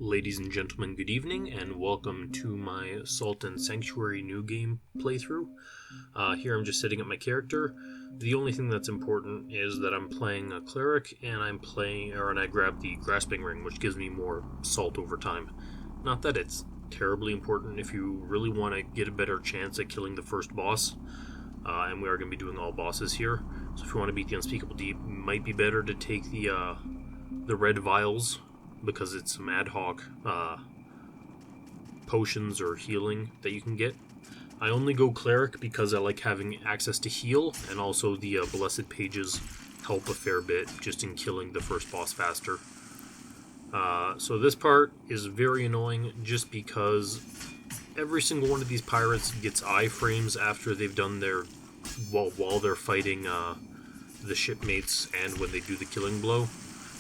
Ladies and gentlemen, good evening, and welcome to my Salt and Sanctuary new game playthrough. Here I'm just setting up my character. The only thing that's important is that I'm playing a cleric, and I grab the Grasping Ring, which gives me more salt over time. Not that it's terribly important if you really want to get a better chance at killing the first boss, and we are going to be doing all bosses here. So if you want to beat the Unspeakable Deep, it might be better to take the red vials, because it's some ad hoc potions or healing that you can get. I only go cleric because I like having access to heal, and also the blessed pages help a fair bit just in killing the first boss faster. So this part is very annoying just because every single one of these pirates gets iframes after they've done their while they're fighting the shipmates and when they do the killing blow.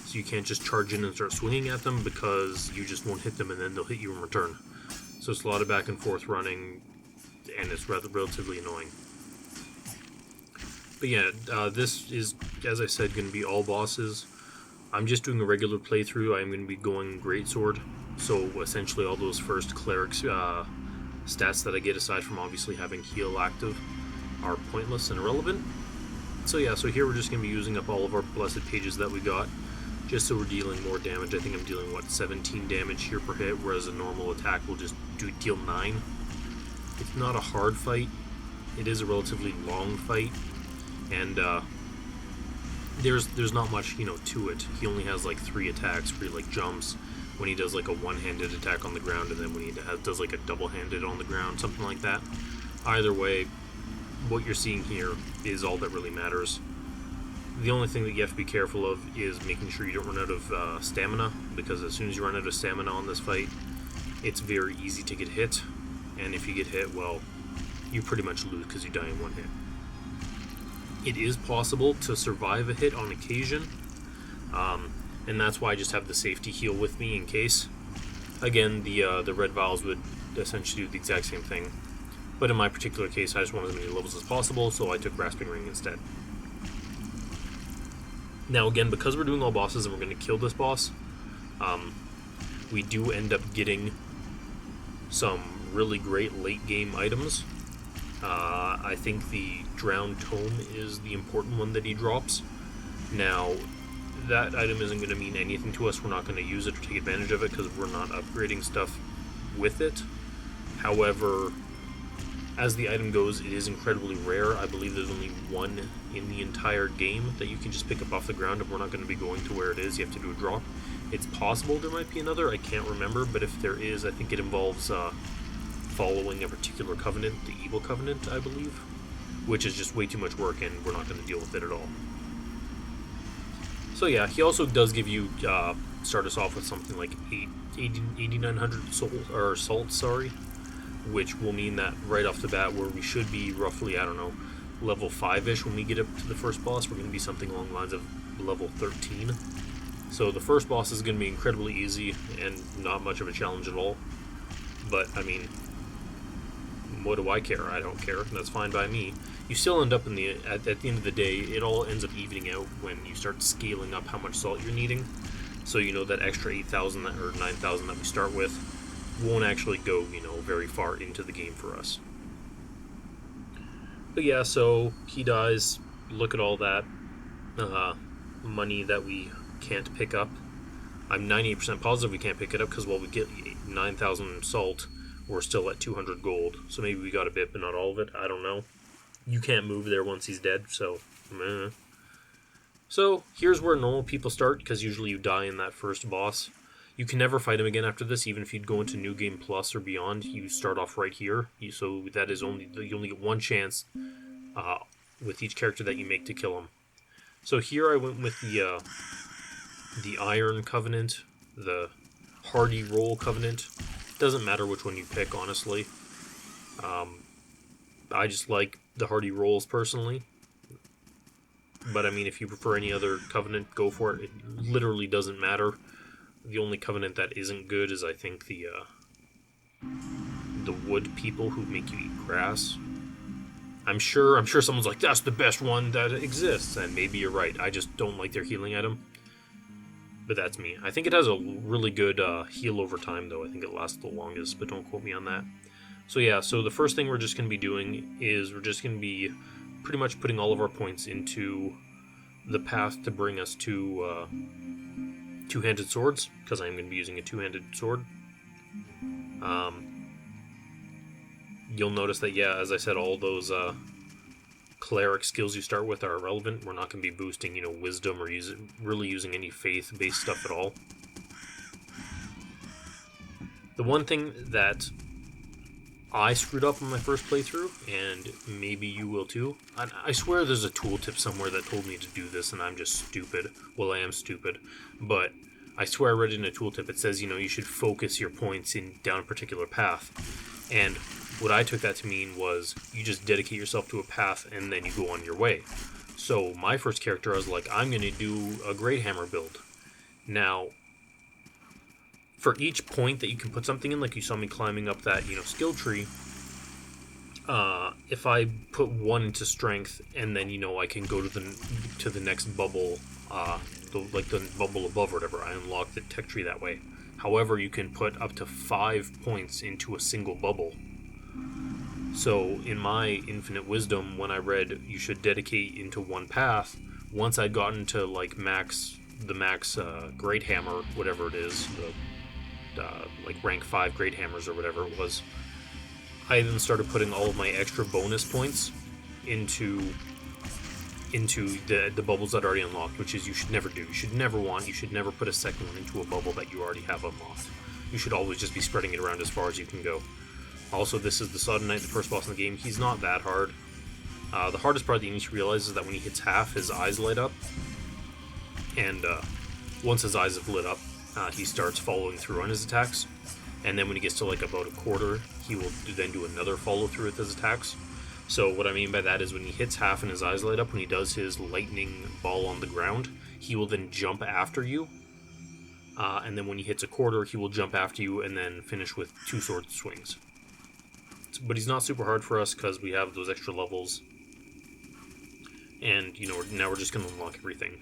So you can't just charge in and start swinging at them because you just won't hit them and then they'll hit you in return. So it's a lot of back and forth running, and it's relatively annoying. But yeah, this is, as I said, going to be all bosses. I'm just doing a regular playthrough. I'm going to be going Greatsword. So essentially all those first clerics stats that I get, aside from obviously having heal active, are pointless and irrelevant. So yeah, so here we're just going to be using up all of our blessed pages that we got, just so we're dealing more damage. I think I'm dealing, 17 damage here per hit, whereas a normal attack will just deal 9. It's not a hard fight. It is a relatively long fight, and there's not much, to it. He only has 3 attacks where he jumps when he does a one-handed attack on the ground, and then when he does a double-handed on the ground, something like that. Either way, what you're seeing here is all that really matters. The only thing that you have to be careful of is making sure you don't run out of stamina, because as soon as you run out of stamina on this fight, it's very easy to get hit, and if you get hit, well, you pretty much lose because you die in one hit. It is possible to survive a hit on occasion, and that's why I just have the safety heal with me in case. Again, the red vials would essentially do the exact same thing, but in my particular case, I just wanted as many levels as possible, so I took Grasping Ring instead. Now again, because we're doing all bosses and we're going to kill this boss, we do end up getting some really great late game items. I think the Drowned Tome is the important one that he drops. Now, that item isn't going to mean anything to us. We're not going to use it or take advantage of it because we're not upgrading stuff with it. However, as the item goes, it is incredibly rare. I believe there's only one in the entire game that you can just pick up off the ground, and we're not going to be going to where it is. You have to do a drop. It's possible there might be another. I can't remember, but if there is, I think it involves following a particular covenant, the Evil Covenant, I believe, which is just way too much work, and we're not going to deal with it at all. So yeah, he also does give you, start us off with something like 8,900 salt, which will mean that right off the bat, where we should be roughly, level 5-ish when we get up to the first boss, we're going to be something along the lines of level 13. So the first boss is going to be incredibly easy and not much of a challenge at all. But, what do I care? I don't care. That's fine by me. You still end up at the end of the day, it all ends up evening out when you start scaling up how much salt you're needing. So, that extra 8,000 or 9,000 that we start with won't actually go, very far into the game for us. But yeah, so he dies. Look at all that money that we can't pick up. I'm 98% positive we can't pick it up because while we get 9,000 salt, we're still at 200 gold. So maybe we got a bit, but not all of it. I don't know. You can't move there once he's dead, so meh. So here's where normal people start, because usually you die in that first boss. You can never fight him again after this, even if you'd go into New Game Plus or beyond. You start off right here, so that is you only get one chance with each character that you make to kill him. So here I went with the Iron Covenant, the Hardy Roll Covenant. Doesn't matter which one you pick, honestly. I just like the Hardy Rolls personally. But if you prefer any other Covenant, go for it. It literally doesn't matter. The only Covenant that isn't good is, I think, the wood people who make you eat grass. I'm sure someone's like, that's the best one that exists, and maybe you're right. I just don't like their healing item. but that's me. I think it has a really good heal over time, though. I think it lasts the longest, but don't quote me on that. So yeah, so the first thing we're just going to be doing is we're just going to be pretty much putting all of our points into the path to bring us to two-handed swords, because I'm going to be using a two-handed sword. You'll notice that, yeah, as I said, all those cleric skills you start with are irrelevant. We're not going to be boosting, wisdom or really using any faith-based stuff at all. The one thing that I screwed up on my first playthrough, and maybe you will too. I swear there's a tooltip somewhere that told me to do this, and I'm just stupid. Well, I am stupid, but I swear I read it in a tooltip. It says, you should focus your points down a particular path. And what I took that to mean was you just dedicate yourself to a path, and then you go on your way. So my first character, I was like, I'm going to do a Great Hammer build. Now, for each point that you can put something in, like you saw me climbing up that, skill tree, if I put one into strength, and then, I can go to the next bubble, the bubble above or whatever, I unlock the tech tree that way. However, you can put up to 5 points into a single bubble. So, in my infinite wisdom, when I read you should dedicate into one path, once I'd gotten to, the max Great Hammer, whatever it is, rank 5 Great Hammers or whatever it was, I then started putting all of my extra bonus points into the bubbles that are already unlocked, which is you should never do. You should never put a second one into a bubble that you already have unlocked. You should always just be spreading it around as far as you can go. Also, this is the Sodden Knight, the first boss in the game. He's not that hard. The hardest part that you need to realize is that when he hits half, his eyes light up. And once his eyes have lit up, he starts following through on his attacks. And then when he gets to about a quarter, he will then do another follow through with his attacks. So what I mean by that is when he hits half and his eyes light up, when he does his lightning ball on the ground, he will then jump after you. And then when he hits a quarter, he will jump after you and then finish with 2 sword swings. But he's not super hard for us because we have those extra levels. And, now we're just going to unlock everything.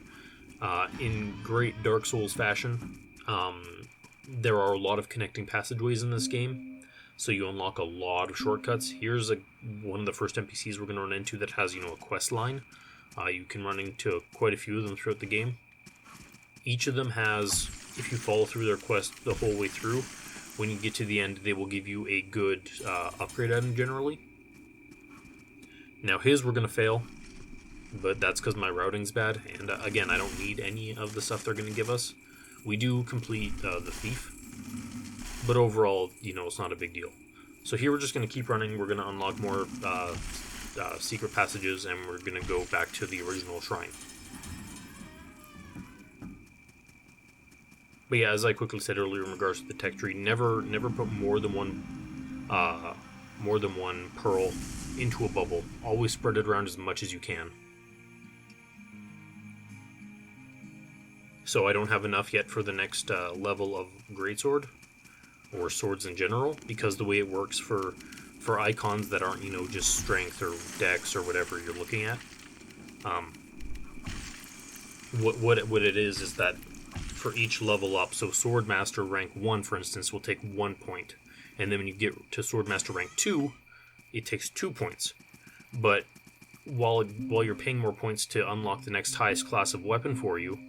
In great Dark Souls fashion, there are a lot of connecting passageways in this game. So you unlock a lot of shortcuts. Here's one of the first NPCs we're going to run into that has, a quest line. You can run into quite a few of them throughout the game. Each of them has, if you follow through their quest the whole way through, when you get to the end, they will give you a good upgrade item generally. Now his we're going to fail, but that's because my routing's bad, and again, I don't need any of the stuff they're going to give us. We do complete the Thief, but overall, it's not a big deal. So here we're just going to keep running, we're going to unlock more secret passages, and we're going to go back to the original shrine. But yeah, as I quickly said earlier in regards to the tech tree, never put more than one pearl into a bubble. Always spread it around as much as you can. So I don't have enough yet for the next level of greatsword, or swords in general, because the way it works for icons that aren't, just strength or dex or whatever you're looking at, what it is that for each level up, so Swordmaster rank 1, for instance, will take 1 point. And then when you get to Swordmaster rank 2, it takes 2 points. But while you're paying more points to unlock the next highest class of weapon for you,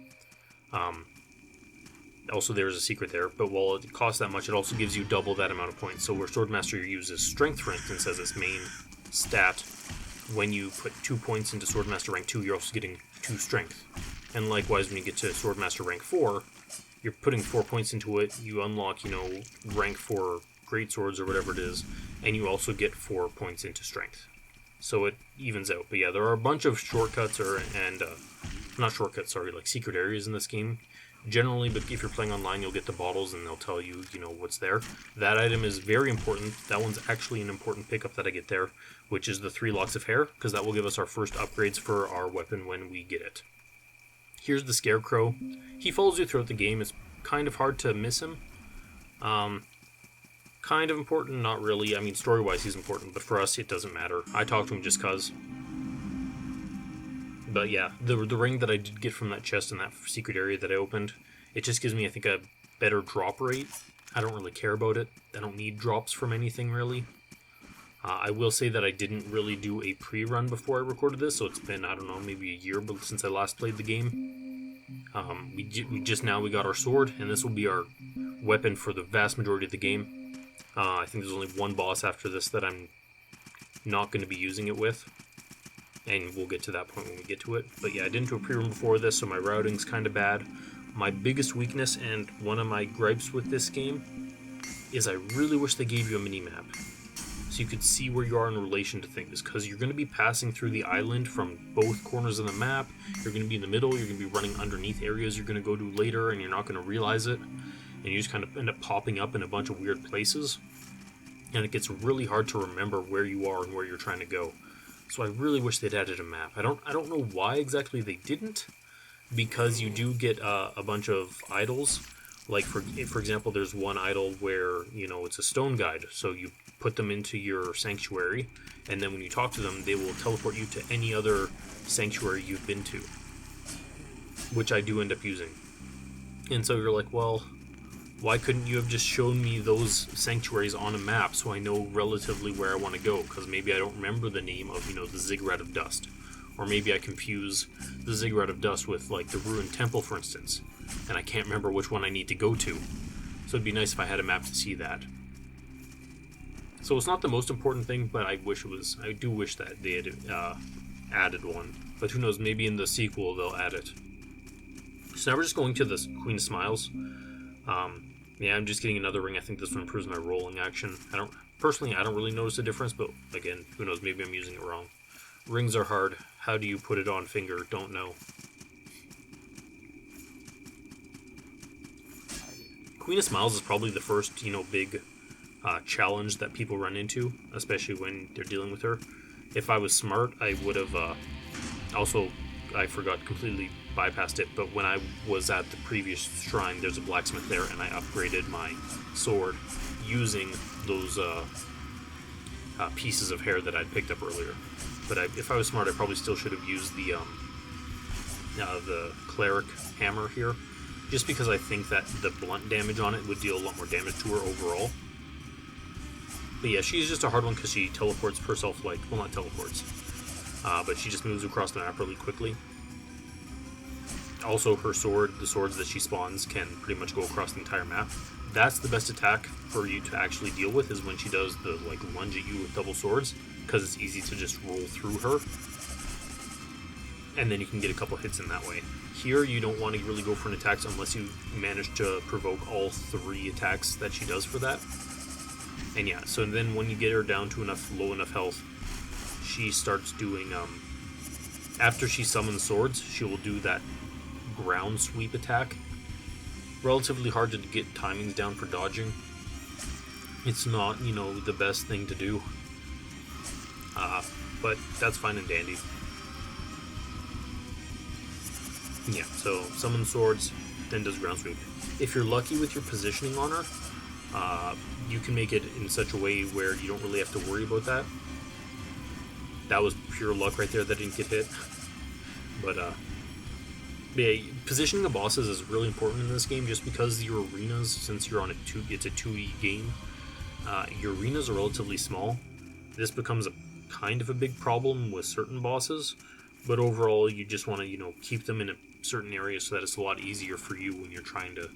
also there's a secret there, but while it costs that much, it also gives you double that amount of points. So where Swordmaster uses Strength, for instance, as its main stat, when you put 2 points into Swordmaster rank 2, you're also getting 2 Strength. And likewise, when you get to Swordmaster rank 4, you're putting 4 points into it, you unlock, rank 4 greatswords or whatever it is, and you also get 4 points into strength. So it evens out. But yeah, there are a bunch of shortcuts, secret areas in this game. Generally, but if you're playing online, you'll get the bottles and they'll tell you, what's there. That item is very important. That one's actually an important pickup that I get there, which is the 3 locks of hair, because that will give us our first upgrades for our weapon when we get it. Here's the Scarecrow. He follows you throughout the game. It's kind of hard to miss him. Kind of important, not really. I mean, story-wise, he's important, but for us, it doesn't matter. I talk to him just cause. But yeah, the ring that I did get from that chest in that secret area that I opened, It just gives me, I think, a better drop rate. I don't really care about it. I don't need drops from anything, really. I will say that I didn't really do a pre-run before I recorded this, so it's been, I don't know, maybe a year since I last played the game. We got our sword, and this will be our weapon for the vast majority of the game. I think there's only one boss after this that I'm not going to be using it with, and we'll get to that point when we get to it. But yeah, I didn't do a pre-run before this, so my routing's kind of bad. My biggest weakness and one of my gripes with this game is I really wish they gave you a mini-map so you could see where you are in relation to things, because you're going to be passing through the island from both corners of the map. You're going to be in the middle, you're going to be running underneath areas you're going to go to later, and you're not going to realize it, and you just kind of end up popping up in a bunch of weird places, and it gets really hard to remember where you are and where you're trying to go. So I really wish they'd added a map. I don't know why exactly they didn't, because you do get a bunch of idols. Like, for example, there's one idol where, it's a stone guide. So you put them into your sanctuary, and then when you talk to them, they will teleport you to any other sanctuary you've been to, which I do end up using. And so you're like, well, why couldn't you have just shown me those sanctuaries on a map so I know relatively where I want to go? Because maybe I don't remember the name of, the Ziggurat of Dust. Or maybe I confuse the Ziggurat of Dust with, like, the Ruined Temple, for instance, and I can't remember which one I need to go to. So it'd be nice if I had a map to see that. So it's not the most important thing, but I do wish that they had added one. But who knows, maybe in the sequel they'll add it. So now we're just going to the Queen of Smiles. Yeah, I'm just getting another ring. I think this one improves my rolling action. I don't really notice a difference, but again, who knows, maybe I'm using it wrong. Rings are hard. How do you put it on finger? Don't know. Queen of Smiles is probably the first, big challenge that people run into, especially when they're dealing with her. If I was smart, I would have I forgot, completely bypassed it, but when I was at the previous shrine, there's a blacksmith there, and I upgraded my sword using those pieces of hair that I'd picked up earlier. But if I was smart, I probably still should have used the cleric hammer here, just because I think that the blunt damage on it would deal a lot more damage to her overall. But yeah, she's just a hard one because she teleports herself, not teleports, but she just moves across the map really quickly. Also, her sword, the swords that she spawns, can pretty much go across the entire map. That's the best attack for you to actually deal with, is when she does the lunge at you with double swords, because it's easy to just roll through her, and then you can get a couple hits in that way. Here, you don't want to really go for an attack unless you manage to provoke all 3 attacks that she does for that. And yeah, so then when you get her down to low enough health, she starts doing, after she summons swords, she will do that ground sweep attack. Relatively hard to get timings down for dodging. It's not, the best thing to do. But that's fine and dandy. Yeah, so summon swords, then does ground sweep. If you're lucky with your positioning on her, you can make it in such a way where you don't really have to worry about that. That was pure luck right there that didn't get hit. But yeah, positioning of bosses is really important in this game, just because your arenas, since you're on it's a 2D game, your arenas are relatively small. This becomes kind of a big problem with certain bosses, but overall you just want to, keep them in a certain area so that it's a lot easier for you when you're trying to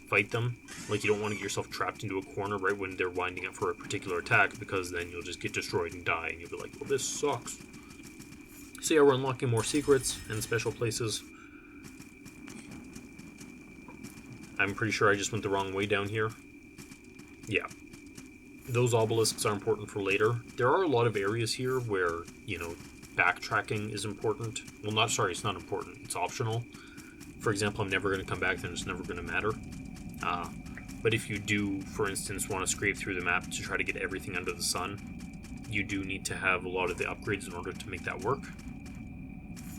fight them. Like, you don't want to get yourself trapped into a corner right when they're winding up for a particular attack, because then you'll just get destroyed and die, and you'll be like, well, this sucks. So yeah, we're unlocking more secrets and special places. I'm pretty sure I just went the wrong way down here. Yeah. Those obelisks are important for later. There are a lot of areas here where, backtracking is important. Well, it's not important. It's optional. For example, I'm never going to come back, then it's never going to matter. But if you do, for instance, want to scrape through the map to try to get everything under the sun, you do need to have a lot of the upgrades in order to make that work.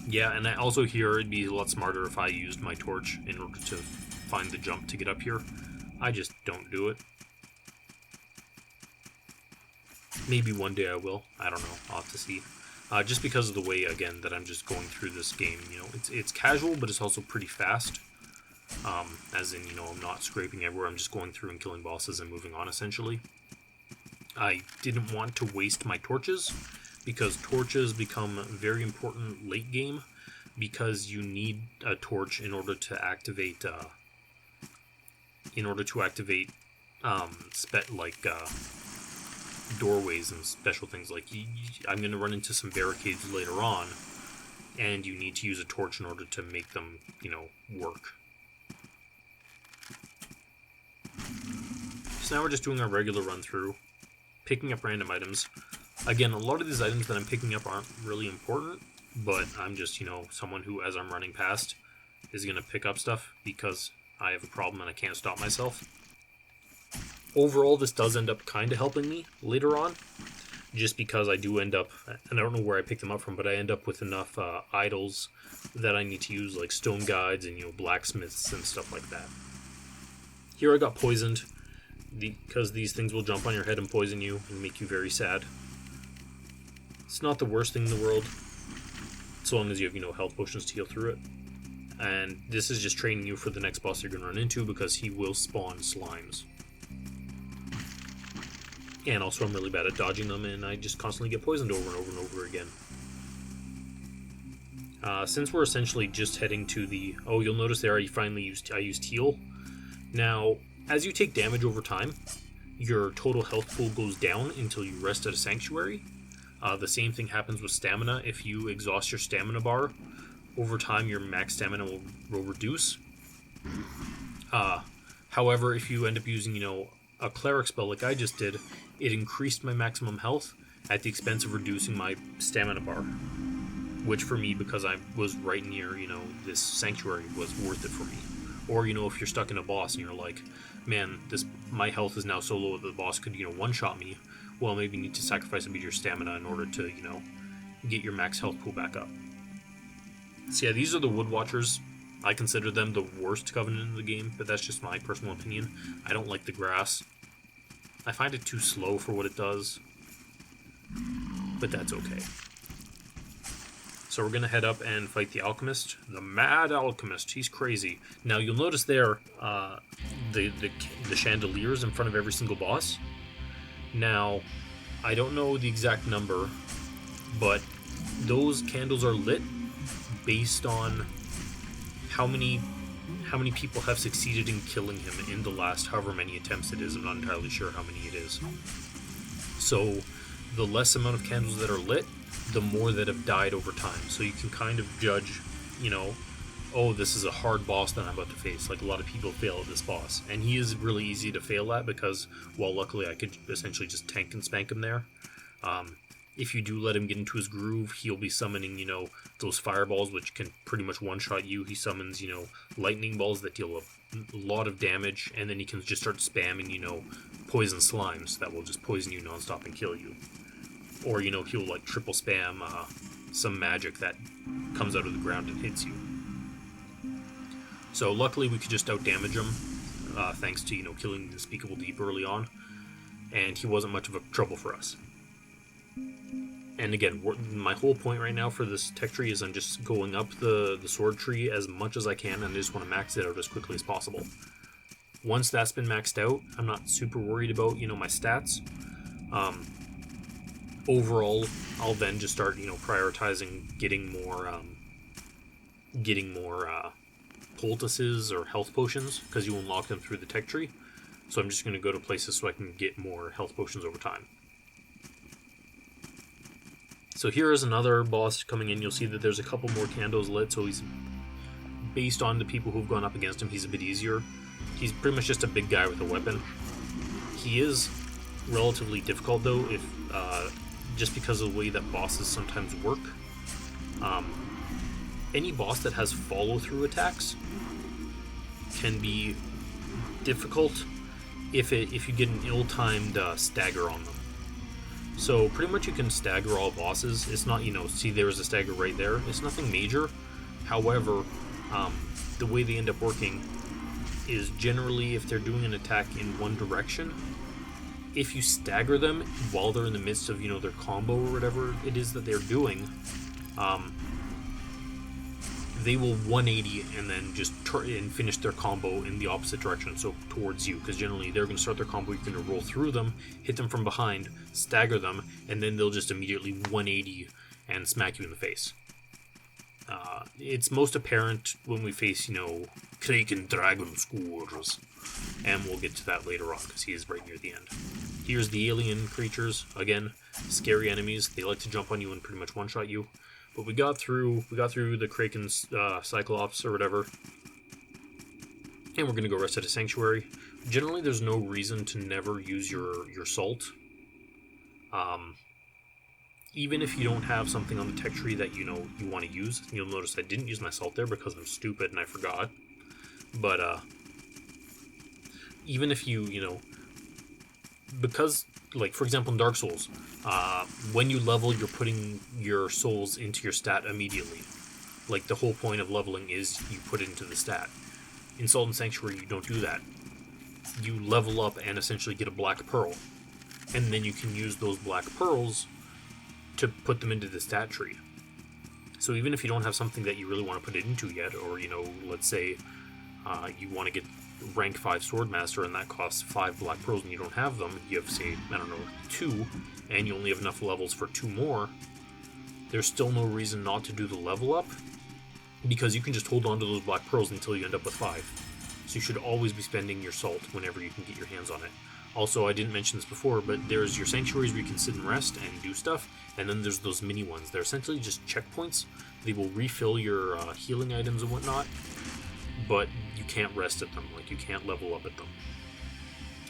Yeah, and I also hear it'd be a lot smarter if I used my torch in order to find the jump to get up here. I just don't do it. Maybe one day I will. I don't know. I'll have to see. Just because of the way, again, that I'm just going through this game. It's casual, but it's also pretty fast. As in, I'm not scraping everywhere, I'm just going through and killing bosses and moving on, essentially. I didn't want to waste my torches, because torches become very important late game, because you need a torch in order to activate, doorways and special things. Like, I'm going to run into some barricades later on, and you need to use a torch in order to make them, work. So now we're just doing our regular run through, picking up random items. Again, a lot of these items that I'm picking up aren't really important, but I'm just, someone who, as I'm running past, is going to pick up stuff because I have a problem and I can't stop myself. Overall, this does end up kind of helping me later on, just because I do end up, and I don't know where I pick them up from, but I end up with enough idols that I need to use, like stone guides and, blacksmiths and stuff like that. Here I got poisoned, because these things will jump on your head and poison you and make you very sad. It's not the worst thing in the world, so long as you have, health potions to heal through it. And this is just training you for the next boss you're going to run into, because he will spawn slimes. And also I'm really bad at dodging them, and I just constantly get poisoned over and over and over again. Since we're essentially just heading to the... Oh, you'll notice there I used heal. Now, as you take damage over time, your total health pool goes down until you rest at a sanctuary. The same thing happens with stamina. If you exhaust your stamina bar, over time your max stamina will reduce. However, if you end up using, a cleric spell like I just did, it increased my maximum health at the expense of reducing my stamina bar. Which for me, because I was right near, this sanctuary, was worth it for me. Or, if you're stuck in a boss and you're like, man, my health is now so low that the boss could, one-shot me. Well, maybe you need to sacrifice a bit of your stamina in order to, get your max health pool back up. So yeah, these are the Wood Watchers. I consider them the worst Covenant in the game, but that's just my personal opinion. I don't like the grass. I find it too slow for what it does, but that's okay. So we're going to head up and fight the Alchemist, the Mad Alchemist. He's crazy. Now you'll notice there, the chandeliers in front of every single boss. Now, I don't know the exact number, but those candles are lit based on how many people have succeeded in killing him in the last however many attempts it is. I'm not entirely sure how many it is. So the less amount of candles that are lit, the more that have died over time. So you can kind of judge, oh, this is a hard boss that I'm about to face. Like, a lot of people fail at this boss. And he is really easy to fail at because, well, luckily I could essentially just tank and spank him there. If you do let him get into his groove, he'll be summoning, those fireballs, which can pretty much one-shot you. He summons, lightning balls that deal a lot of damage, and then he can just start spamming, poison slimes that will just poison you nonstop and kill you. Or, he'll, triple spam some magic that comes out of the ground and hits you. So, luckily, we could just out-damage him, thanks to, killing the Unspeakable Deep early on, and he wasn't much of a trouble for us. And again, my whole point right now for this tech tree is I'm just going up the sword tree as much as I can, and I just want to max it out as quickly as possible. Once that's been maxed out, I'm not super worried about, my stats. Overall, I'll then just start, prioritizing getting more poultices or health potions, because you unlock them through the tech tree. So I'm just going to go to places so I can get more health potions over time. So here is another boss coming in. You'll see that there's a couple more candles lit, so he's, based on the people who've gone up against him, he's a bit easier. He's pretty much just a big guy with a weapon. He is relatively difficult, though, if just because of the way that bosses sometimes work. Any boss that has follow-through attacks can be difficult if you get an ill-timed stagger on them. So pretty much you can stagger all bosses. It's not, see there's a stagger right there. It's nothing major. However, the way they end up working is generally if they're doing an attack in one direction, if you stagger them while they're in the midst of, their combo or whatever it is that they're doing, they will 180 and then just and finish their combo in the opposite direction, so towards you, because generally they're going to start their combo, you're going to roll through them, hit them from behind, stagger them, and then they'll just immediately 180 and smack you in the face. It's most apparent when we face, Kraekan Dragon Skourzh, and we'll get to that later on, because he is right near the end. Here's the alien creatures, again, scary enemies. They like to jump on you and pretty much one-shot you. But we got through the Kraekan Cyclops or whatever, and we're gonna go rest at a sanctuary. Generally, there's no reason to never use your salt. Even if you don't have something on the tech tree that you want to use, you'll notice I didn't use my salt there because I'm stupid and I forgot. But even if because, like, for example, in Dark Souls, when you level, you're putting your souls into your stat immediately. Like, the whole point of leveling is you put it into the stat. In Salt and Sanctuary, you don't do that. You level up and essentially get a black pearl. And then you can use those black pearls to put them into the stat tree. So even if you don't have something that you really want to put it into yet, or, let's say you want to get rank 5 Swordmaster and that costs 5 black pearls and you don't have them, you have, say, 2, and you only have enough levels for 2 more, there's still no reason not to do the level up, because you can just hold on to those black pearls until you end up with 5. So you should always be spending your salt whenever you can get your hands on it. Also, I didn't mention this before, but there's your sanctuaries where you can sit and rest and do stuff, and then there's those mini ones. They're essentially just checkpoints. They will refill your healing items and whatnot, but you can't rest at them, like you can't level up at them.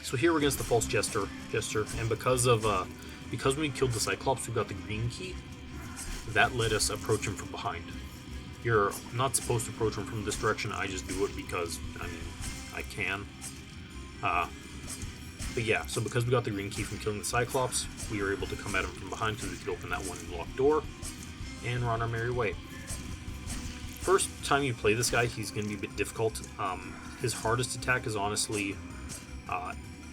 So here we're against the False Jester, and because when we killed the Cyclops, we got the green key. That let us approach him from behind. You're not supposed to approach him from this direction. I just do it because I can. But yeah, so because we got the green key from killing the Cyclops, we were able to come at him from behind because we could open that one locked door, and we're on our merry way. First time you play this guy, he's going to be a bit difficult. His hardest attack is honestly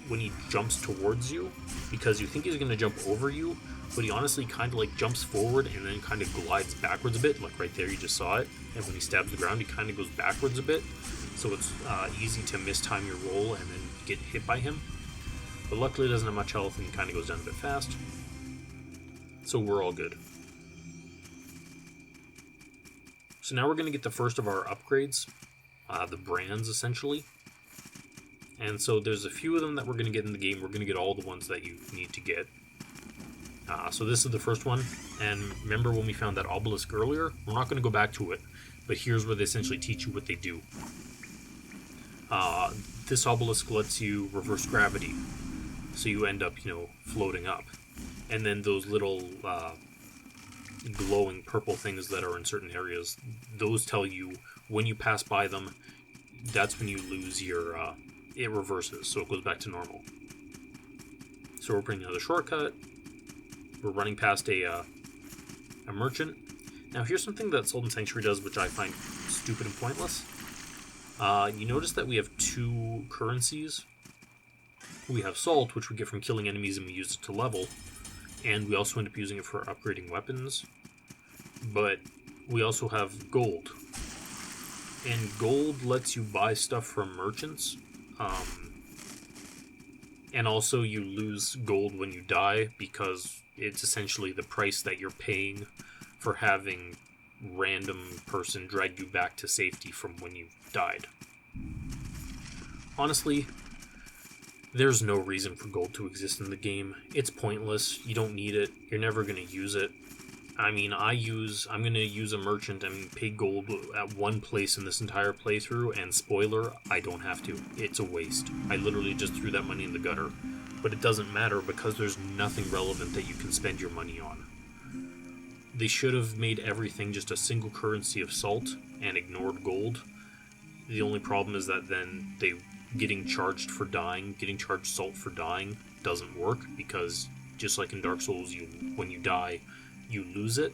when he jumps towards you, because you think he's going to jump over you, but he honestly kind of like jumps forward and then kind of glides backwards a bit, like right there you just saw it, and when he stabs the ground he kind of goes backwards a bit, so it's easy to mistime your roll and then get hit by him. But luckily it doesn't have much health and he kind of goes down a bit fast, so we're all good. So now we're going to get the first of our upgrades, the brands essentially. And so there's a few of them that we're going to get in the game. We're going to get all the ones that you need to get. So this is the first one, and remember when we found that obelisk earlier? We're not going to go back to it, but here's where they essentially teach you what they do. This obelisk lets you reverse gravity, so you end up, floating up. And then those little glowing purple things that are in certain areas, those tell you when you pass by them, that's when you lose your, it reverses, so it goes back to normal. So we're putting another shortcut. We're running past a merchant. Now here's something that Sodden Sanctuary does, which I find stupid and pointless. You notice that we have 2 currencies. We have salt, which we get from killing enemies and we use it to level, and we also end up using it for upgrading weapons. But we also have gold, and gold lets you buy stuff from merchants, and also you lose gold when you die, because it's essentially the price that you're paying for having random person drag you back to safety from when you died. Honestly, there's no reason for gold to exist in the game. It's pointless. You don't need it. You're never going to use it. I'm going to use a merchant and pay gold at one place in this entire playthrough, and spoiler, I don't have to. It's a waste. I literally just threw that money in the gutter. But it doesn't matter because there's nothing relevant that you can spend your money on. They should have made everything just a single currency of salt and ignored gold. The only problem is that then getting charged salt for dying doesn't work, because just like in Dark Souls, when you die, you lose it,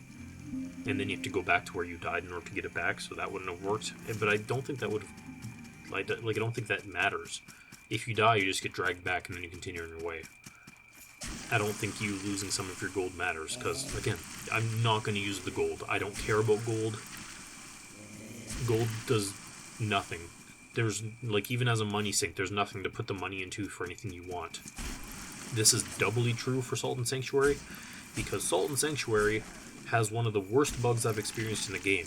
and then you have to go back to where you died in order to get it back, so that wouldn't have worked. But I don't think that would have, I don't think that matters. If you die, you just get dragged back and then you continue on your way. I don't think you losing some of your gold matters, because, again, I'm not going to use the gold. I don't care about gold. gold does nothing. There's, like, even as a money sink, there's nothing to put the money into for anything you want. This is doubly true for Salt and Sanctuary, because Salt and Sanctuary has one of the worst bugs I've experienced in the game.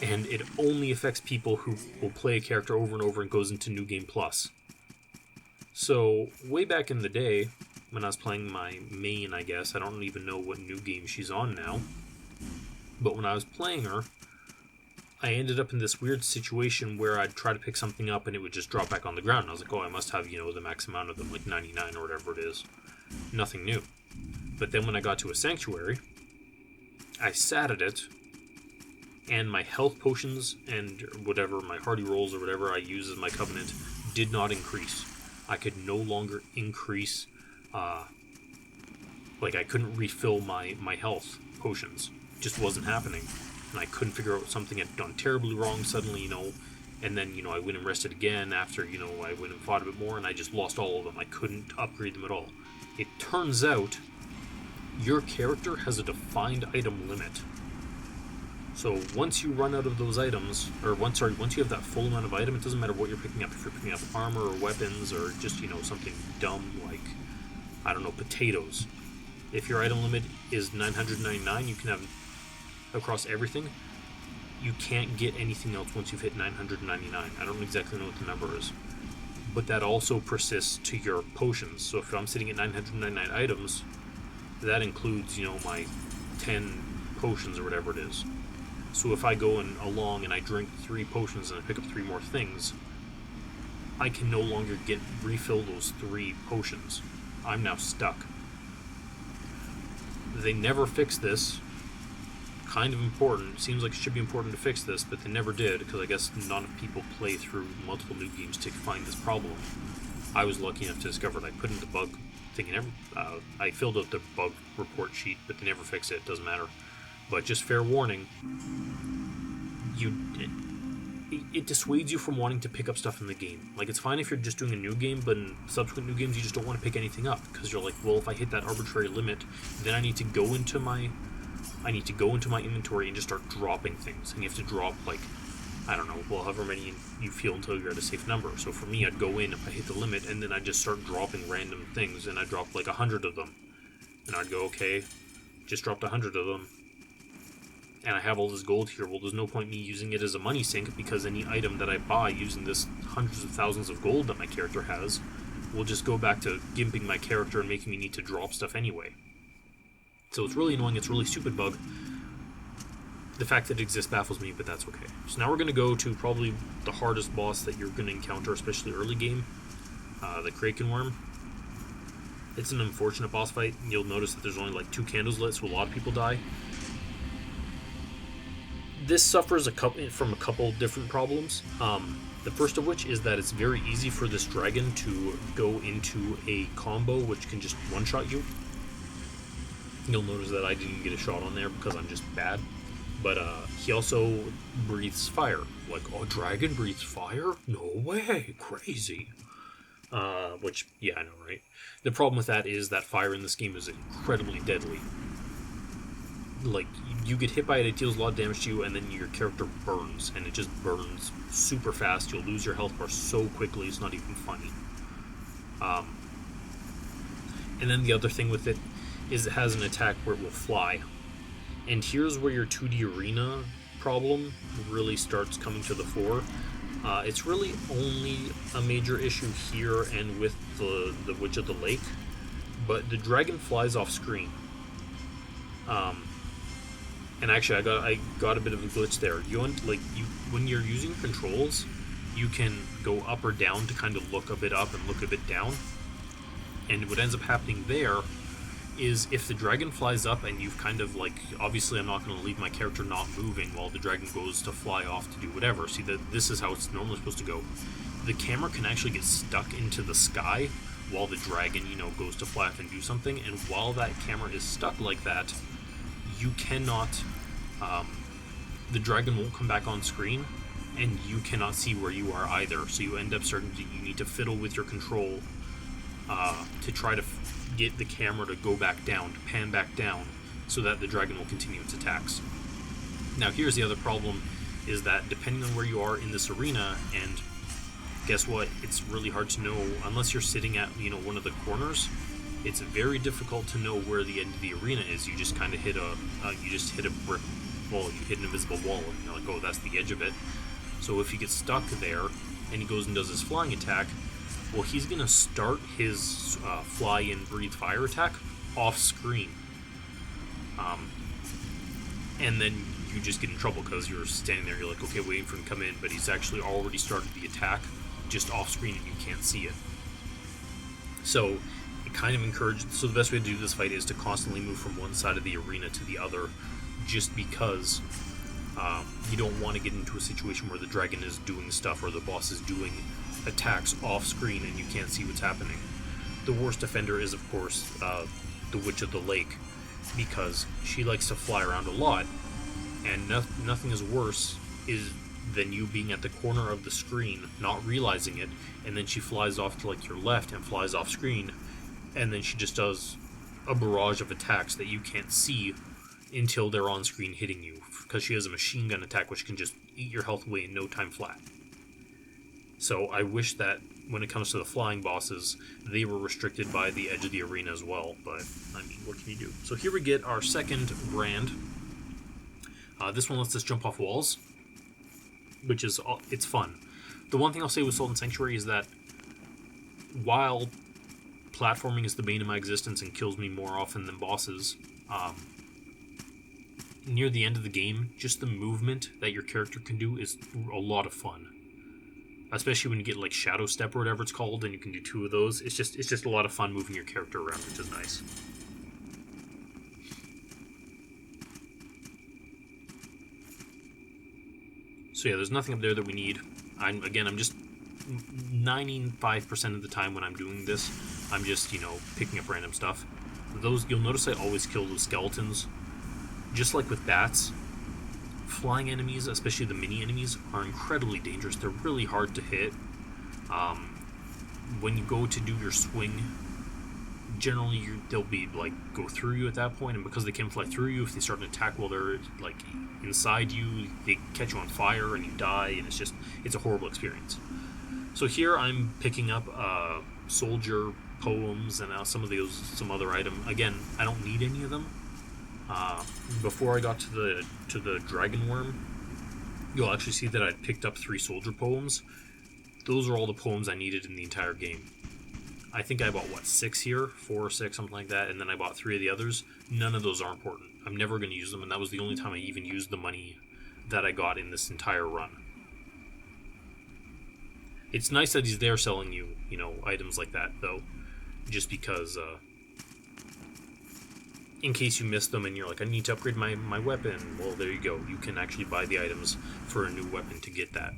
And it only affects people who will play a character over and over and goes into New Game Plus. So, way back in the day, when I was playing my main, I guess, I don't even know what new game she's on now, but when I was playing her, I ended up in this weird situation where I'd try to pick something up and it would just drop back on the ground. And I was like, oh, I must have, the max amount of them, like 99 or whatever it is. Nothing new. But then when I got to a Sanctuary, I sat at it, and my health potions and whatever, my hardy rolls or whatever I use as my Covenant, did not increase. I could no longer increase, I couldn't refill my health potions. It just wasn't happening. And I couldn't figure out something had done terribly wrong suddenly, and then, I went and rested again after, I went and fought a bit more, and I just lost all of them. I couldn't upgrade them at all. It turns out, your character has a defined item limit. So once you run out of those items, or once you have that full amount of item, it doesn't matter what you're picking up. If you're picking up armor or weapons or just, something dumb like, I don't know, potatoes. If your item limit is 999, you can have across everything. You can't get anything else once you've hit 999. I don't exactly know what the number is. But that also persists to your potions. So if I'm sitting at 999 items, that includes, my 10 potions or whatever it is. So if I go along and I drink 3 potions and I pick up 3 more things, I can no longer refill those 3 potions. I'm now stuck. They never fixed this. Kind of important. Seems like it should be important to fix this, but they never did, because I guess not enough people play through multiple new games to find this problem. I was lucky enough to discover it. I put in the bug thing, and I filled out the bug report sheet, but they never fixed it. Doesn't matter. But just fair warning, it dissuades you from wanting to pick up stuff in the game. Like, it's fine if you're just doing a new game, but in subsequent new games you just don't want to pick anything up, because you're like, well, if I hit that arbitrary limit, then I need to go into my inventory and just start dropping things, and you have to drop, like, I don't know, well, however many you feel until you're at a safe number. So for me, I'd go in if I hit the limit, and then I'd just start dropping random things, and I'd drop like 100 of them, and I'd go, okay, just dropped 100 of them, and I have all this gold here. Well, there's no point me using it as a money sink, because any item that I buy using this hundreds of thousands of gold that my character has will just go back to gimping my character and making me need to drop stuff anyway. So it's really annoying. It's a really stupid bug. The fact that it exists baffles me, but that's okay. So now we're going to go to probably the hardest boss that you're going to encounter, especially early game, the Kraekan Wyrm. It's an unfortunate boss fight. You'll notice that there's only like 2 candles lit, so a lot of people die. This suffers from a couple different problems. The first of which is that it's very easy for this dragon to go into a combo which can just one-shot you. You'll notice that I didn't get a shot on there because I'm just bad. But he also breathes fire. Like, oh, dragon breathes fire? No way! Crazy. Which, yeah, I know, right? The problem with that is that fire in this game is incredibly deadly. Like, you get hit by it, it deals a lot of damage to you, and then your character burns. And it just burns super fast. You'll lose your health bar so quickly, it's not even funny. And then the other thing with it is it has an attack where it will fly. And here's where your 2D arena problem really starts coming to the fore. It's really only a major issue here and with the Witch of the Lake, but the dragon flies off screen. And actually, I got a bit of a glitch there. When you're using controls, you can go up or down to kind of look a bit up and look a bit down. And what ends up happening there is if the dragon flies up and you've kind of like, obviously I'm not going to leave my character not moving while the dragon goes to fly off to do whatever. See, this is how it's normally supposed to go. The camera can actually get stuck into the sky while the dragon, goes to fly off and do something. And while that camera is stuck like that, you cannot, the dragon won't come back on screen, and you cannot see where you are either. So you end up you need to fiddle with your control to try to get the camera to go back down, to pan back down, so that the dragon will continue its attacks. Now here's the other problem, is that depending on where you are in this arena, and guess what, it's really hard to know unless you're sitting at, you know, one of the corners. It's very difficult to know where the end of the arena is. You just kind of hit a brick wall, you hit an invisible wall, and you're like, oh, that's the edge of it. So if you get stuck there, and he goes and does his flying attack, well, he's going to start his fly and breathe fire attack off screen. And then you just get in trouble because you're standing there, you're like, okay, waiting for him to come in, but he's actually already started the attack just off screen and you can't see it. So it kind of encourages, so the best way to do this fight is to constantly move from one side of the arena to the other, just because you don't want to get into a situation where the dragon is doing stuff or the boss is doing attacks off screen and you can't see what's happening. The worst offender is, of course, the Witch of the Lake, because she likes to fly around a lot, and nothing is worse than you being at the corner of the screen, not realizing it, and then she flies off to like your left and flies off screen, and then she just does a barrage of attacks that you can't see until they're on screen hitting you, because she has a machine gun attack which can just eat your health away in no time flat. So I wish that when it comes to the flying bosses, they were restricted by the edge of the arena as well, but I mean, what can you do? So here we get our second brand. This one lets us jump off walls, which is, it's fun. The one thing I'll say with Sodden Sanctuary is that while platforming is the bane of my existence and kills me more often than bosses, near the end of the game, just the movement that your character can do is a lot of fun. Especially when you get like Shadow Step or whatever it's called, and you can do 2 of those. It's just a lot of fun moving your character around, which is nice. So yeah, there's nothing up there that we need. I'm just 95% of the time when I'm doing this, I'm just, you know, picking up random stuff. Those, you'll notice I always kill the skeletons. Just like with bats, flying enemies, especially the mini enemies, are incredibly dangerous. They're really hard to hit. When you go to do your swing, generally they'll be like go through you at that point, and because they can fly through you, if they start an attack while they're like inside you, they catch you on fire and you die, and it's a horrible experience. So here I'm picking up soldier poems and some other item. Again, I don't need any of them. Before I got to the Dragon Wyrm, you'll actually see that I picked up 3 soldier poems. Those are all the poems I needed in the entire game. I think I bought, 6 here? 4 or 6, something like that, and then I bought 3 of the others. None of those are important. I'm never going to use them, and that was the only time I even used the money that I got in this entire run. It's nice that he's there selling you, items like that, though, just because, in case you miss them and you're like, I need to upgrade my weapon, well, there you go. You can actually buy the items for a new weapon to get that.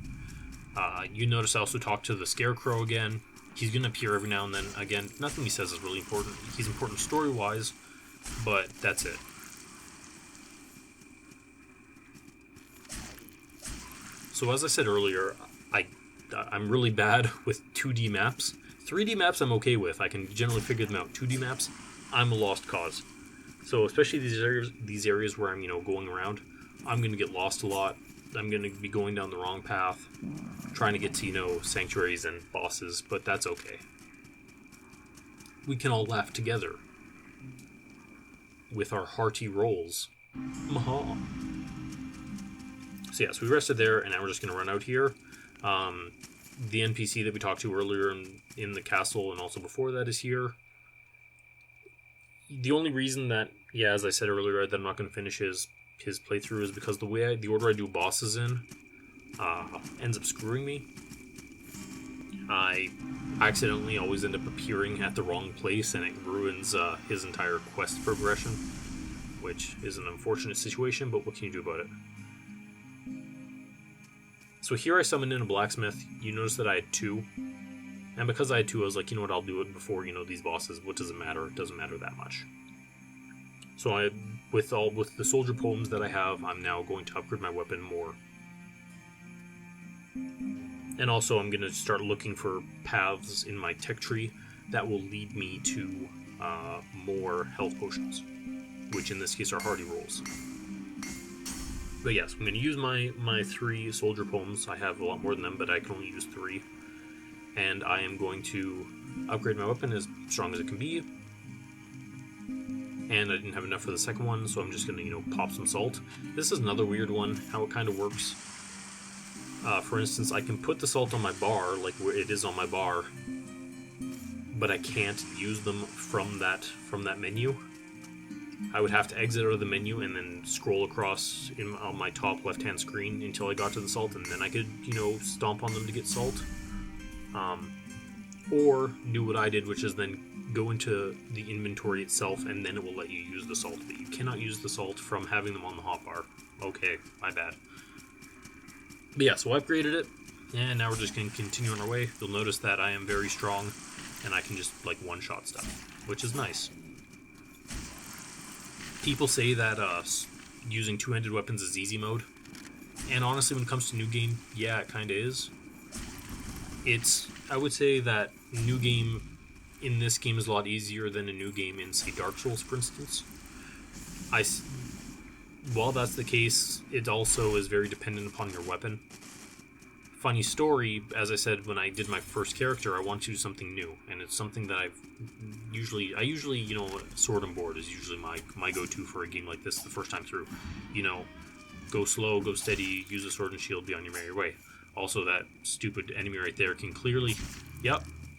You notice I also talked to the Scarecrow again. He's going to appear every now and then. Again, nothing he says is really important. He's important story-wise, but that's it. So as I said earlier, I'm really bad with 2D maps. 3D maps I'm okay with. I can generally figure them out. 2D maps, I'm a lost cause. So especially these areas where I'm, going around, I'm going to get lost a lot. I'm going to be going down the wrong path, trying to get to, sanctuaries and bosses, but that's okay. We can all laugh together with our hearty rolls. Maha. So yeah, so we rested there, and now we're just going to run out here. The NPC that we talked to earlier in the castle, and also before that, is here. The only reason that, as I said earlier, that I'm not going to finish his playthrough is because the order I do bosses in ends up screwing me. I accidentally always end up appearing at the wrong place, and it ruins his entire quest progression, which is an unfortunate situation, but what can you do about it? So here I summoned in a blacksmith. You notice that I had 2. And because I had 2, I was like, you know what, I'll do it before, these bosses. What does it matter? It doesn't matter that much. So with the soldier poems that I have, I'm now going to upgrade my weapon more. And also I'm going to start looking for paths in my tech tree that will lead me to more health potions, which in this case are hardy rolls. But yes, I'm going to use my 3 soldier poems. I have a lot more than them, but I can only use 3. And I am going to upgrade my weapon as strong as it can be. And I didn't have enough for the second one, so I'm just going to, pop some salt. This is another weird one, how it kind of works. For instance, I can put the salt on my bar, like where it is on my bar, but I can't use them from that menu. I would have to exit out of the menu and then scroll across on my top left-hand screen until I got to the salt, and then I could, stomp on them to get salt. Or do what I did, which is then go into the inventory itself, and then it will let you use the salt. But you cannot use the salt from having them on the hotbar. Okay, my bad. But yeah, so I upgraded it, and now we're just going to continue on our way. You'll notice that I am very strong, and I can just, one-shot stuff, which is nice. People say that using two-handed weapons is easy mode, and honestly, when it comes to new game, yeah, it kind of is. I would say that new game in this game is a lot easier than a new game in, say, Dark Souls, for instance. While that's the case, it also is very dependent upon your weapon. Funny story, as I said when I did my first character, I want to do something new, and it's something that I usually, sword and board is usually my go-to for a game like this the first time through. Go slow, go steady, use a sword and shield, be on your merry way. Also, that stupid enemy right there can clearly,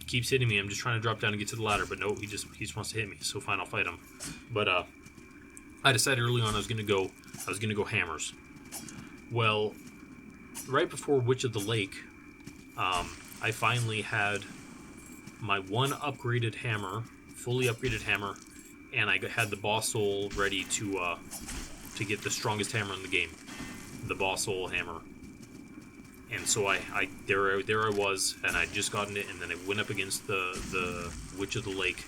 keeps hitting me. I'm just trying to drop down and get to the ladder, but no, he just wants to hit me, so fine, I'll fight him. But, I decided early on I was gonna go hammers. Well, right before Witch of the Lake, I finally had my one upgraded hammer, fully upgraded hammer, and I had the boss soul ready to get the strongest hammer in the game, the boss soul hammer. And so there I was, and I'd just gotten it, and then I went up against the Witch of the Lake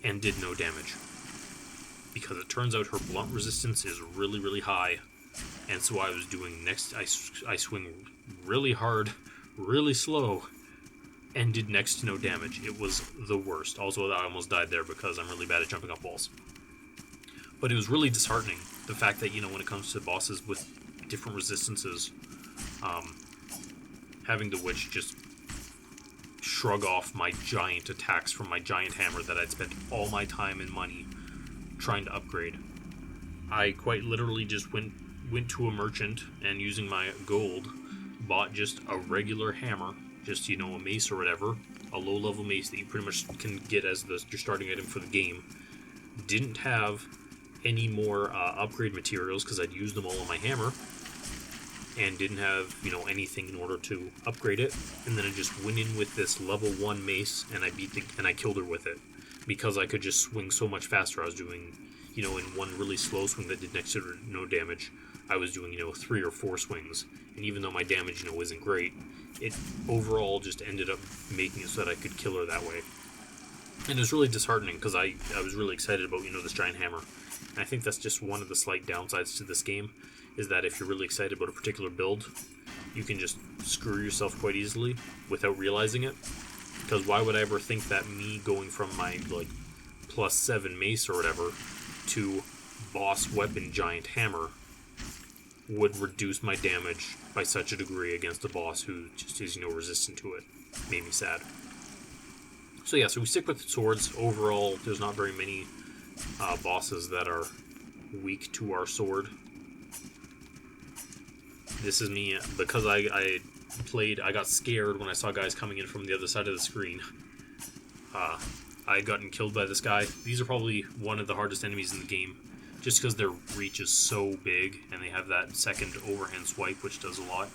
and did no damage. Because it turns out her blunt resistance is really, really high. And so I was doing I swing really hard, really slow, and did next to no damage. It was the worst. Also, I almost died there because I'm really bad at jumping off walls. But it was really disheartening, the fact that, when it comes to bosses with different resistances, having the witch just shrug off my giant attacks from my giant hammer that I'd spent all my time and money trying to upgrade. I quite literally just went to a merchant and, using my gold, bought just a regular hammer, just, a mace or whatever, a low-level mace that you pretty much can get as your starting item for the game. Didn't have any more upgrade materials because I'd used them all on my hammer, and didn't have, anything in order to upgrade it. And then I just went in with this level 1 mace, and I killed her with it. Because I could just swing so much faster. I was doing, in one really slow swing that did next to no damage, I was doing, 3 or 4 swings. And even though my damage, isn't great, it overall just ended up making it so that I could kill her that way. And it was really disheartening, because I was really excited about, this giant hammer. And I think that's just one of the slight downsides to this game, is that if you're really excited about a particular build, you can just screw yourself quite easily without realizing it. Because why would I ever think that me going from my, +7 mace or whatever to boss weapon giant hammer would reduce my damage by such a degree against a boss who just is, resistant to it. Made me sad. So yeah, so we stick with swords. Overall, there's not very many bosses that are weak to our sword. This is me, because I got scared when I saw guys coming in from the other side of the screen. I had gotten killed by this guy. These are probably one of the hardest enemies in the game, just because their reach is so big, and they have that second overhand swipe, which does a lot.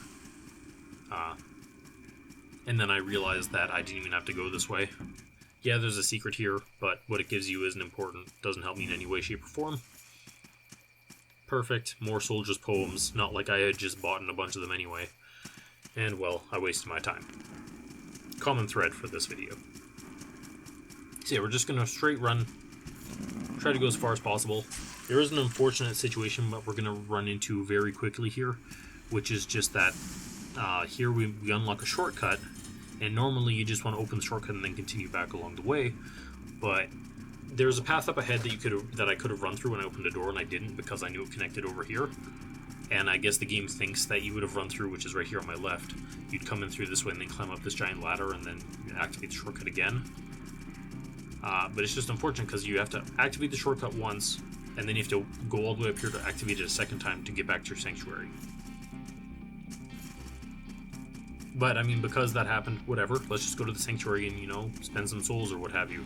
And then I realized that I didn't even have to go this way. Yeah, there's a secret here, but what it gives you isn't important. Doesn't help me in any way, shape, or form. Perfect. More soldiers' poems. Not like I had just bought a bunch of them anyway. And, well, I wasted my time. Common thread for this video. So yeah, we're just going to straight run. Try to go as far as possible. There is an unfortunate situation that we're going to run into very quickly here, which is just that here we unlock a shortcut, and normally you just want to open the shortcut and then continue back along the way, but there's a path up ahead that I could have run through when I opened the door, and I didn't because I knew it connected over here. And I guess the game thinks that you would have run through, which is right here on my left. You'd come in through this way and then climb up this giant ladder and then activate the shortcut again. But it's just unfortunate because you have to activate the shortcut once, and then you have to go all the way up here to activate it a second time to get back to your sanctuary. But, I mean, because that happened, whatever. Let's just go to the sanctuary and, you know, spend some souls or what have you.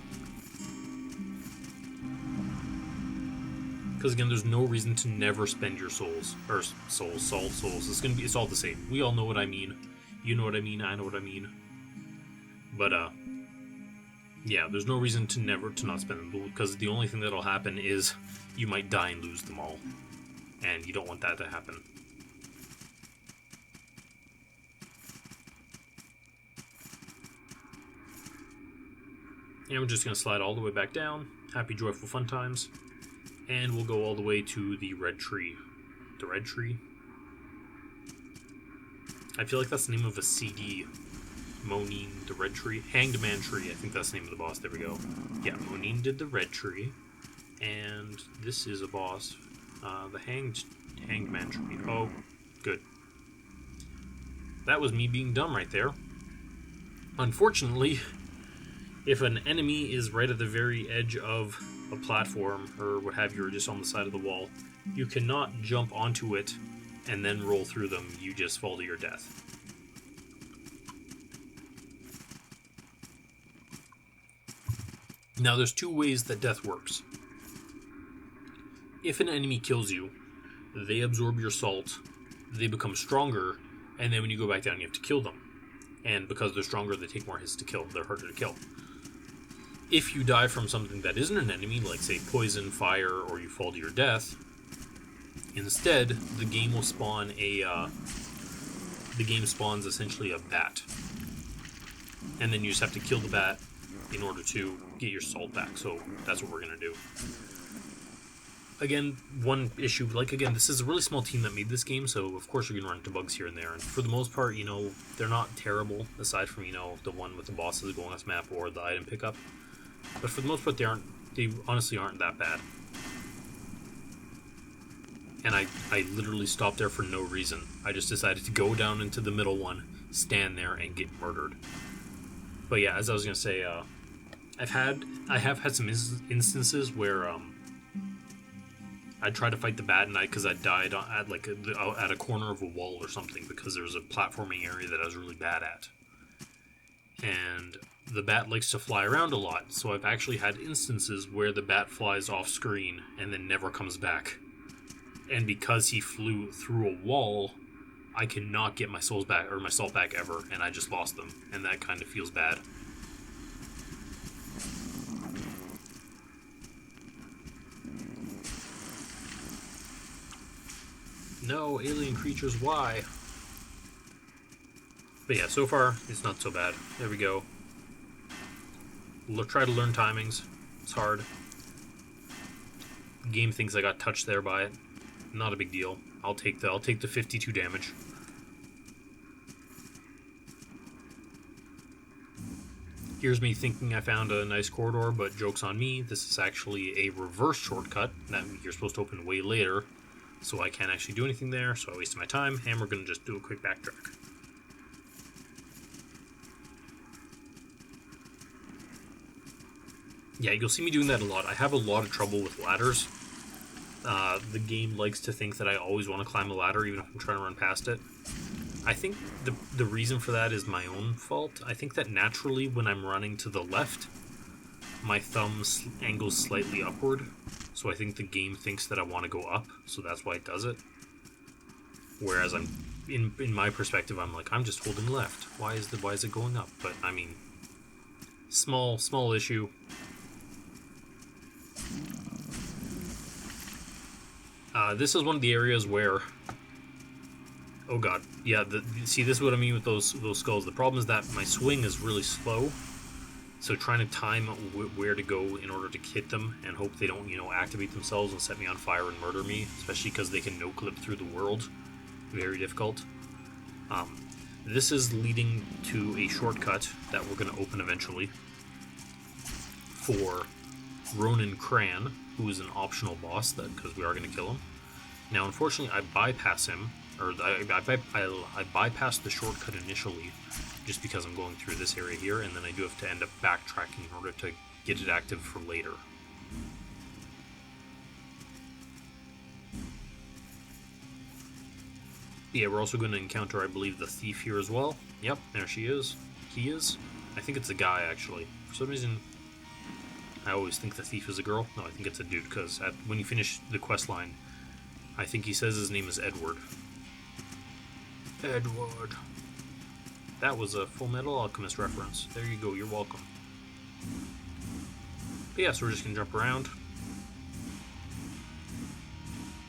Because, again, there's no reason to never spend your souls. Or souls. It's all the same. We all know what I mean. You know what I mean, I know what I mean. But, yeah, there's no reason to not spend them. Because the only thing that'll happen is you might die and lose them all. And you don't want that to happen. And we're just going to slide all the way back down. Happy, joyful, fun times. And we'll go all the way to the red tree. The red tree? I feel like that's the name of a CD. Monin, the red tree. Hanged Man Tree, I think that's the name of the boss. There we go. Yeah, Monin did the red tree. And this is a boss. The Hanged Man Tree. Oh, good. That was me being dumb right there. Unfortunately, if an enemy is right at the very edge of a platform or what have you, or just on the side of the wall, you cannot jump onto it and then roll through them. You just fall to your death. Now, there's two ways that death works. If an enemy kills you, they absorb your salt, they become stronger, and then when you go back down, you have to kill them. And because they're stronger, they take more hits to kill. They're harder to kill. If you die from something that isn't an enemy, like, say, poison, fire, or you fall to your death, instead, the game will spawn the game spawns essentially a bat. And then you just have to kill the bat in order to get your salt back. So that's what we're going to do. Again, one issue, again, this is a really small team that made this game, so of course you're going to run into bugs here and there. And for the most part, you know, they're not terrible, aside from, you know, the one with the bosses going on this map or the item pickup. But for the most part, they honestly aren't that bad. And I literally stopped there for no reason. I just decided to go down into the middle one, stand there, and get murdered. But yeah, as I was going to say, I have had some instances where I tried to fight the bad knight because I died at a corner of a wall or something because there was a platforming area that I was really bad at. And the bat likes to fly around a lot, so I've actually had instances where the bat flies off screen and then never comes back. And because he flew through a wall, I cannot get my souls back or my salt back ever, and I just lost them, and that kind of feels bad. No, alien creatures, why? But yeah, so far, it's not so bad. There we go. Try to learn timings. It's hard. The game thinks I got touched there by it. Not a big deal. I'll take the 52 damage. Here's me thinking I found a nice corridor, but joke's on me. This is actually a reverse shortcut that you're supposed to open way later, so I can't actually do anything there, so I wasted my time, and we're going to just do a quick backtrack. Yeah, you'll see me doing that a lot. I have a lot of trouble with ladders. The game likes to think that I always want to climb a ladder, even if I'm trying to run past it. I think the reason for that is my own fault. I think that naturally, when I'm running to the left, my thumb angles slightly upward. So I think the game thinks that I want to go up, so that's why it does it. Whereas in my perspective, I'm like, I'm just holding left. Why is it going up? But I mean, small issue. This is one of the areas where, oh god, yeah. See, this is what I mean with those skulls. The problem is that my swing is really slow, so trying to time where to go in order to hit them and hope they don't, activate themselves and set me on fire and murder me, especially because they can no-clip through the world. Very difficult. This is leading to a shortcut that we're going to open eventually for Ronin Cran, who is an optional boss, because we are going to kill him. Now, unfortunately, I bypass him, or I bypass the shortcut initially, just because I'm going through this area here, and then I do have to end up backtracking in order to get it active for later. Yeah, we're also going to encounter, I believe, the thief here as well. Yep, there she is. He is. I think it's a guy, actually. For some reason, I always think the thief is a girl. No, I think it's a dude, because when you finish the quest line, I think he says his name is Edward. Edward. That was a Full Metal Alchemist reference. There you go, you're welcome. But yeah, so we're just going to jump around.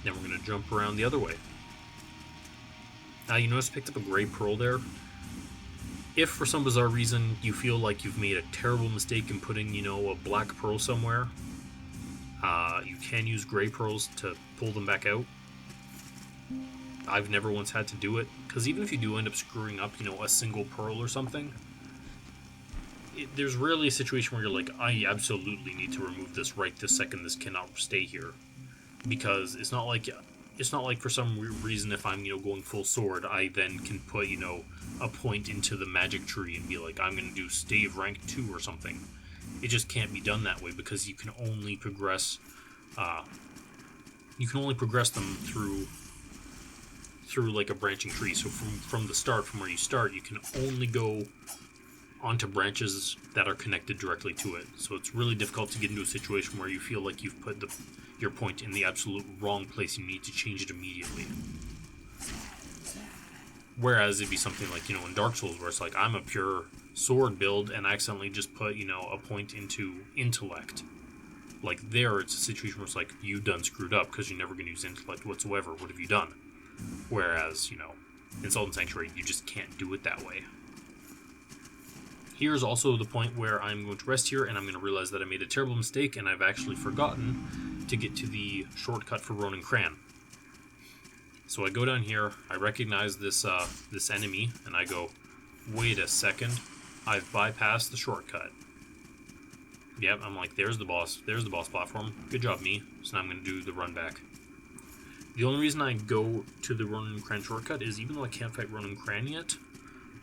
Then we're going to jump around the other way. You notice I picked up a gray pearl there. If for some bizarre reason you feel like you've made a terrible mistake in putting, a black pearl somewhere, you can use gray pearls to pull them back out. I've never once had to do it, because even if you do end up screwing up, a single pearl or something, there's rarely a situation where you're like, I absolutely need to remove this right this second, this cannot stay here. Because it's not like for some reason if I'm, going full sword, I then can put, a point into the magic tree and be like, I'm going to do stave rank 2 or something. It just can't be done that way, because you can only progress, them through like a branching tree. So from the start, from where you start, you can only go onto branches that are connected directly to it. So it's really difficult to get into a situation where you feel like you've put your point in the absolute wrong place and you need to change it immediately. Whereas it'd be something like, in Dark Souls, where it's like, I'm a pure sword build and I accidentally just put, a point into intellect. Like there, it's a situation where it's like, you done screwed up because you're never going to use intellect whatsoever. What have you done? Whereas, in Sodden Sanctuary, you just can't do it that way. Here's also the point where I'm going to rest here, and I'm going to realize that I made a terrible mistake, and I've actually forgotten to get to the shortcut for Ronin Cran. So I go down here, I recognize this enemy, and I go, wait a second, I've bypassed the shortcut. Yep, I'm like, there's the boss platform. Good job, me. So now I'm going to do the run back. The only reason I go to the Ronin Cran shortcut is, even though I can't fight Ronin Cran yet,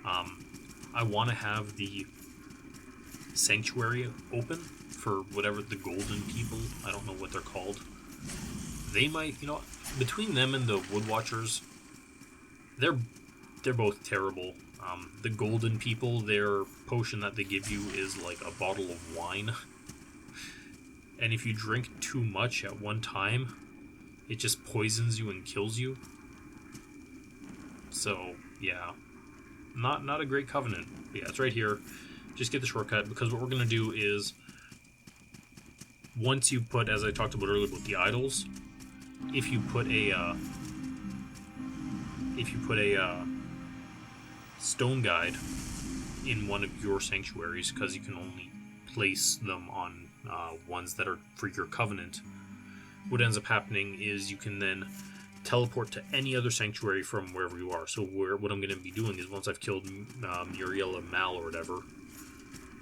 I want to have the sanctuary open for whatever the golden people, I don't know what they're called. They might, between them and the Woodwatchers, they're both terrible. The golden people, their potion that they give you is like a bottle of wine. And if you drink too much at one time, it just poisons you and kills you. So, yeah. Not a great covenant. But yeah, it's right here. Just get the shortcut, because what we're going to do is, once you put, as I talked about earlier with the idols, if you put a stone guide in one of your sanctuaries, because you can only place them on ones that are for your covenant, what ends up happening is you can then teleport to any other sanctuary from wherever you are. So what I'm going to be doing is, once I've killed Murdiella Mal or whatever,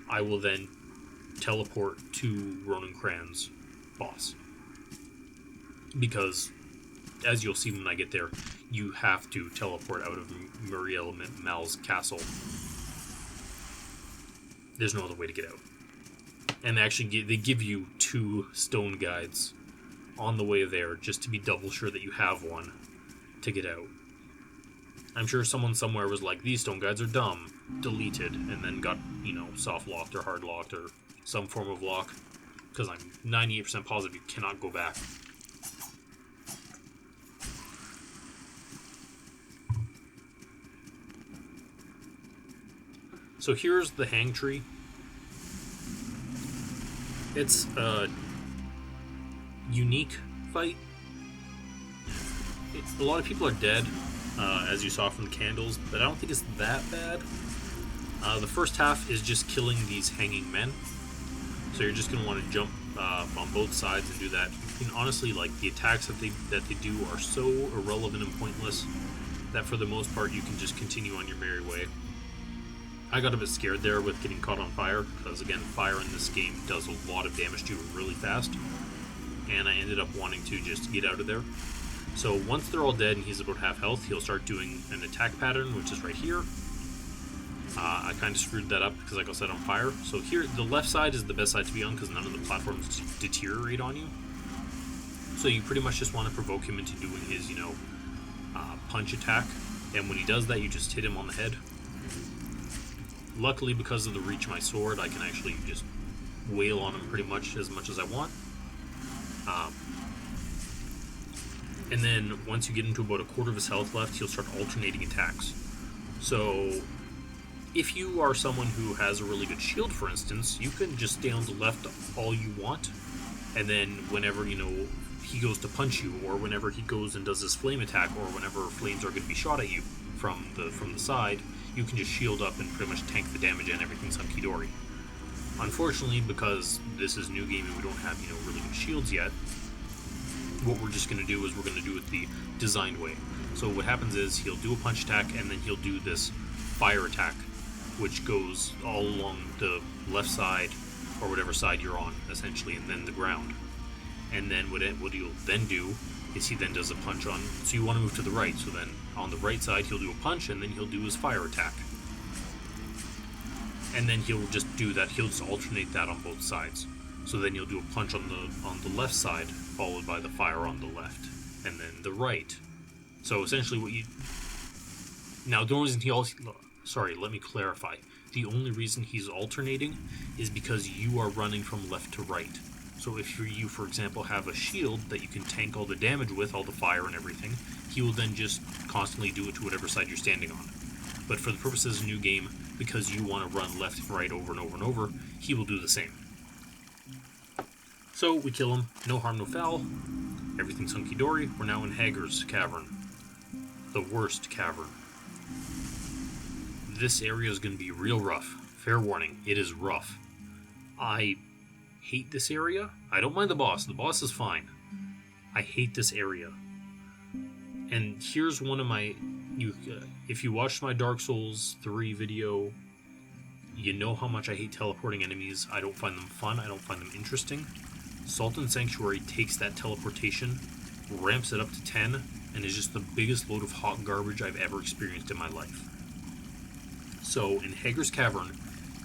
I will then teleport to Ronin Cran's boss. Because, as you'll see when I get there, you have to teleport out of Murdiella Mal's castle. There's no other way to get out. And actually, they give you 2 stone guides on the way there, just to be double sure that you have one to get out. I'm sure someone somewhere was like, these stone guides are dumb, deleted, and then got, soft locked or hard locked or some form of lock, because I'm 98% positive you cannot go back. So here's the hang tree. It's a unique fight. A lot of people are dead, as you saw from the candles, but I don't think it's that bad. The first half is just killing these hanging men, so you're just going to want to jump on both sides and do that. And honestly, like, the attacks that they do are so irrelevant and pointless that for the most part you can just continue on your merry way. I got a bit scared there with getting caught on fire, because again, fire in this game does a lot of damage to you really fast, and I ended up wanting to just get out of there. So once they're all dead and he's about half health, he'll start doing an attack pattern, which is right here. I kind of screwed that up because I got set on fire. So here, the left side is the best side to be on because none of the platforms deteriorate on you. So you pretty much just want to provoke him into doing his, punch attack. And when he does that, you just hit him on the head. Luckily, because of the reach of my sword, I can actually just wail on him pretty much as I want. And then once you get into about a quarter of his health left, he'll start alternating attacks. So if you are someone who has a really good shield, for instance, you can just stay on the left all you want, and then whenever, he goes to punch you, or whenever he goes and does his flame attack, or whenever flames are going to be shot at you from the side, you can just shield up and pretty much tank the damage and everything's hunky-dory. Unfortunately, because this is new game and we don't have, really good shields yet, what we're just going to do is we're going to do it the designed way. So what happens is he'll do a punch attack and then he'll do this fire attack, which goes all along the left side, or whatever side you're on, essentially, and then the ground. And then what he'll then do is he then does a punch on, so you want to move to the right, so then on the right side he'll do a punch and then he'll do his fire attack. And then he'll just do that, he'll just alternate that on both sides. So then you'll do a punch on the left side, followed by the fire on the left, and then the right. So essentially what you... Now the only reason he also... Sorry, let me clarify. The only reason he's alternating is because you are running from left to right. So if you, for example, have a shield that you can tank all the damage with, all the fire and everything, he will then just constantly do it to whatever side you're standing on. But for the purposes of a new game, because you want to run left and right over and over and over, he will do the same. So we kill him, no harm, no foul. Everything's hunky-dory. We're now in Hager's Cavern. The worst cavern. This area is going to be real rough. Fair warning, it is rough. I hate this area. I don't mind the boss. The boss is fine. I hate this area. And here's one of my... if you watched my Dark Souls 3 video, you know how much I hate teleporting enemies. I don't find them fun. I don't find them interesting. Sodden Sanctuary takes that teleportation, ramps it up to 10, and is just the biggest load of hot garbage I've ever experienced in my life. So, in Hager's Cavern,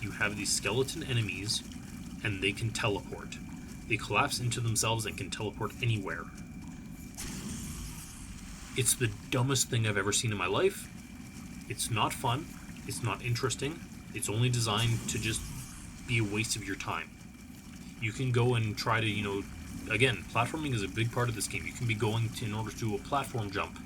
you have these skeleton enemies, and they can teleport. They collapse into themselves and can teleport anywhere. It's the dumbest thing I've ever seen in my life. It's not fun. It's not interesting. It's only designed to just be a waste of your time. You can go and try to, again, platforming is a big part of this game. You can be going in order to do a platform jump,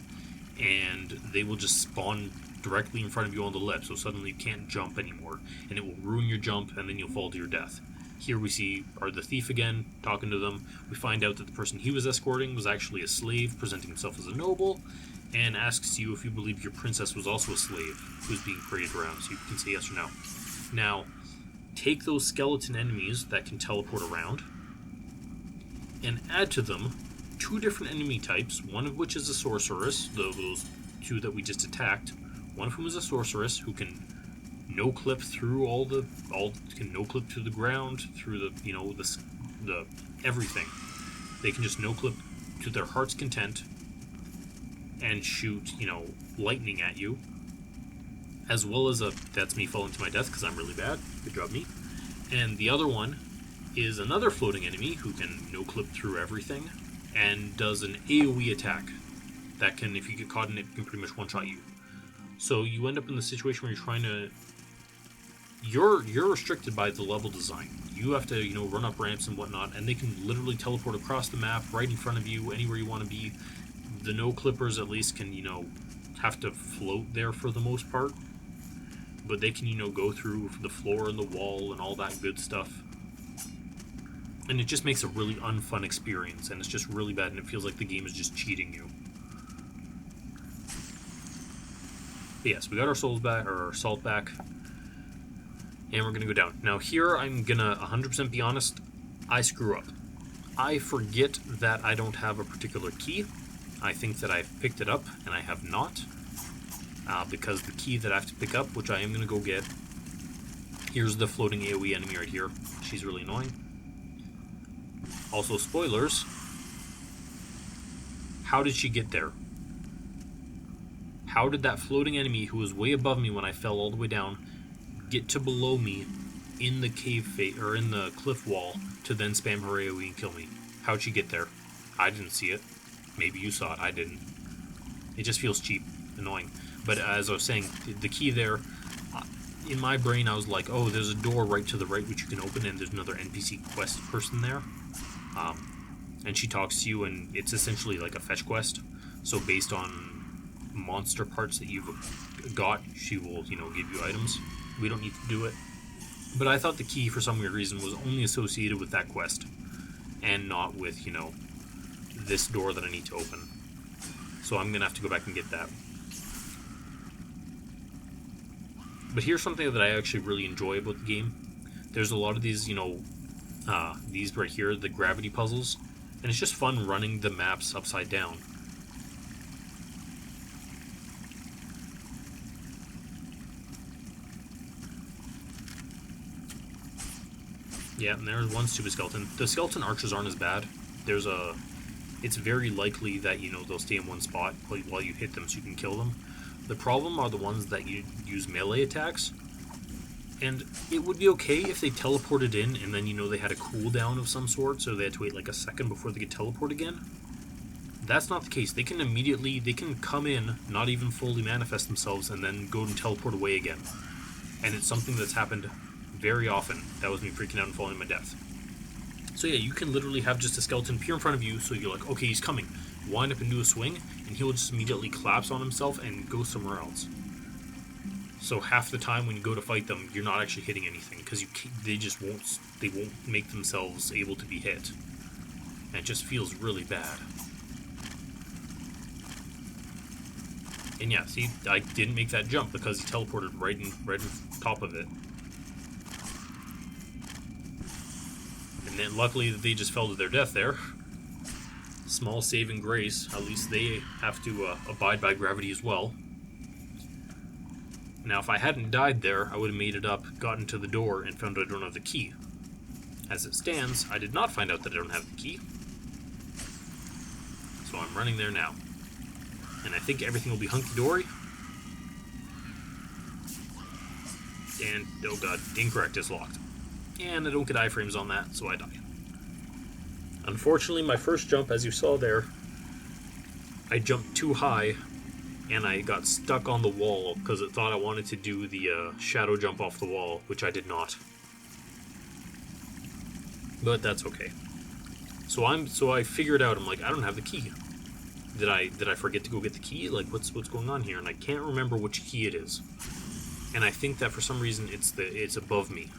and they will just spawn directly in front of you on the lip, so suddenly you can't jump anymore, and it will ruin your jump, and then you'll fall to your death. Here we see the thief again, talking to them. We find out that the person he was escorting was actually a slave, presenting himself as a noble, and asks you if you believe your princess was also a slave who's being paraded around, so you can say yes or no. Now, take those skeleton enemies that can teleport around, and add to them 2 different enemy types, one of which is a sorceress, those 2 that we just attacked. One of whom is a sorceress who can no-clip through can no-clip to the ground, through the everything. They can just no-clip to their heart's content and shoot, lightning at you. As well as that's me falling to my death because I'm really bad. Good job, me. And the other one is another floating enemy who can no-clip through everything and does an AoE attack that can, if you get caught in it, can pretty much one-shot you. So you end up in the situation where you're trying to... You're restricted by the level design. You have to, run up ramps and whatnot, and they can literally teleport across the map, right in front of you, anywhere you want to be. The no-clippers, at least, can, have to float there for the most part. But they can, go through the floor and the wall and all that good stuff. And it just makes a really unfun experience, and it's just really bad, and it feels like the game is just cheating you. But yes, we got our souls back, or our salt back, and we're gonna go down. Now here, I'm gonna 100% be honest, I screw up. I forget that I don't have a particular key. I think that I've picked it up, and I have not. Because the key that I have to pick up, which I am gonna go get, here's the floating AoE enemy right here. She's really annoying. Also, spoilers. How did she get there? How did that floating enemy who was way above me when I fell all the way down get to below me in the or in the cliff wall to then spam her AoE and kill me? How'd she get there? I didn't see it. Maybe you saw it. I didn't. It just feels cheap, annoying. But as I was saying, the key there, in my brain I was like, oh, there's a door right to the right which you can open, and there's another NPC quest person there. And she talks to you, and it's essentially like a fetch quest. So based on monster parts that you've got, she will, give you items. We don't need to do it. But I thought the key, for some weird reason, was only associated with that quest, and not with, this door that I need to open. So I'm going to have to go back and get that. But here's something that I actually really enjoy about the game. There's a lot of these, these right here, the gravity puzzles, and it's just fun running the maps upside down. Yeah, and there's one stupid skeleton. The skeleton archers aren't as bad. It's very likely that, they'll stay in one spot while you hit them so you can kill them. The problem are the ones that you use melee attacks. And it would be okay if they teleported in and then, they had a cooldown of some sort, so they had to wait like a second before they could teleport again. That's not the case. They can come in, not even fully manifest themselves, and then go and teleport away again. And it's something that's happened very often. That was me freaking out and falling to my death. So yeah, you can literally have just a skeleton appear in front of you, so you're like, okay, he's coming. Wind up and do a swing, and he'll just immediately collapse on himself and go somewhere else. So half the time when you go to fight them, you're not actually hitting anything, because they won't make themselves able to be hit. And it just feels really bad. And yeah, see, I didn't make that jump because he teleported right in top of it. And then luckily they just fell to their death there. Small saving grace. At least they have to abide by gravity as well. Now, if I hadn't died there, I would have made it up, gotten to the door, and found I don't have the key. As it stands, I did not find out that I don't have the key. So I'm running there now. And I think everything will be hunky-dory. And, oh god, incorrect is locked. And I don't get iframes on that, so I die. Unfortunately, my first jump, as you saw there, I jumped too high, and I got stuck on the wall because it thought I wanted to do the shadow jump off the wall, which I did not. But that's okay. So I figured out, I'm like, I don't have the key. Did I forget to go get the key? Like, what's going on here? And I can't remember which key it is. And I think that for some reason it's above me.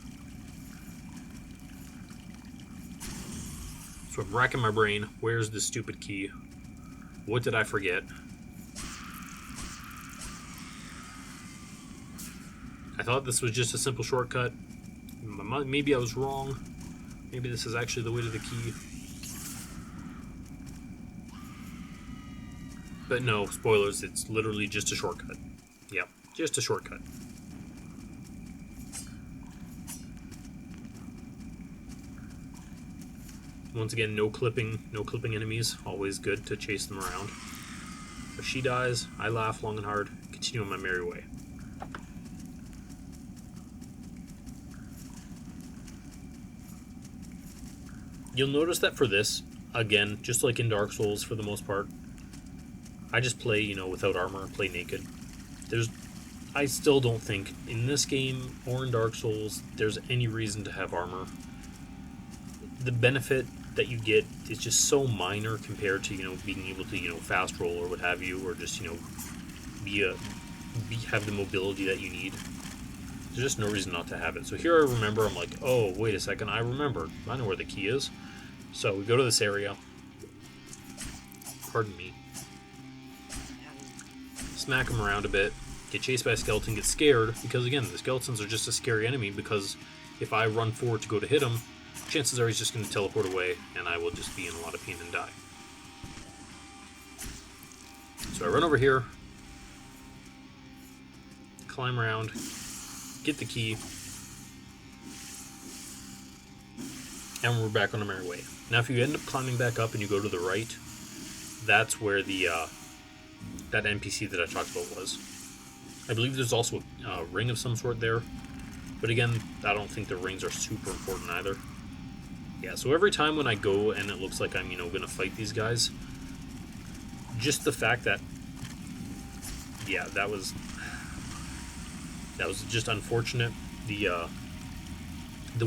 So I'm racking my brain. Where's this stupid key? What did I forget? I thought this was just a simple shortcut. Maybe I was wrong. Maybe this is actually the way to the key. But no, spoilers, it's literally just a shortcut. Yep, just a shortcut. Once again, no clipping enemies. Always good to chase them around. If she dies, I laugh long and hard, continue on my merry way. You'll notice that for this, again, just like in Dark Souls for the most part, I just play, without armor, play naked. I still don't think, in this game or in Dark Souls, there's any reason to have armor. The benefit that you get is just so minor compared to, being able to, fast roll or what have you, or just, have the mobility that you need. There's just no reason not to have it. So here I remember, I'm like, oh, wait a second, I remember. I know where the key is. So we go to this area. Pardon me. Smack him around a bit. Get chased by a skeleton, get scared, because again, the skeletons are just a scary enemy, because if I run forward to go to hit him, chances are he's just going to teleport away, and I will just be in a lot of pain and die. So I run over here, climb around, get the key, and we're back on our merry way. Now if you end up climbing back up and you go to the right, that's where the that NPC that I talked about was. I believe there's also a ring of some sort there, but again, I don't think the rings are super important either. Yeah, so every time when I go and it looks like I'm, gonna fight these guys, just the fact that, yeah, that was just unfortunate. The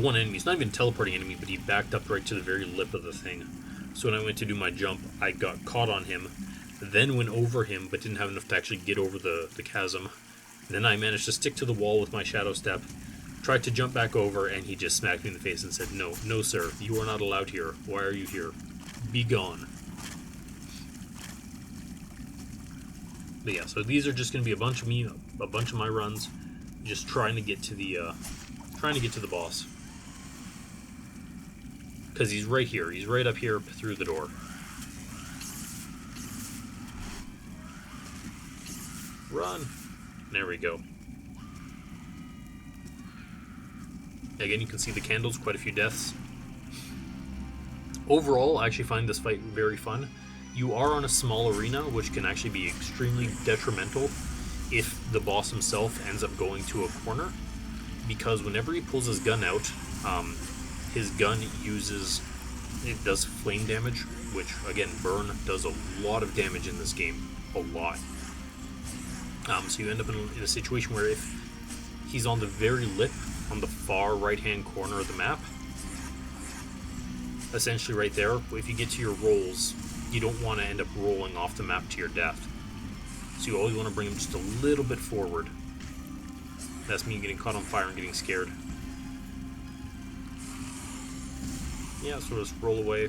one enemy, it's not even a teleporting enemy, but he backed up right to the very lip of the thing. So when I went to do my jump, I got caught on him, then went over him, but didn't have enough to actually get over the chasm. Then I managed to stick to the wall with my shadow step, tried to jump back over, and he just smacked me in the face and said, "No, no, sir, you are not allowed here. Why are you here? Be gone." But yeah, so these are just going to be a bunch of my runs, just trying to get to the boss. Because he's right here. He's right up here through the door. Run. There we go. Again, you can see the candles, quite a few deaths. Overall, I actually find this fight very fun. You are on a small arena, which can actually be extremely detrimental if the boss himself ends up going to a corner, because whenever he pulls his gun out, his gun does flame damage, which, again, burn does a lot of damage in this game. A lot. So you end up in a situation where if he's on the very lip, on the far right-hand corner of the map, essentially right there, if you get to your rolls, you don't want to end up rolling off the map to your death. So you always want to bring him just a little bit forward. That's me getting caught on fire and getting scared. Yeah, so just roll away.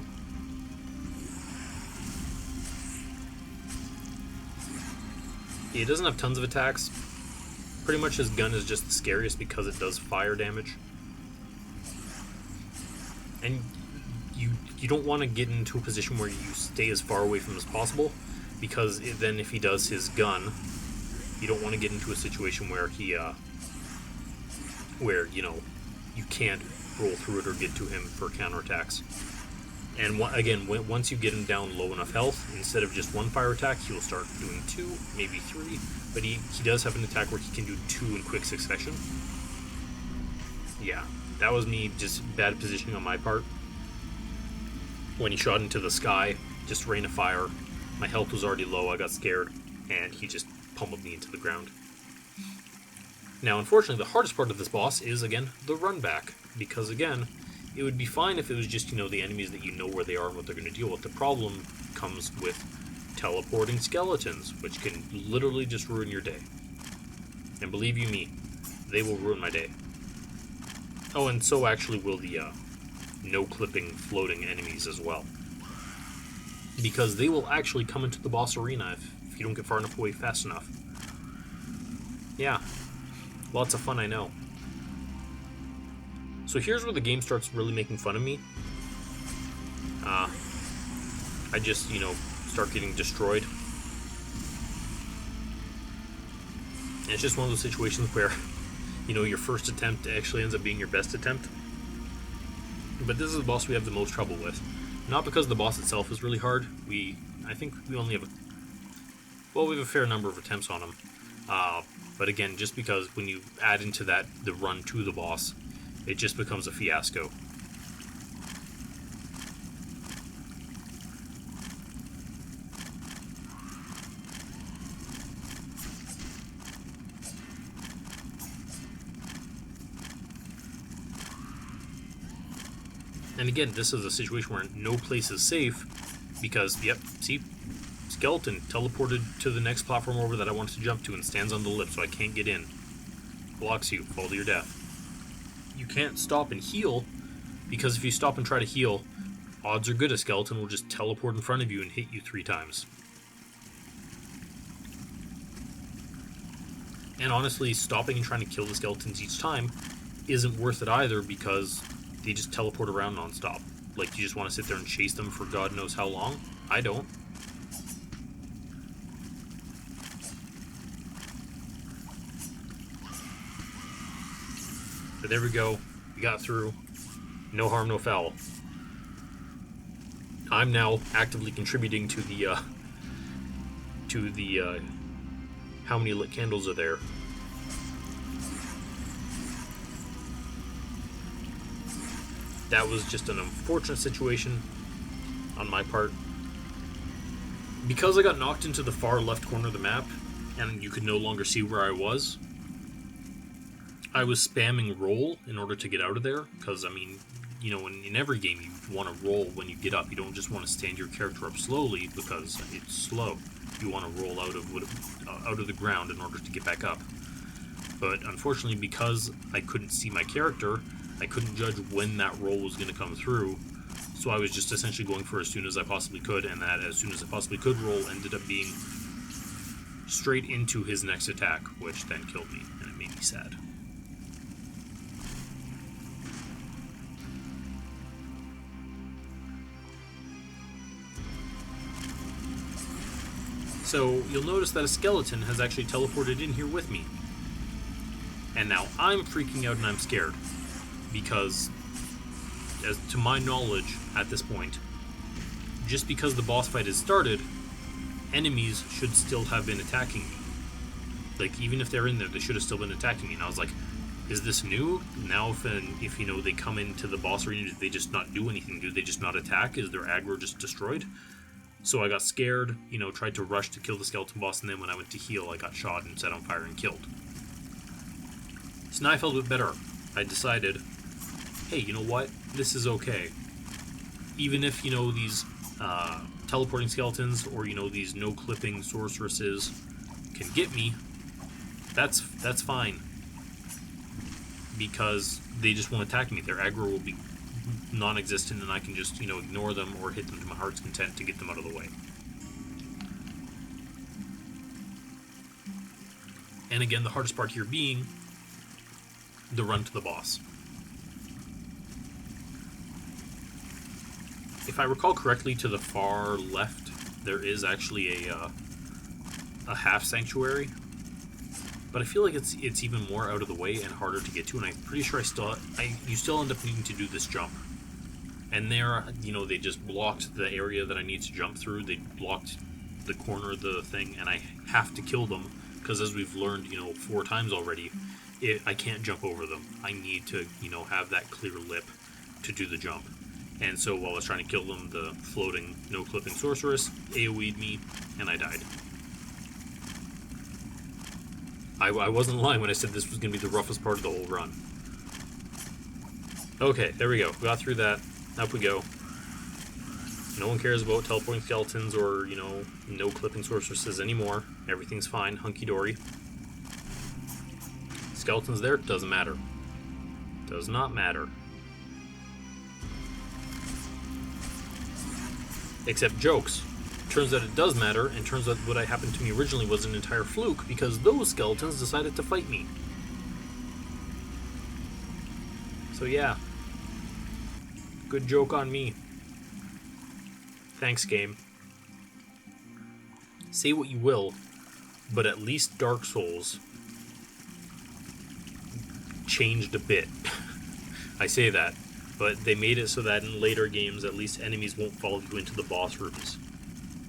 He doesn't have tons of attacks. Pretty much his gun is just the scariest because it does fire damage. And you don't want to get into a position where you stay as far away from him as possible, because then if he does his gun, you don't want to get into a situation where he you can't roll through it or get to him for counterattacks. And again, once you get him down low enough health, instead of just one fire attack, he'll start doing 2, maybe 3, but he does have an attack where he can do 2 in quick succession. Yeah, that was me, just bad positioning on my part. When he shot into the sky, just rain of fire, my health was already low, I got scared, and he just pummeled me into the ground. Now, unfortunately, the hardest part of this boss is, again, the run back, because, again, it would be fine if it was just, the enemies that you know where they are and what they're going to deal with. The problem comes with teleporting skeletons, which can literally just ruin your day. And believe you me, they will ruin my day. Oh, and so actually will the no-clipping floating enemies as well. Because they will actually come into the boss arena if you don't get far enough away fast enough. Yeah, lots of fun, I know. So here's where the game starts really making fun of me. I just, start getting destroyed. And it's just one of those situations where, your first attempt actually ends up being your best attempt. But this is the boss we have the most trouble with. Not because the boss itself is really hard. I think we only have we have a fair number of attempts on him. But again, just because when you add into that the run to the boss, it just becomes a fiasco. And again, this is a situation where no place is safe because, yep, see, skeleton teleported to the next platform over that I wanted to jump to and stands on the lip so I can't get in. Blocks you, fall to your death. You can't stop and heal, because if you stop and try to heal, odds are good a skeleton will just teleport in front of you and hit you 3 times. And honestly, stopping and trying to kill the skeletons each time isn't worth it either, because they just teleport around non-stop. Like, you just want to sit there and chase them for God knows how long? I don't. But there we go. We got through. No harm, no foul. I'm now actively contributing to the to the how many lit candles are there. That was just an unfortunate situation on my part. Because I got knocked into the far left corner of the map, and you could no longer see where I was spamming roll in order to get out of there, because, I mean, you know, in every game you want to roll when you get up. You don't just want to stand your character up slowly because it's slow. You want to roll out of the ground in order to get back up. But unfortunately, because I couldn't see my character, I couldn't judge when that roll was going to come through, so I was just essentially going for as soon as I possibly could, and that as soon as I possibly could roll ended up being straight into his next attack, which then killed me, and it made me sad. So you'll notice that a skeleton has actually teleported in here with me. And now I'm freaking out and I'm scared. Because, as to my knowledge at this point, just because the boss fight has started, enemies should still have been attacking me. Like, even if they're in there, they should have still been attacking me. And I was like, is this new? Now if you know, they come into the boss arena, do they just not do anything? Do they just not attack? Is their aggro just destroyed? So I got scared, you know, tried to rush to kill the skeleton boss, and then when I went to heal, I got shot and set on fire and killed. So now I felt a bit better. I decided, hey, you know what? This is okay. Even if, you know, these teleporting skeletons or, you know, these no-clipping sorceresses can get me, that's fine. Because they just won't attack me. Their aggro will be non-existent, and I can just, you know, ignore them or hit them to my heart's content to get them out of the way. And again, the hardest part here being the run to the boss. If I recall correctly, to the far left, there is actually a half sanctuary, but I feel like it's even more out of the way and harder to get to, and I'm pretty sure you still end up needing to do this jump. And there, you know, they just blocked the area that I need to jump through. They blocked the corner of the thing, and I have to kill them, because as we've learned, you know, 4 times already, I can't jump over them. I need to, you know, have that clear lip to do the jump. And so while I was trying to kill them, the floating, no-clipping sorceress AoE'd me, and I died. I wasn't lying when I said this was going to be the roughest part of the whole run. Okay, there we go. Got through that. Up we go. No one cares about teleporting skeletons or, you know, no-clipping sorceresses anymore. Everything's fine. Hunky-dory. Skeletons there, doesn't matter. Does not matter. Except jokes. Turns out it does matter, and turns out what happened to me originally was an entire fluke, because those skeletons decided to fight me. So yeah. Good joke on me. Thanks, game. Say what you will, but at least Dark Souls changed a bit. I say that, but they made it so that in later games, at least enemies won't follow you into the boss rooms.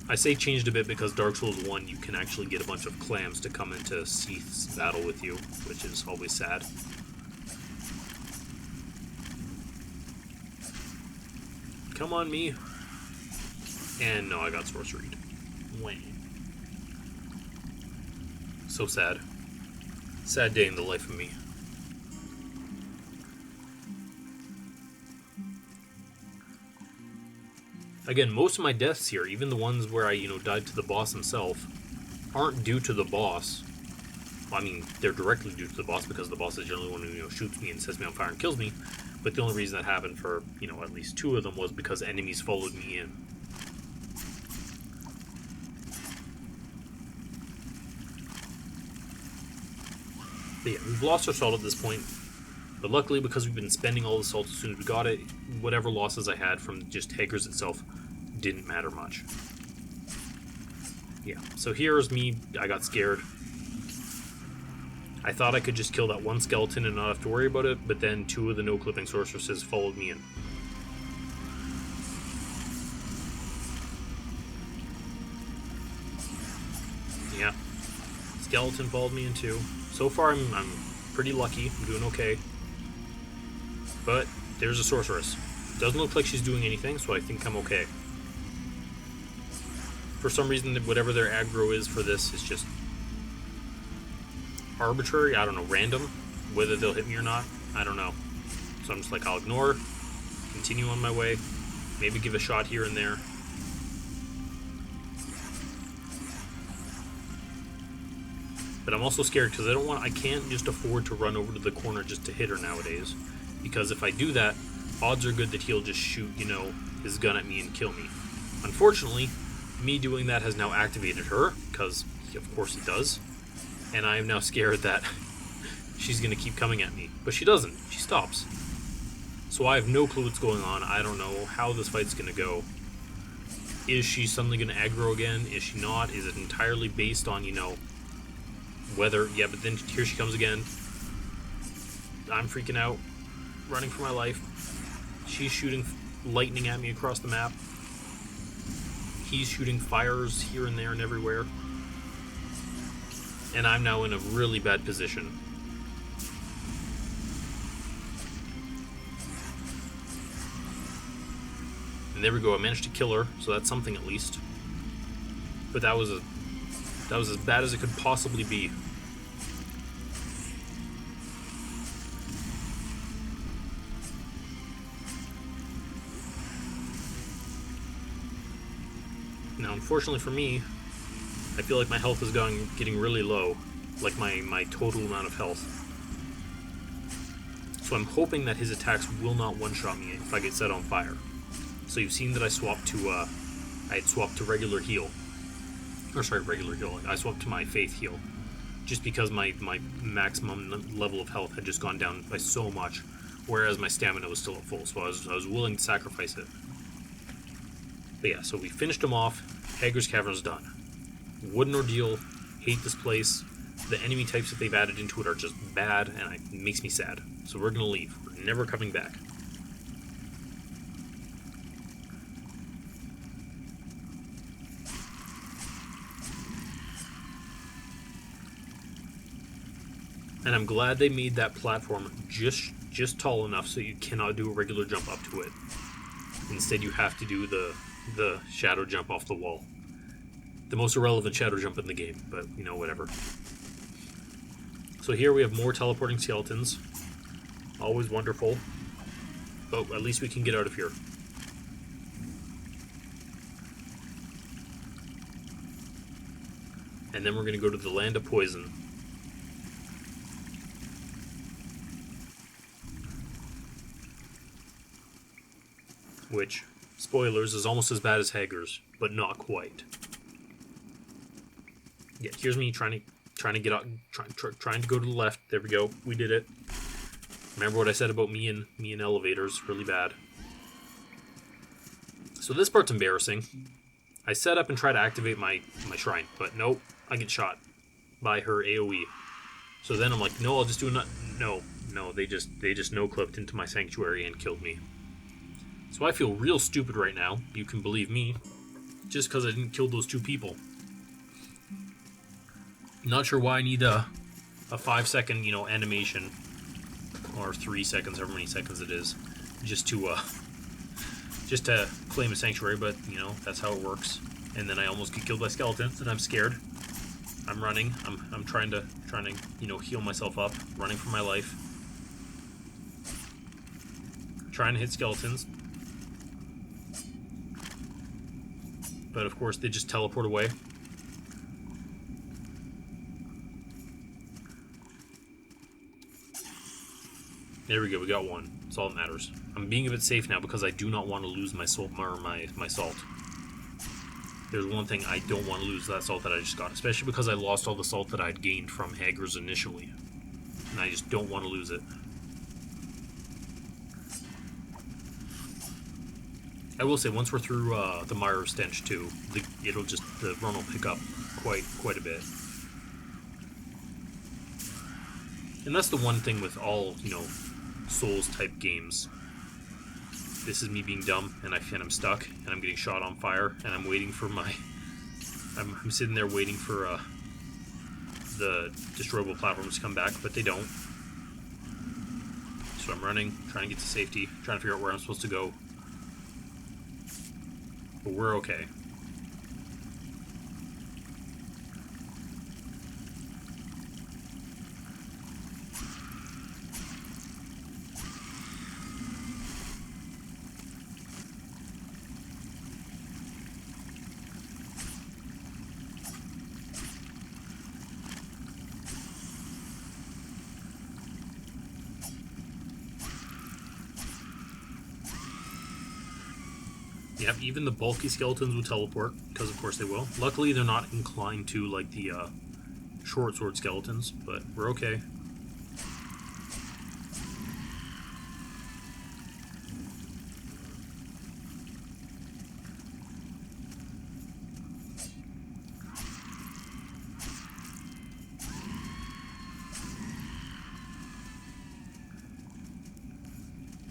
I say changed a bit because Dark Souls 1, you can actually get a bunch of clams to come into Seath's battle with you, which is always sad. Come on, me. And no, I got sorceried. Wham. So sad. Sad day in the life of me. Again, most of my deaths here, even the ones where I, you know, died to the boss himself, aren't due to the boss. I mean, they're directly due to the boss because the boss is generally the one who, you know, shoots me and sets me on fire and kills me. But the only reason that happened for, you know, at least 2 of them was because enemies followed me in. But yeah, we've lost our salt at this point. But luckily, because we've been spending all the salt as soon as we got it, whatever losses I had from just Hager's itself didn't matter much. Yeah, so here's me. I got scared. I thought I could just kill that one skeleton and not have to worry about it, but then 2 of the no-clipping sorceresses followed me in. Yeah. Skeleton followed me in too. So far, I'm pretty lucky. I'm doing okay. But there's a sorceress. Doesn't look like she's doing anything, so I think I'm okay. For some reason, whatever their aggro is for this is just arbitrary. I don't know, random. Whether they'll hit me or not, I don't know. So I'm just like, I'll ignore, continue on my way, maybe give a shot here and there. But I'm also scared because I can't just afford to run over to the corner just to hit her nowadays. Because if I do that, odds are good that he'll just shoot, his gun at me and kill me. Unfortunately, me doing that has now activated her, because of course it does. And I am now scared that she's going to keep coming at me. But she doesn't. She stops. So I have no clue what's going on. I don't know how this fight's going to go. Is she suddenly going to aggro again? Is she not? Is it entirely based on, whether... Yeah, but then here she comes again. I'm freaking out. Running for my life. She's shooting lightning at me across the map. He's shooting fires here and there and everywhere. And I'm now in a really bad position. And there we go, I managed to kill her, so that's something at least. But that was as bad as it could possibly be. Now, unfortunately for me, I feel like my health is getting really low, like my total amount of health. So I'm hoping that his attacks will not one-shot me if I get set on fire. So you've seen that I swapped to regular heal. Or sorry, regular heal. I swapped to my faith heal. Just because my maximum level of health had just gone down by so much, whereas my stamina was still at full, so I was willing to sacrifice it. But yeah, so we finished him off. Hager's Cavern's done. What an ordeal. Hate this place. The enemy types that they've added into it are just bad, and it makes me sad. So we're gonna leave. We're never coming back. And I'm glad they made that platform just tall enough so you cannot do a regular jump up to it. Instead, you have to do the shadow jump off the wall. The most irrelevant shadow jump in the game, but, whatever. So here we have more teleporting skeletons. Always wonderful. But at least we can get out of here. And then we're going to go to the Land of Poison. Which, spoilers, is almost as bad as Hager's, but not quite. Yeah, here's me trying to get out, trying to go to the left. There we go. We did it. Remember what I said about me and elevators? Really bad. So this part's embarrassing. I set up and try to activate my shrine, but nope, I get shot by her AoE. So then I'm like, no, I'll just do another. No, they just no-clipped into my sanctuary and killed me. So I feel real stupid right now, you can believe me, just because I didn't kill those two people. Not sure why I need a 5-second, animation, or 3 seconds, however many seconds it is, just to claim a sanctuary, but, that's how it works. And then I almost get killed by skeletons, and I'm scared. I'm running, I'm trying to, heal myself up, running for my life. Trying to hit skeletons. But of course, they just teleport away. There we go, we got one. That's all that matters. I'm being a bit safe now because I do not want to lose my salt. There's one thing I don't want to lose, that salt that I just got. Especially because I lost all the salt that I'd gained from Hager's initially. And I just don't want to lose it. I will say, once we're through the Mire of Stench too, the run will pick up quite a bit. And that's the one thing with all, Souls type games. This is me being dumb, and I'm stuck, and I'm getting shot on fire, and I'm waiting for I'm sitting there waiting for the destroyable platforms to come back, but they don't. So I'm running, trying to get to safety, trying to figure out where I'm supposed to go. But we're okay. Yep, even the bulky skeletons will teleport, because of course they will. Luckily, they're not inclined to, like, the short sword skeletons, but we're okay.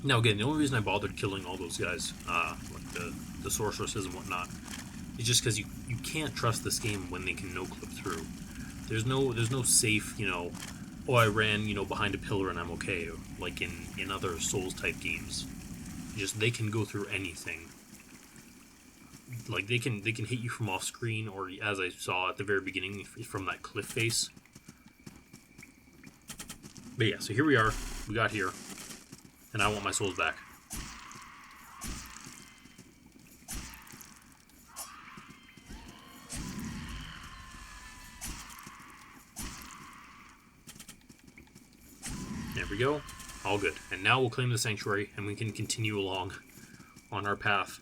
Now again, the only reason I bothered killing all those guys, like the sorceresses and whatnot, is just because you can't trust this game when they can no-clip through. There's no safe, oh, I ran, behind a pillar and I'm okay, like in other Souls-type games. They can go through anything. Like, they can hit you from off-screen, or as I saw at the very beginning, from that cliff face. But yeah, so here we are. We got here. And I want my souls back. There we go. All good. And now we'll claim the sanctuary, and we can continue along on our path.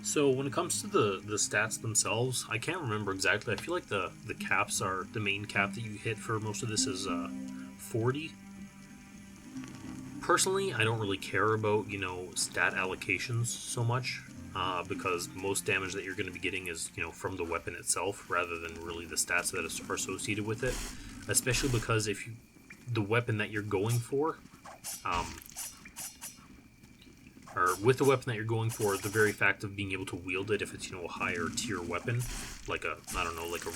So when it comes to the stats themselves, I can't remember exactly. I feel like the caps are, the main cap that you hit for most of this is 40. Personally, I don't really care about, stat allocations so much, because most damage that you're going to be getting is, from the weapon itself, rather than really the stats that are associated with it. Especially because if the weapon that you're going for, or with the weapon that you're going for, the very fact of being able to wield it, if it's, a higher tier weapon, like a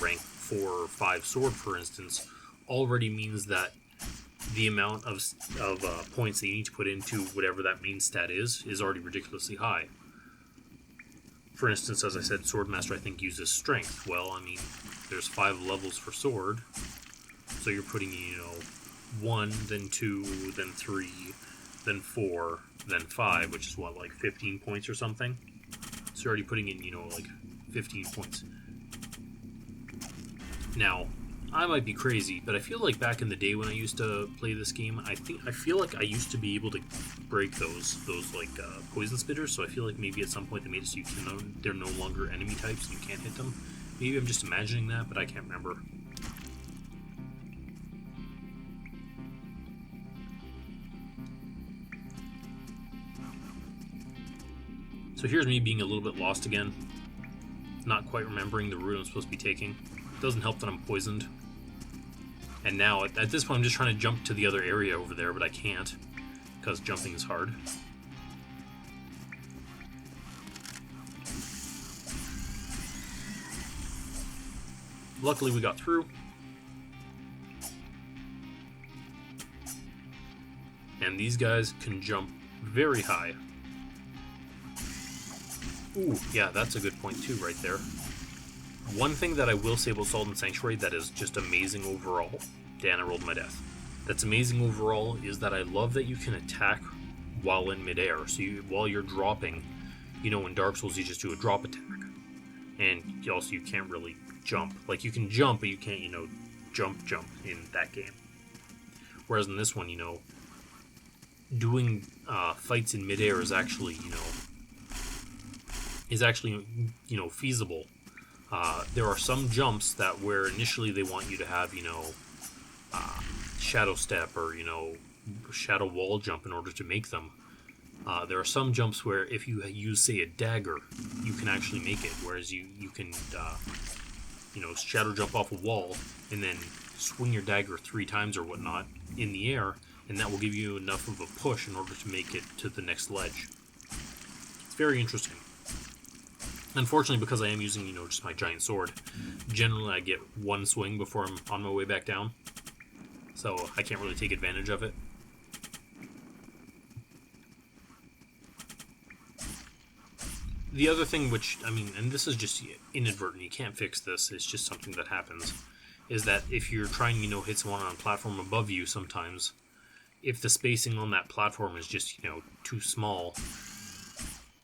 rank 4 or 5 sword, for instance, already means that the amount of points that you need to put into whatever that main stat is already ridiculously high. For instance, as I said, Swordmaster I think uses strength. Well, I mean, there's 5 levels for sword, so you're putting, 1, then 2, then 3, then 4, then 5, which is what, like 15 points or something? So you're already putting in, like 15 points. Now, I might be crazy, but I feel like back in the day when I used to play this game, I feel like I used to be able to break those like poison spitters. So I feel like maybe at some point they made it so they're no longer enemy types and you can't hit them. Maybe I'm just imagining that, but I can't remember. So here's me being a little bit lost again, not quite remembering the route I'm supposed to be taking. It doesn't help that I'm poisoned. And now, at this point, I'm just trying to jump to the other area over there, but I can't, because jumping is hard. Luckily, we got through. And these guys can jump very high. Ooh, yeah, that's a good point too, right there. One thing that I will say about Sodden Sanctuary that is just amazing overall, Dan, I rolled my death. That's amazing overall is that I love that you can attack while in midair. So while you're dropping, in Dark Souls you just do a drop attack. And you can't really jump. Like, you can jump, but you can't, jump in that game. Whereas in this one, doing fights in midair is actually, feasible. There are some jumps that where initially they want you to have, shadow step or, shadow wall jump in order to make them. There are some jumps where if you use, say, a dagger, you can actually make it, whereas you can, shadow jump off a wall and then swing your dagger 3 times or whatnot in the air, and that will give you enough of a push in order to make it to the next ledge. It's very interesting. Unfortunately, because I am using, just my giant sword, generally I get 1 swing before I'm on my way back down, so I can't really take advantage of it. The other thing, which, and this is just inadvertent, you can't fix this, it's just something that happens, is that if you're trying, hit someone on a platform above you sometimes, if the spacing on that platform is just, too small,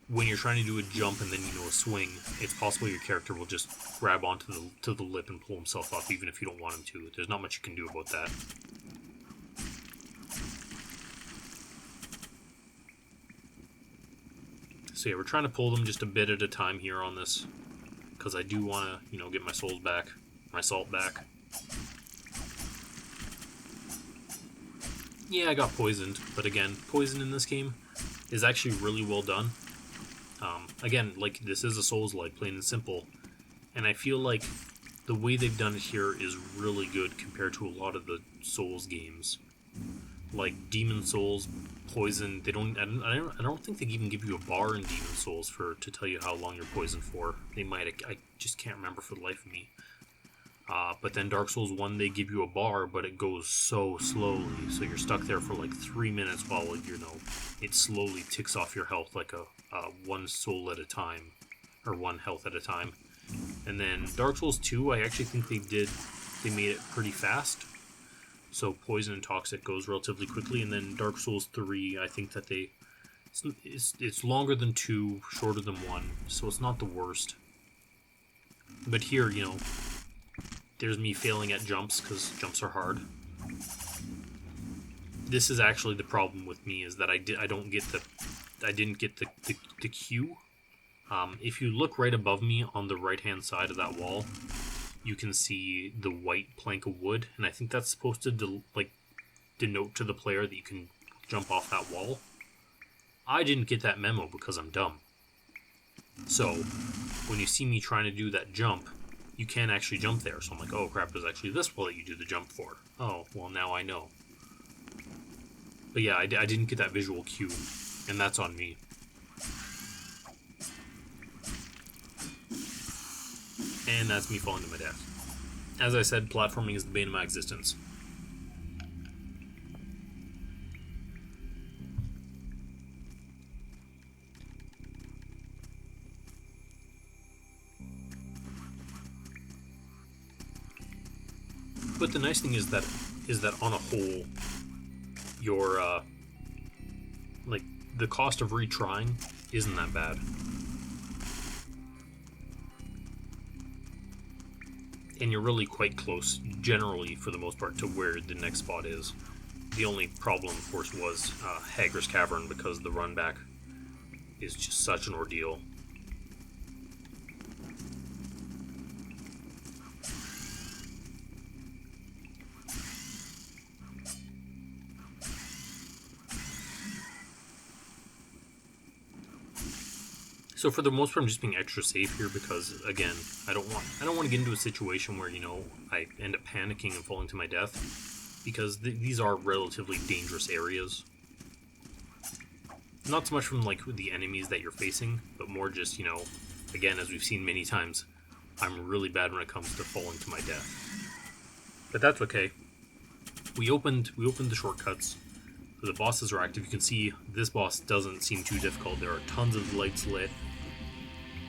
when you're trying to do a jump and then, a swing, it's possible your character will just grab onto the lip and pull himself up, even if you don't want him to. There's not much you can do about that. So yeah, we're trying to pull them just a bit at a time here on this, because I do want to, get my souls back, my salt back. Yeah, I got poisoned, but again, poison in this game is actually really well done. Again, this is a Souls-like, plain and simple, and I feel like the way they've done it here is really good compared to a lot of the Souls games. Like Demon Souls, poison, I don't think they even give you a bar in Demon Souls to tell you how long you're poisoned for. They might, I just can't remember for the life of me. But then Dark Souls 1, they give you a bar, but it goes so slowly, so you're stuck there for 3 minutes while, it slowly ticks off your health like a 1 soul at a time, or 1 health at a time. And then Dark Souls 2, I actually think they made it pretty fast. So Poison and Toxic goes relatively quickly, and then Dark Souls 3, I think that it's longer than 2, shorter than 1, so it's not the worst. But here, there's me failing at jumps, because jumps are hard. This is actually the problem with me, is that I didn't get the Q. If you look right above me on the right-hand side of that wall, you can see the white plank of wood, and I think that's supposed to denote to the player that you can jump off that wall. I didn't get that memo because I'm dumb. So, when you see me trying to do that jump, you can't actually jump there. So I'm like, oh crap, there's actually this wall that you do the jump for. Oh, well now I know. But yeah, I didn't get that visual cue, and that's on me. And that's me falling to my death. As I said, platforming is the bane of my existence. But the nice thing is that on a whole, your the cost of retrying isn't that bad. And you're really quite close, generally, for the most part, to where the next spot is. The only problem, of course, was Hager's Cavern, because the run back is just such an ordeal. So for the most part, I'm just being extra safe here because, again, I don't want to get into a situation where, I end up panicking and falling to my death, because these are relatively dangerous areas. Not so much from, the enemies that you're facing, but more just, again, as we've seen many times, I'm really bad when it comes to falling to my death. But that's okay. We opened the shortcuts. The bosses are active. You can see this boss doesn't seem too difficult. There are tons of lights lit.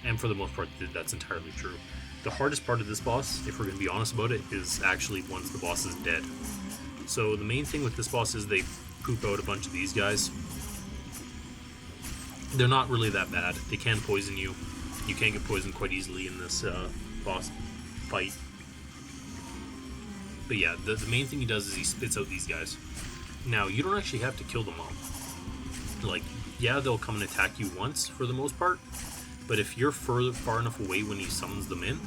And for the most part, that's entirely true. The hardest part of this boss, if we're going to be honest about it, is actually once the boss is dead. So the main thing with this boss is they poop out a bunch of these guys. They're not really that bad. They can poison you. You can get poisoned quite easily in this boss fight. But yeah, the main thing he does is he spits out these guys. Now, you don't actually have to kill them all. Yeah, they'll come and attack you once for the most part, but if you're far enough away when he summons them in,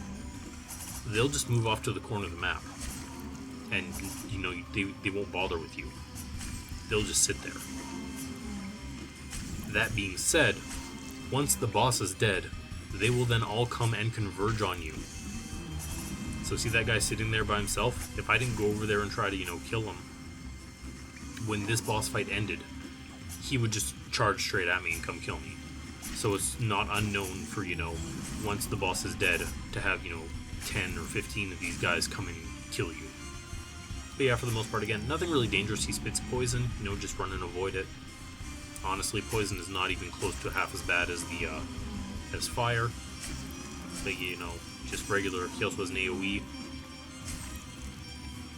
they'll just move off to the corner of the map. And, they won't bother with you. They'll just sit there. That being said, once the boss is dead, they will then all come and converge on you. So see that guy sitting there by himself? If I didn't go over there and try to, kill him, when this boss fight ended, he would just charge straight at me and come kill me. So it's not unknown for, once the boss is dead, to have, 10 or 15 of these guys come and kill you. But yeah, for the most part, again, nothing really dangerous. He spits poison, just run and avoid it. Honestly, poison is not even close to half as bad as the, as fire. But, just regular. He also has an AoE.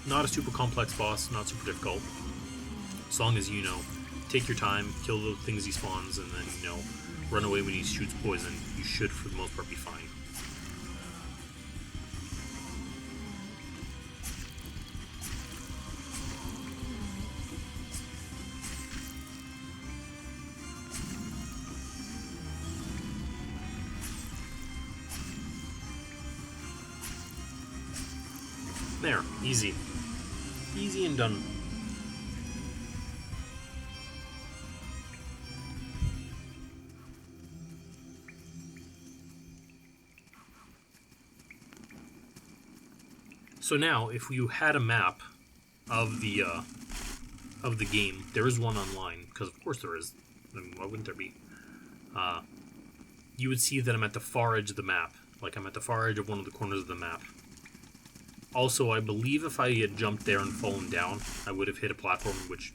Not a super complex boss, not super difficult. As long as take your time, kill the things he spawns, and then, run away when he shoots poison, you should, for the most part, be fine. There, easy. Easy and done. So now, if you had a map of the game, there is one online, because of course there is. I mean, why wouldn't there be? You would see that I'm at the far edge of the map. Like, I'm at the far edge of one of the corners of the map. Also, I believe if I had jumped there and fallen down, I would have hit a platform which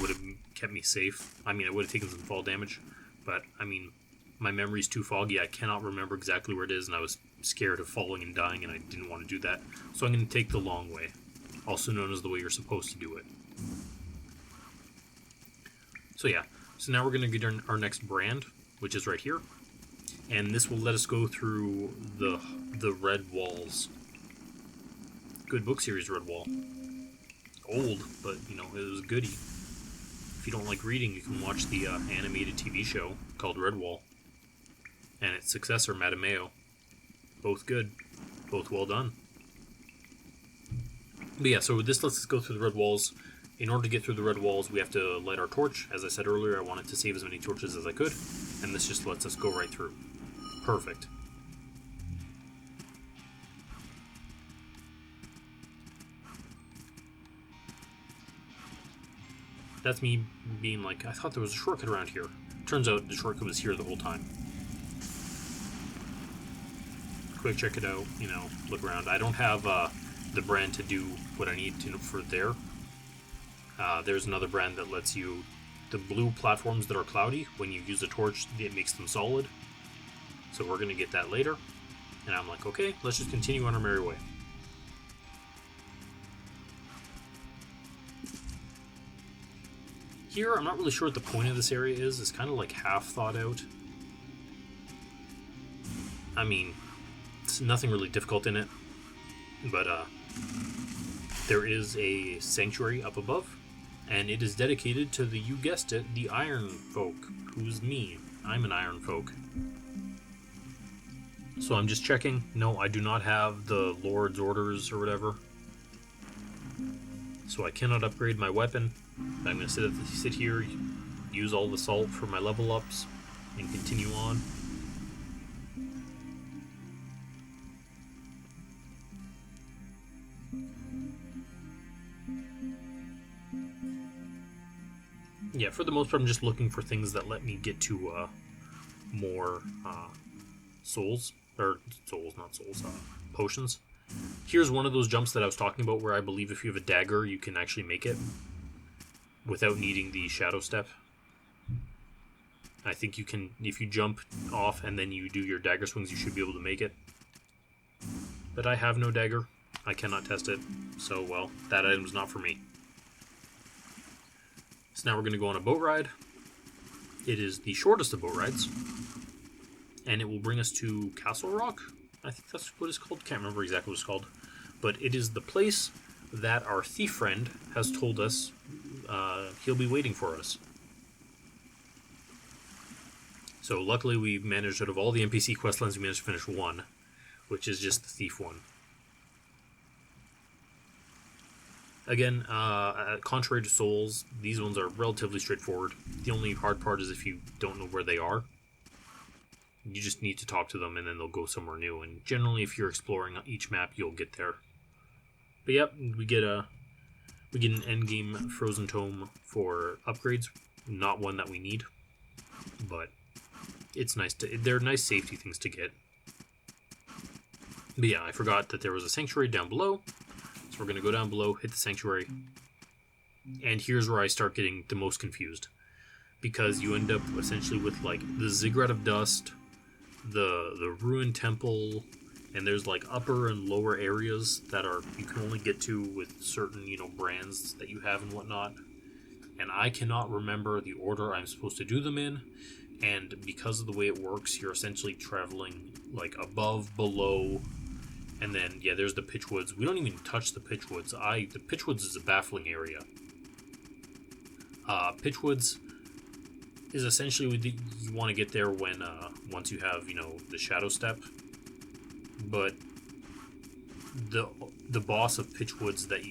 would have kept me safe. I mean, I would have taken some fall damage, but, I mean, my memory's too foggy. I cannot remember exactly where it is, and I was scared of falling and dying, and I didn't want to do that. So I'm going to take the long way, also known as the way you're supposed to do it. So yeah, so now we're going to get our next brand, which is right here, and this will let us go through the red walls. Good book series, Red Wall. Old, but, it was a goodie. If you don't like reading, you can watch the animated TV show called Red Wall, and its successor, Mad Alchemist. Both good. Both well done. But yeah, so this lets us go through the red walls. In order to get through the red walls, we have to light our torch. As I said earlier, I wanted to save as many torches as I could, and this just lets us go right through. Perfect. That's me being like, I thought there was a shortcut around here. Turns out the shortcut was here the whole time. Quick check it out, look around. I don't have the brand to do what I need to for there. There's another brand that lets you... The blue platforms that are cloudy, when you use a torch, it makes them solid. So we're going to get that later. And I'm like, okay, let's just continue on our merry way. Here, I'm not really sure what the point of this area is. It's kind of like half thought out. I mean, it's nothing really difficult in it. But, there is a sanctuary up above. And it is dedicated to you guessed it, the Iron Folk. Who's me? I'm an Iron Folk. So I'm just checking. No, I do not have the Lord's orders or whatever. So I cannot upgrade my weapon. I'm going to sit here, use all the salt for my level ups, and continue on. Yeah, for the most part, I'm just looking for things that let me get to more souls. Or souls, not souls. Potions. Here's one of those jumps that I was talking about where I believe if you have a dagger, you can actually make it without needing the shadow step. I think you can, if you jump off and then you do your dagger swings, you should be able to make it. But I have no dagger. I cannot test it. So, well, that item's not for me. So now we're going to go on a boat ride. It is the shortest of boat rides. And it will bring us to Castle Rock. I think that's what it's called. Can't remember exactly what it's called. But it is the place that our thief friend has told us he'll be waiting for us. So luckily we managed, out of all the NPC questlines, we managed to finish one, which is just the thief one. Again, contrary to Souls, these ones are relatively straightforward. The only hard part is if you don't know where they are. You just need to talk to them, and then they'll go somewhere new. And generally, if you're exploring each map, you'll get there. But yep, we get an endgame Frozen Tome for upgrades. Not one that we need, but it's nice to. They're nice safety things to get. But yeah, I forgot that there was a sanctuary down below, so we're gonna go down below, hit the sanctuary, and here's where I start getting the most confused, because you end up essentially with like the Ziggurat of Dust, the Ruined Temple, and there's like upper and lower areas that are you can only get to with certain, brands that you have and whatnot. And I cannot remember the order I'm supposed to do them in, and because of the way it works, you're essentially traveling like above, below, and then there's the Pitchwoods. We don't even touch the Pitchwoods. The Pitchwoods is a baffling area. Pitchwoods is essentially you want to get there when once you have the Shadow Step, but the boss of Pitchwoods that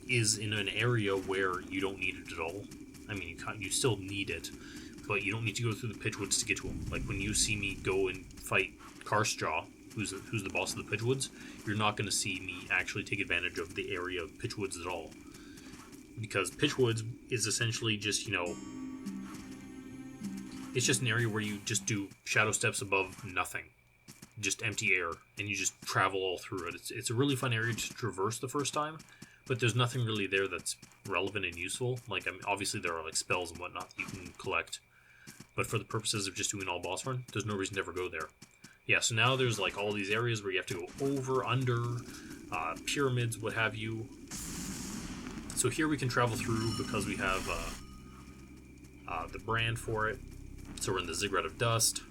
is in an area where you don't need it at all. I mean, you still need it, but you don't need to go through the Pitchwoods to get to him. Like when you see me go and fight Carsejaw, who's the boss of the Pitchwoods, you're not going to see me actually take advantage of the area of Pitchwoods at all, because Pitchwoods is essentially just it's just an area where you just do shadow steps above nothing, just empty air, and you just travel all through it. It's a really fun area to traverse the first time, but there's nothing really there that's relevant and useful. Like, I mean, obviously there are like spells and whatnot that you can collect, but for the purposes of just doing all boss run, there's no reason to ever go there. Yeah, so now there's like all these areas where you have to go over, under, pyramids, what have you. So here we can travel through because we have the brand for it. So we're in the Ziggurat of Dust.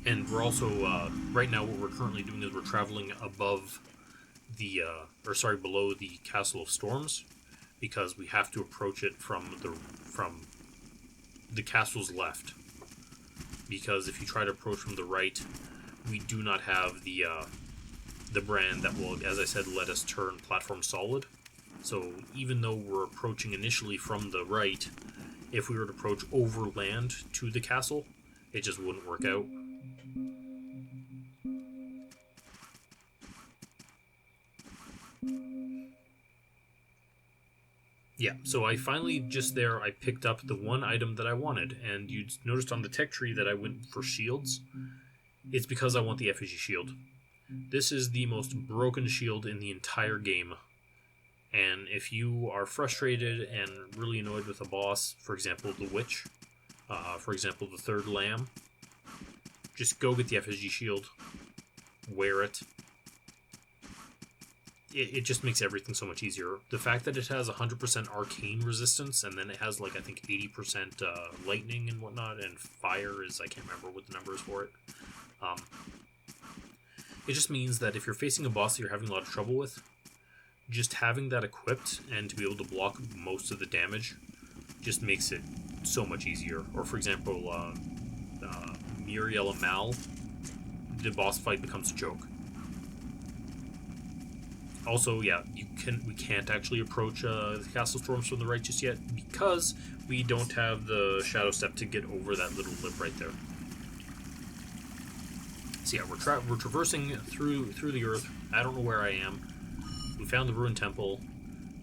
And we're also, right now what we're currently doing is we're traveling above below the Castle of Storms, because we have to approach it from the castle's left. Because if you try to approach from the right, we do not have the brand that will, as I said, let us turn platform solid. So even though we're approaching initially from the right, if we were to approach over land to the castle, it just wouldn't work out. Yeah, so I finally, just there, I picked up the one item that I wanted, and you noticed on the tech tree that I went for shields. It's because I want the effigy shield. This is the most broken shield in the entire game, and if you are frustrated and really annoyed with a boss, for example, the Witch, for example, the third Lamb, just go get the effigy shield, wear it. It just makes everything so much easier. The fact that it has 100% arcane resistance, and then it has, like, I think 80% lightning and whatnot, and fire is, I can't remember what the number is for it. It just means that if you're facing a boss that you're having a lot of trouble with, just having that equipped and to be able to block most of the damage just makes it so much easier. Or, for example, Murdiella Mal, the boss fight becomes a joke. Also, yeah, we can't actually approach the Castle Storms from the right just yet because we don't have the Shadow Step to get over that little lip right there. So yeah, we're traversing through the earth. I don't know where I am. We found the Ruined Temple.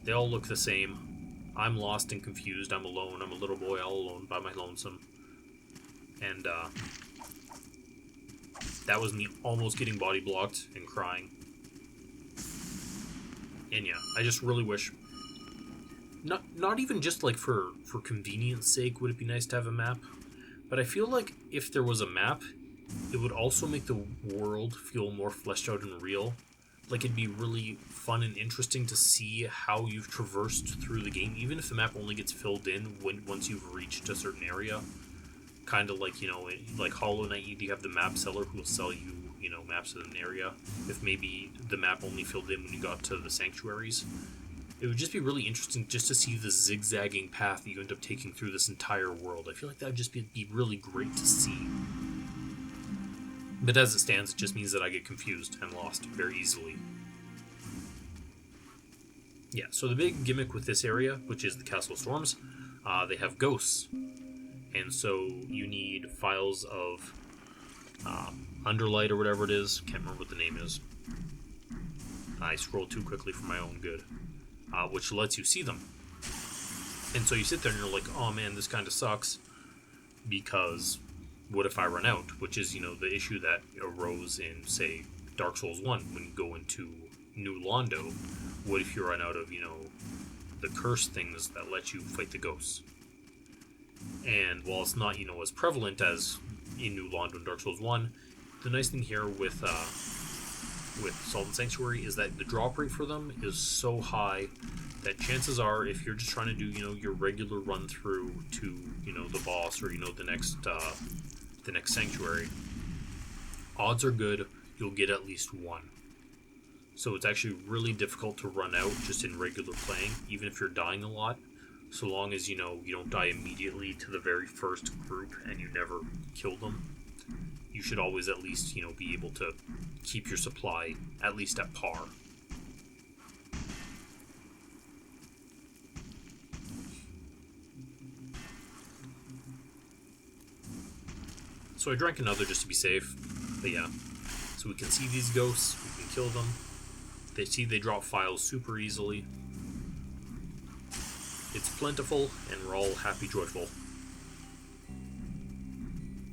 They all look the same. I'm lost and confused. I'm alone. I'm a little boy all alone by my lonesome. And that was me almost getting body blocked and crying. And yeah, I just really wish, not even just like for convenience sake would it be nice to have a map, but I feel like if there was a map, it would also make the world feel more fleshed out and real. Like, it'd be really fun and interesting to see how you've traversed through the game, even if the map only gets filled in once you've reached a certain area. Kind of like, like Hollow Knight, you have the map seller who will sell you, maps of an area. If maybe the map only filled in when you got to the sanctuaries. It would just be really interesting just to see the zigzagging path that you end up taking through this entire world. I feel like that would just be really great to see. But as it stands, it just means that I get confused and lost very easily. Yeah, so the big gimmick with this area, which is the Castle of Storms, they have ghosts. And so you need files of Underlight or whatever it is. Can't remember what the name is. I scrolled too quickly for my own good. Which lets you see them. And so you sit there and you're like, oh man, this kind of sucks. Because what if I run out? Which is, the issue that arose in, say, Dark Souls 1 when you go into New Londo. What if you run out of, the curse things that let you fight the ghosts? And while it's not, as prevalent as in New Londo and Dark Souls 1, the nice thing here with Sodden Sanctuary is that the drop rate for them is so high that chances are, if you're just trying to do, your regular run through to, the boss or, the next sanctuary, odds are good you'll get at least one. So it's actually really difficult to run out just in regular playing, even if you're dying a lot, so long as, you don't die immediately to the very first group and you never kill them. You should always at least, be able to keep your supply at least at par. So I drank another just to be safe, but yeah. So we can see these ghosts, we can kill them. They drop files super easily. It's plentiful, and we're all happy, joyful.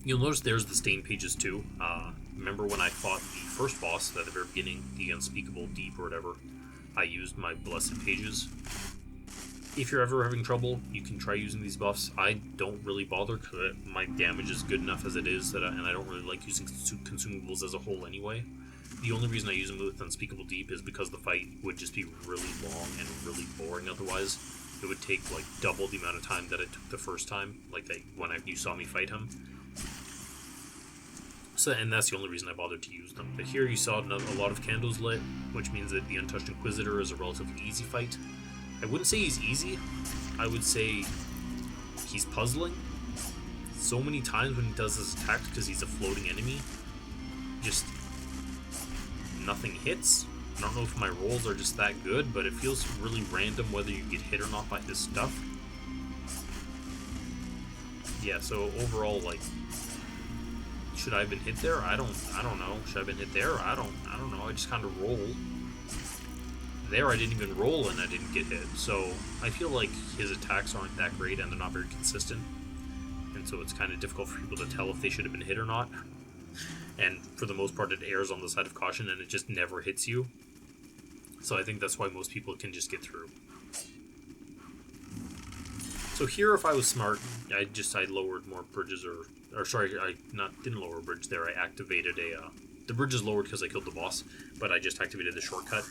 You'll notice there's the stain pages too. Remember when I fought the first boss at the very beginning, the Unspeakable Deep or whatever, I used my blessed pages. If you're ever having trouble, you can try using these buffs. I don't really bother because my damage is good enough as it is, and I don't really like using consumables as a whole anyway. The only reason I use them with Unspeakable Deep is because the fight would just be really long and really boring otherwise. It would take like double the amount of time that it took the first time, like when you saw me fight him. So, and that's the only reason I bothered to use them. But here you saw a lot of candles lit, which means that the Untouched Inquisitor is a relatively easy fight. I wouldn't say he's easy, I would say he's puzzling. So many times when he does his attack, because he's a floating enemy, just nothing hits. I don't know if my rolls are just that good, but it feels really random whether you get hit or not by his stuff. Yeah, so overall, like, should I have been hit there? I don't know. Should I have been hit there? I don't know. I just kind of roll. There I didn't even roll and I didn't get hit, so I feel like his attacks aren't that great and they're not very consistent, and so it's kind of difficult for people to tell if they should have been hit or not, and for the most part it errs on the side of caution and it just never hits you, so I think that's why most people can just get through. So here, if I was smart, I lowered more bridges, or sorry, didn't lower a bridge there, I activated the bridge is lowered because I killed the boss, but I just activated the shortcut.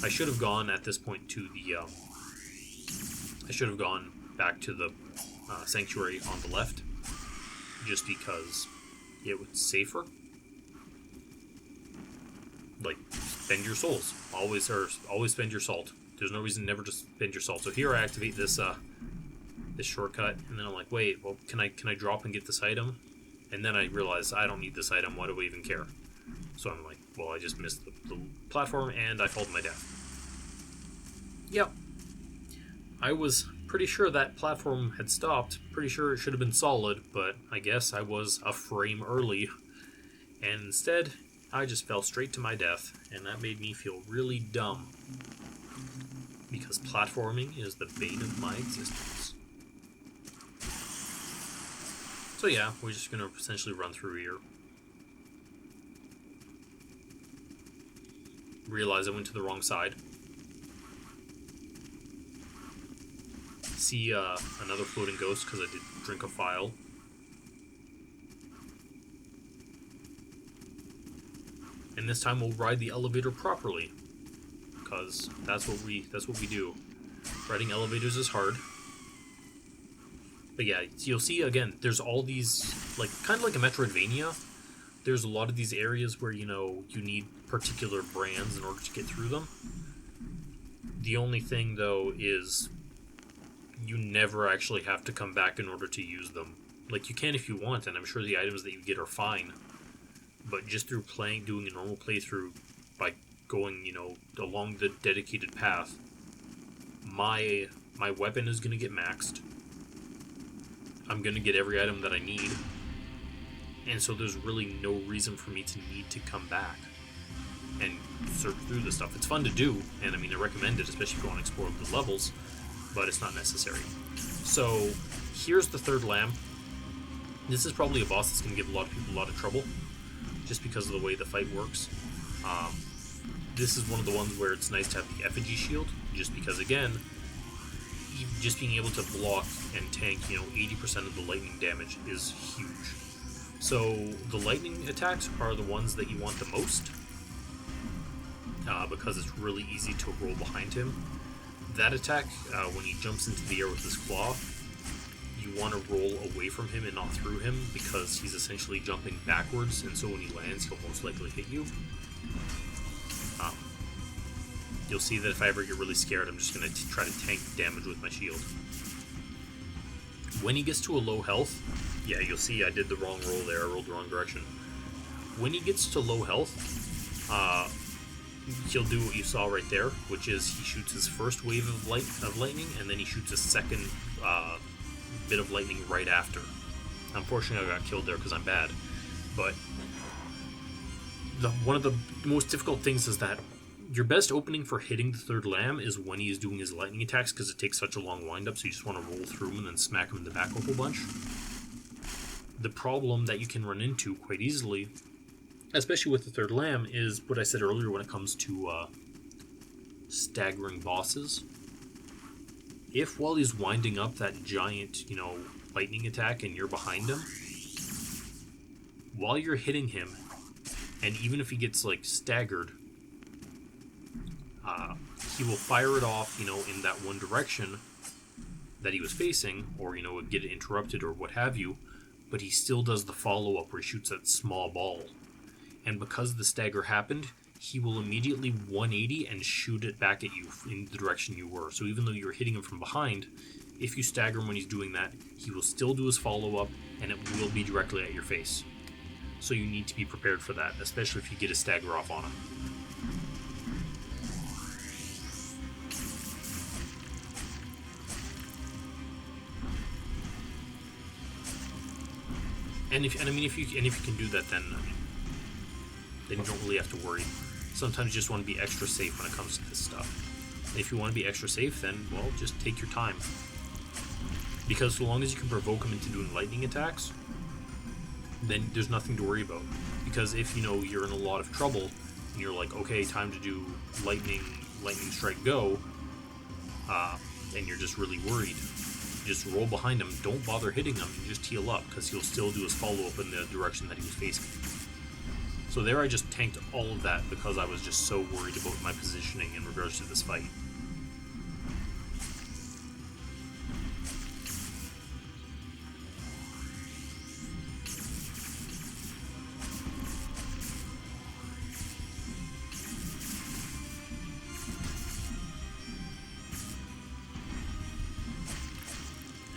I should have gone at this point to the, I should have gone back to the sanctuary on the left, just because it was safer. Like, spend your souls. Always spend your salt. There's no reason never to spend your salt. So here I activate this shortcut, and then I'm like, wait, well, can I drop and get this item? And then I realize I don't need this item. Why do I even care? So I'm like, well, I just missed the platform, and I fell to my death. Yep. I was pretty sure that platform had stopped. Pretty sure it should have been solid, but I guess I was a frame early. And instead, I just fell straight to my death, and that made me feel really dumb. Because platforming is the bane of my existence. So yeah, we're just going to essentially run through here. Realize I went to the wrong side. See another floating ghost because I did drink a file. And this time we'll ride the elevator properly, because that's what we do. Riding elevators is hard. But yeah, you'll see again, there's all these, like, kind of like a Metroidvania. There's a lot of these areas where, you need particular brands in order to get through them. The only thing, though, is you never actually have to come back in order to use them. Like, you can if you want, and I'm sure the items that you get are fine. But just through doing a normal playthrough, by going, along the dedicated path, my weapon is going to get maxed. I'm going to get every item that I need. And so there's really no reason for me to need to come back and search through this stuff. It's fun to do, and I mean, I recommend it, especially if you want to explore the levels, but it's not necessary. So here's the third lamb. This is probably a boss that's going to give a lot of people a lot of trouble, just because of the way the fight works. This is one of the ones where it's nice to have the effigy shield, just because, again, just being able to block and tank, 80% of the lightning damage is huge. So the lightning attacks are the ones that you want the most, because it's really easy to roll behind him. That attack, when he jumps into the air with his claw, you want to roll away from him and not through him, because he's essentially jumping backwards, and so when he lands, he'll most likely hit you. You'll see that if I ever get really scared, I'm just going to try to tank damage with my shield. When he gets to a low health, yeah, you'll see I did the wrong roll there, I rolled the wrong direction. When he gets to low health, he'll do what you saw right there, which is he shoots his first wave of lightning, and then he shoots a second bit of lightning right after. Unfortunately, I got killed there because I'm bad. But one of the most difficult things is that your best opening for hitting the third lamb is when he is doing his lightning attacks, because it takes such a long wind-up, so you just want to roll through him and then smack him in the back a whole bunch. The problem that you can run into quite easily, especially with the third lamb, is what I said earlier when it comes to staggering bosses. If while he's winding up that giant, lightning attack and you're behind him, while you're hitting him, and even if he gets, staggered, he will fire it off, in that one direction that he was facing, or, would get it interrupted or what have you, but he still does the follow-up where he shoots that small ball. And because the stagger happened, he will immediately 180 and shoot it back at you in the direction you were. So even though you're hitting him from behind, if you stagger him when he's doing that, he will still do his follow-up, and it will be directly at your face. So you need to be prepared for that, especially if you get a stagger off on him. And if you can do that, then you don't really have to worry. Sometimes you just want to be extra safe when it comes to this stuff. And if you want to be extra safe, then, well, just take your time. Because so long as you can provoke him into doing lightning attacks, then there's nothing to worry about. Because if, you're in a lot of trouble, and you're like, okay, time to do lightning strike, go, and you're just really worried, just roll behind him, don't bother hitting him, and just heal up, because he'll still do his follow-up in the direction that he was facing. So there I just tanked all of that because I was just so worried about my positioning in regards to this fight.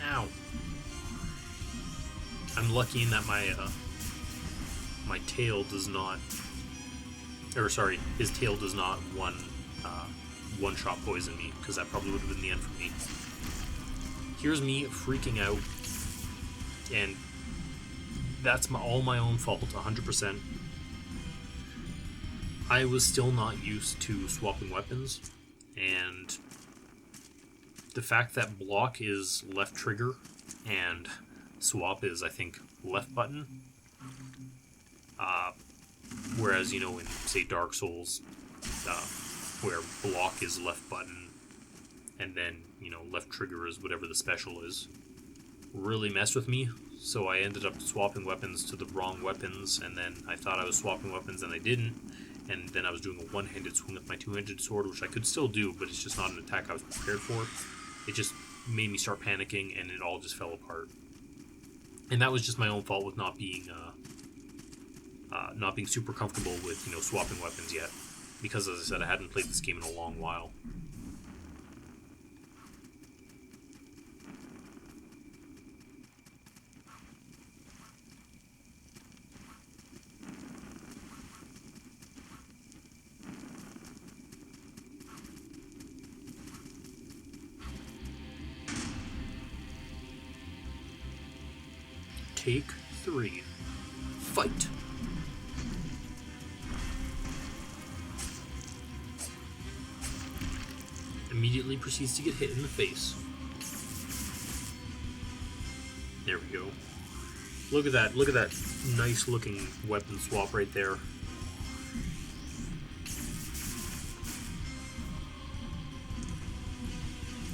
Ow. I'm lucky in that my tail does not, his tail does not one-shot poison me, because that probably would have been the end for me. Here's me freaking out, and that's all my own fault, 100%. I was still not used to swapping weapons, and the fact that block is left trigger and swap is, I think, left button. Whereas, in, say, Dark Souls, where block is left button, and then, left trigger is whatever the special is, really messed with me. So I ended up swapping weapons to the wrong weapons, and then I thought I was swapping weapons and I didn't, and then I was doing a one-handed swing with my two-handed sword, which I could still do, but it's just not an attack I was prepared for. It just made me start panicking, and it all just fell apart. And that was just my own fault with not being super comfortable with, swapping weapons yet. Because, as I said, I hadn't played this game in a long while. Take 3. Fight! Immediately proceeds to get hit in the face. There we go. Look at that nice looking weapon swap right there.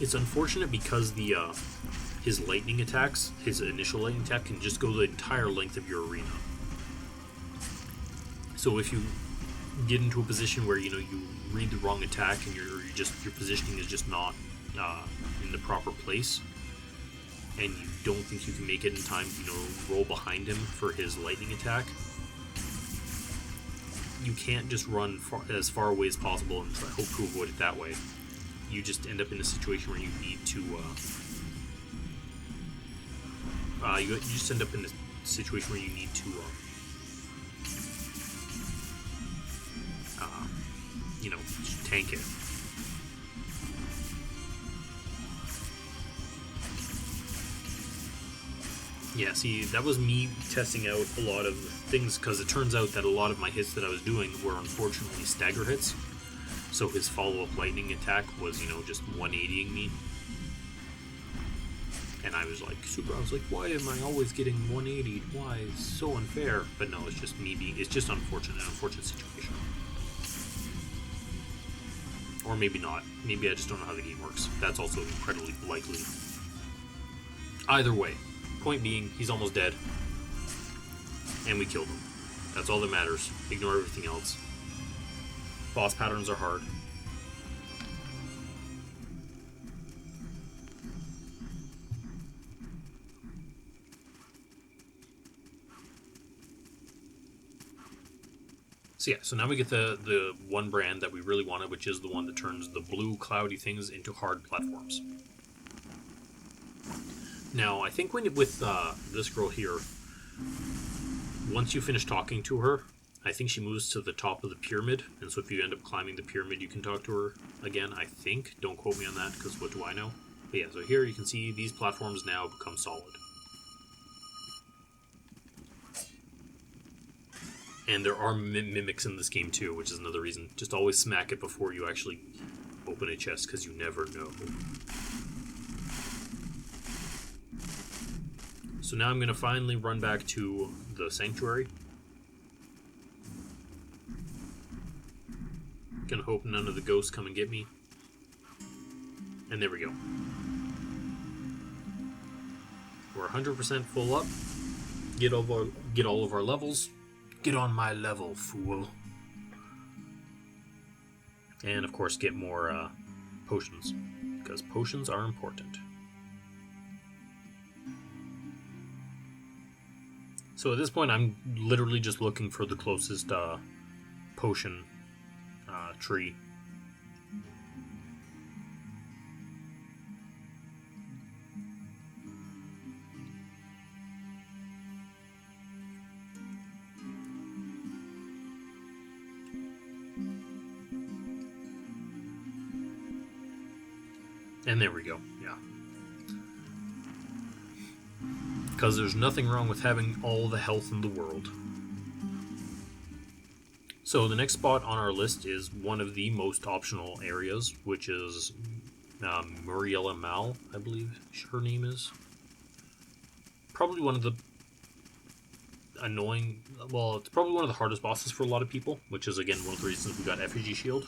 It's unfortunate because the his lightning attacks, his initial lightning attack can just go the entire length of your arena. So if you get into a position where, you know, you read the wrong attack and your positioning is just not in the proper place, and you don't think you can make it in time to, you know, roll behind him for his lightning attack, you can't just run as far away as possible and try, hope to avoid it that way. You just end up in a situation where you need to you just end up in a situation where you need to you know, just tank it. Yeah, see, that was me testing out a lot of things, because it turns out that a lot of my hits that I was doing were unfortunately stagger hits. So his follow-up lightning attack was, you know, just 180ing me. And I was like, why am I always getting 180'd? Why? It's so unfair. But no, it's just me it's just an unfortunate situation. Or maybe not. Maybe I just don't know how the game works. That's also incredibly likely. Either way, point being, he's almost dead. And we killed him. That's all that matters. Ignore everything else. Boss patterns are hard. So yeah, so now we get the one brand that we really wanted, which is the one that turns the blue cloudy things into hard platforms. Now, I think with this girl here, once you finish talking to her, I think she moves to the top of the pyramid, and so if you end up climbing the pyramid, you can talk to her again, I think. Don't quote me on that, because what do I know? But yeah, so here you can see these platforms now become solid. And there are mimics in this game too, which is another reason. Just always smack it before you actually open a chest, because you never know. So now I'm going to finally run back to the sanctuary. Gonna hope none of the ghosts come and get me. And there we go. We're 100% full up. Get all of our levels. Get on my level, fool. And of course get more potions, because potions are important. So at this point I'm literally just looking for the closest potion tree. And there we go, yeah. Because there's nothing wrong with having all the health in the world. So the next spot on our list is one of the most optional areas, which is Murdiella Mal, I believe her name is. Probably one of the annoying, well, it's probably one of the hardest bosses for a lot of people, which is again one of the reasons we got Effigy Shield.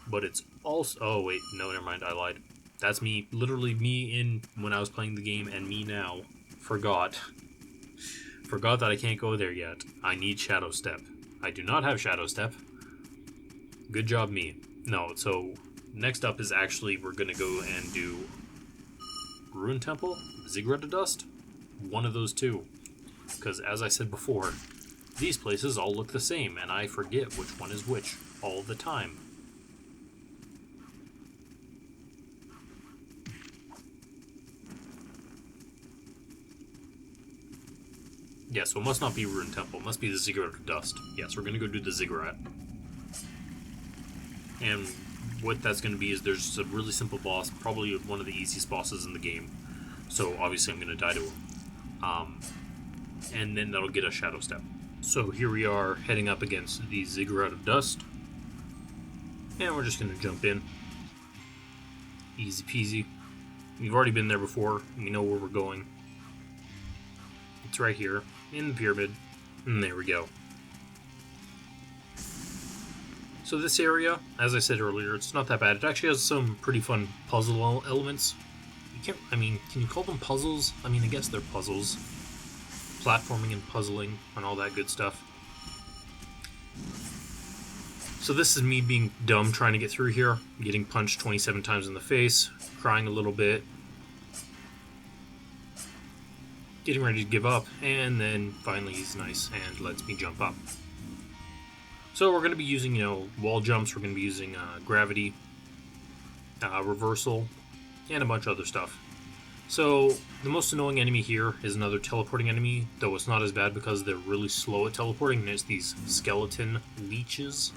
But it's also, oh wait, no, never mind, I lied. That's me, literally me when I was playing the game, and me now. Forgot that I can't go there yet. I need Shadow Step. I do not have Shadow Step. Good job, me. No, so next up is actually we're going to go and do Ruin Temple, Ziggurat of Dust, one of those two. Because as I said before, these places all look the same, and I forget which one is which all the time. Yeah, so it must not be Ruin Temple. It must be the Ziggurat of Dust. Yes, we're going to go do the Ziggurat. And what that's going to be is there's a really simple boss, probably one of the easiest bosses in the game. So obviously I'm going to die to him. and then that'll get us Shadow Step. So here we are heading up against the Ziggurat of Dust, and we're just going to jump in. Easy peasy. We've already been there before, we know where we're going. It's right here, in the pyramid, and there we go. So this area, as I said earlier, it's not that bad. It actually has some pretty fun puzzle elements. Can you call them puzzles? I guess they're puzzles. Platforming and puzzling and all that good stuff. So this is me being dumb trying to get through here, getting punched 27 times in the face, crying a little bit, getting ready to give up, and then finally he's nice and lets me jump up. So we're going to be using, wall jumps, we're going to be using gravity, reversal, and a bunch of other stuff. So the most annoying enemy here is another teleporting enemy, though it's not as bad because they're really slow at teleporting, and it's these skeleton leeches.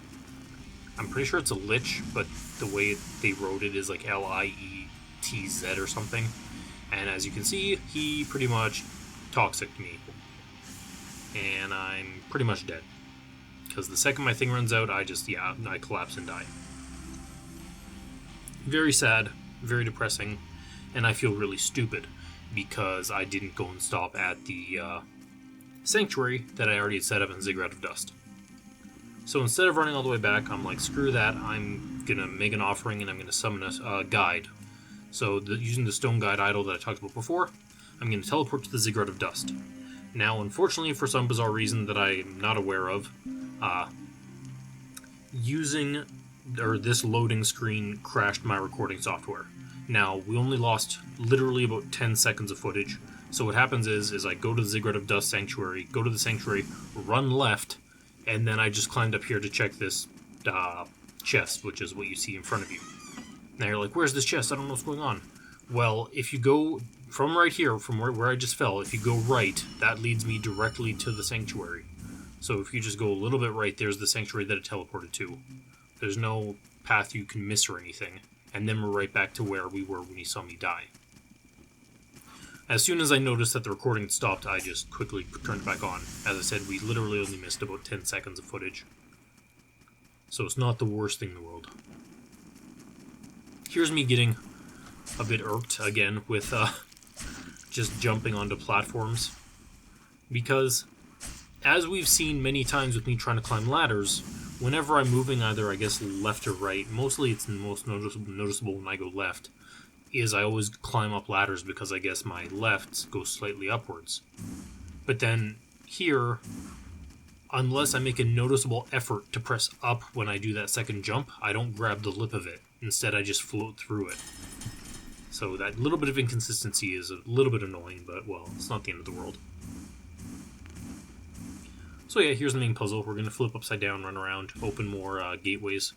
I'm pretty sure it's a lich, but the way they wrote it is like L-I-E-T-Z or something. And as you can see, he pretty much toxiced me. And I'm pretty much dead. Because the second my thing runs out, I collapse and die. Very sad, very depressing, and I feel really stupid because I didn't go and stop at the sanctuary that I already had set up in Ziggurat of Dust. So instead of running all the way back, I'm like, screw that, I'm going to make an offering and I'm going to summon a guide. So using the stone guide idol that I talked about before, I'm going to teleport to the Ziggurat of Dust. Now, unfortunately, for some bizarre reason that I'm not aware of, this loading screen crashed my recording software. Now, we only lost literally about 10 seconds of footage. So what happens is I go to the Ziggurat of Dust Sanctuary, go to the Sanctuary, run left, and then I just climbed up here to check this chest, which is what you see in front of you. Now you're like, where's this chest? I don't know what's going on. Well, if you go from right here, from where I just fell, if you go right, that leads me directly to the Sanctuary. So if you just go a little bit right, there's the Sanctuary that it teleported to. There's no path you can miss or anything. And then we're right back to where we were when you saw me die. As soon as I noticed that the recording stopped, I just quickly turned it back on. As I said, we literally only missed about 10 seconds of footage. So it's not the worst thing in the world. Here's me getting a bit irked again with just jumping onto platforms. Because, as we've seen many times with me trying to climb ladders, whenever I'm moving either, I guess, left or right, mostly it's most noticeable when I go left, is I always climb up ladders because I guess my left goes slightly upwards. But then here, unless I make a noticeable effort to press up when I do that second jump, I don't grab the lip of it. Instead, I just float through it. So that little bit of inconsistency is a little bit annoying, but, well, it's not the end of the world. So yeah, here's the main puzzle. We're going to flip upside down, run around, open more gateways.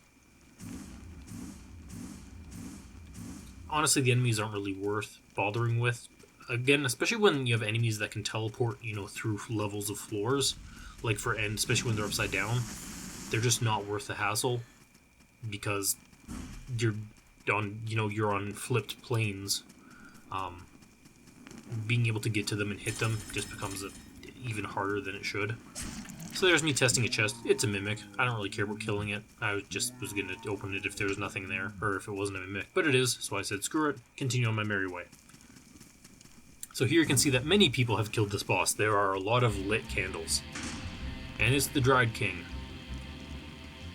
Honestly, the enemies aren't really worth bothering with. Again, especially when you have enemies that can teleport, through levels of floors. Like especially when they're upside down. They're just not worth the hassle. Because you're on flipped planes. Being able to get to them and hit them just becomes even harder than it should. So there's me testing a chest. It's a mimic. I don't really care about killing it. I just was going to open it if there was nothing there, or if it wasn't a mimic. But it is, so I said screw it, continue on my merry way. So here you can see that many people have killed this boss. There are a lot of lit candles. And it's the Dried King.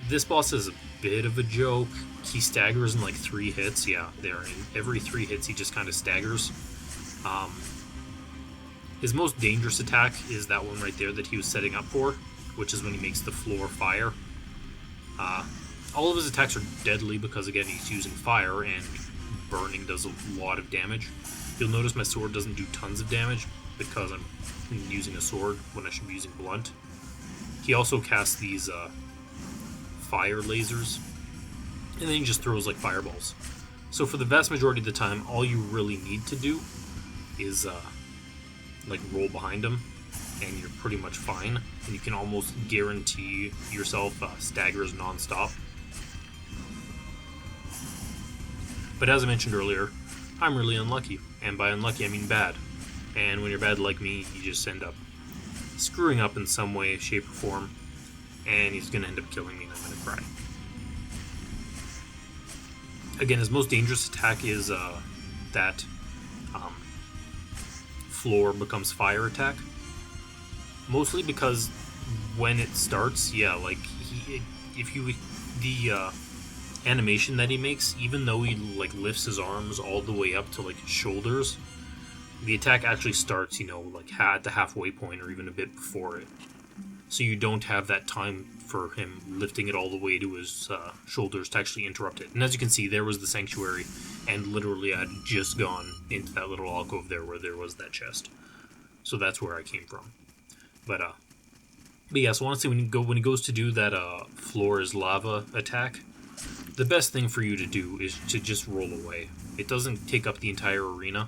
This boss is a bit of a joke. He staggers in like 3 hits. Yeah, there. In every 3 hits he just kind of staggers. His most dangerous attack is that one right there that he was setting up for, which is when he makes the floor fire. All of his attacks are deadly because, again, he's using fire, and burning does a lot of damage. You'll notice my sword doesn't do tons of damage because I'm using a sword when I should be using blunt. He also casts these fire lasers, and then he just throws like fireballs. So for the vast majority of the time, all you really need to do is roll behind him, and you're pretty much fine, and you can almost guarantee yourself staggers non-stop. But as I mentioned earlier, I'm really unlucky, and by unlucky I mean bad. And when you're bad like me, you just end up screwing up in some way, shape, or form, and he's going to end up killing me, and I'm going to cry. Again, his most dangerous attack is that floor becomes fire attack. Mostly because when it starts, yeah, like the animation that he makes, even though he like lifts his arms all the way up to like his shoulders, the attack actually starts, you know, like at the halfway point or even a bit before it. So you don't have that time for him lifting it all the way to his shoulders to actually interrupt it. And as you can see, there was the sanctuary, and literally I had just gone into that little alcove there where there was that chest. So that's where I came from. But yeah, so honestly, when he goes to do that floor is lava attack, the best thing for you to do is to just roll away. It doesn't take up the entire arena.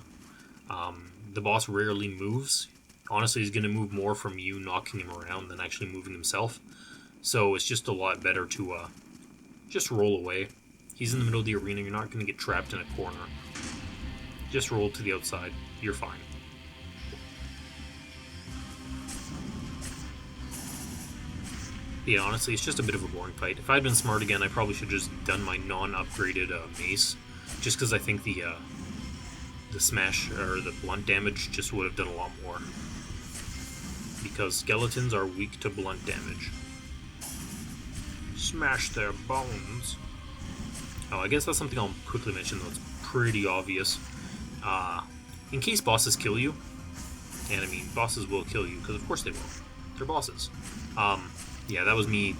The boss rarely moves. Honestly, he's going to move more from you knocking him around than actually moving himself. So it's just a lot better to just roll away. He's in the middle of the arena. You're not going to get trapped in a corner. Just roll to the outside. You're fine. Yeah, honestly, it's just a bit of a boring fight. If I'd been smart again, I probably should have just done my non-upgraded mace. Just because I think the smash, or the blunt damage, just would have done a lot more. Because skeletons are weak to blunt damage. Smash their bones. Oh, I guess that's something I'll quickly mention, though it's pretty obvious. In case bosses kill you, and I mean, bosses will kill you, because of course they will. They're bosses. Yeah, that was me.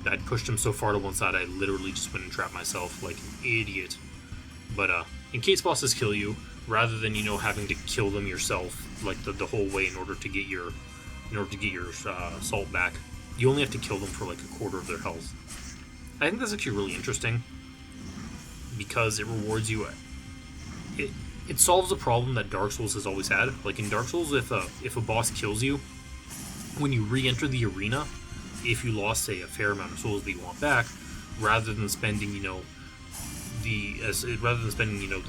I'd pushed him so far to one side, I literally just went and trapped myself like an idiot. But, in case bosses kill you, rather than, you know, having to kill them yourself, like the whole way in order to get your salt back, you only have to kill them for like a quarter of their health. I think that's actually really interesting, because it rewards you. It solves a problem that Dark Souls has always had. Like in Dark Souls, if a boss kills you, when you re-enter the arena, if you lost, say, a fair amount of souls that you want back, rather than spending, you know, the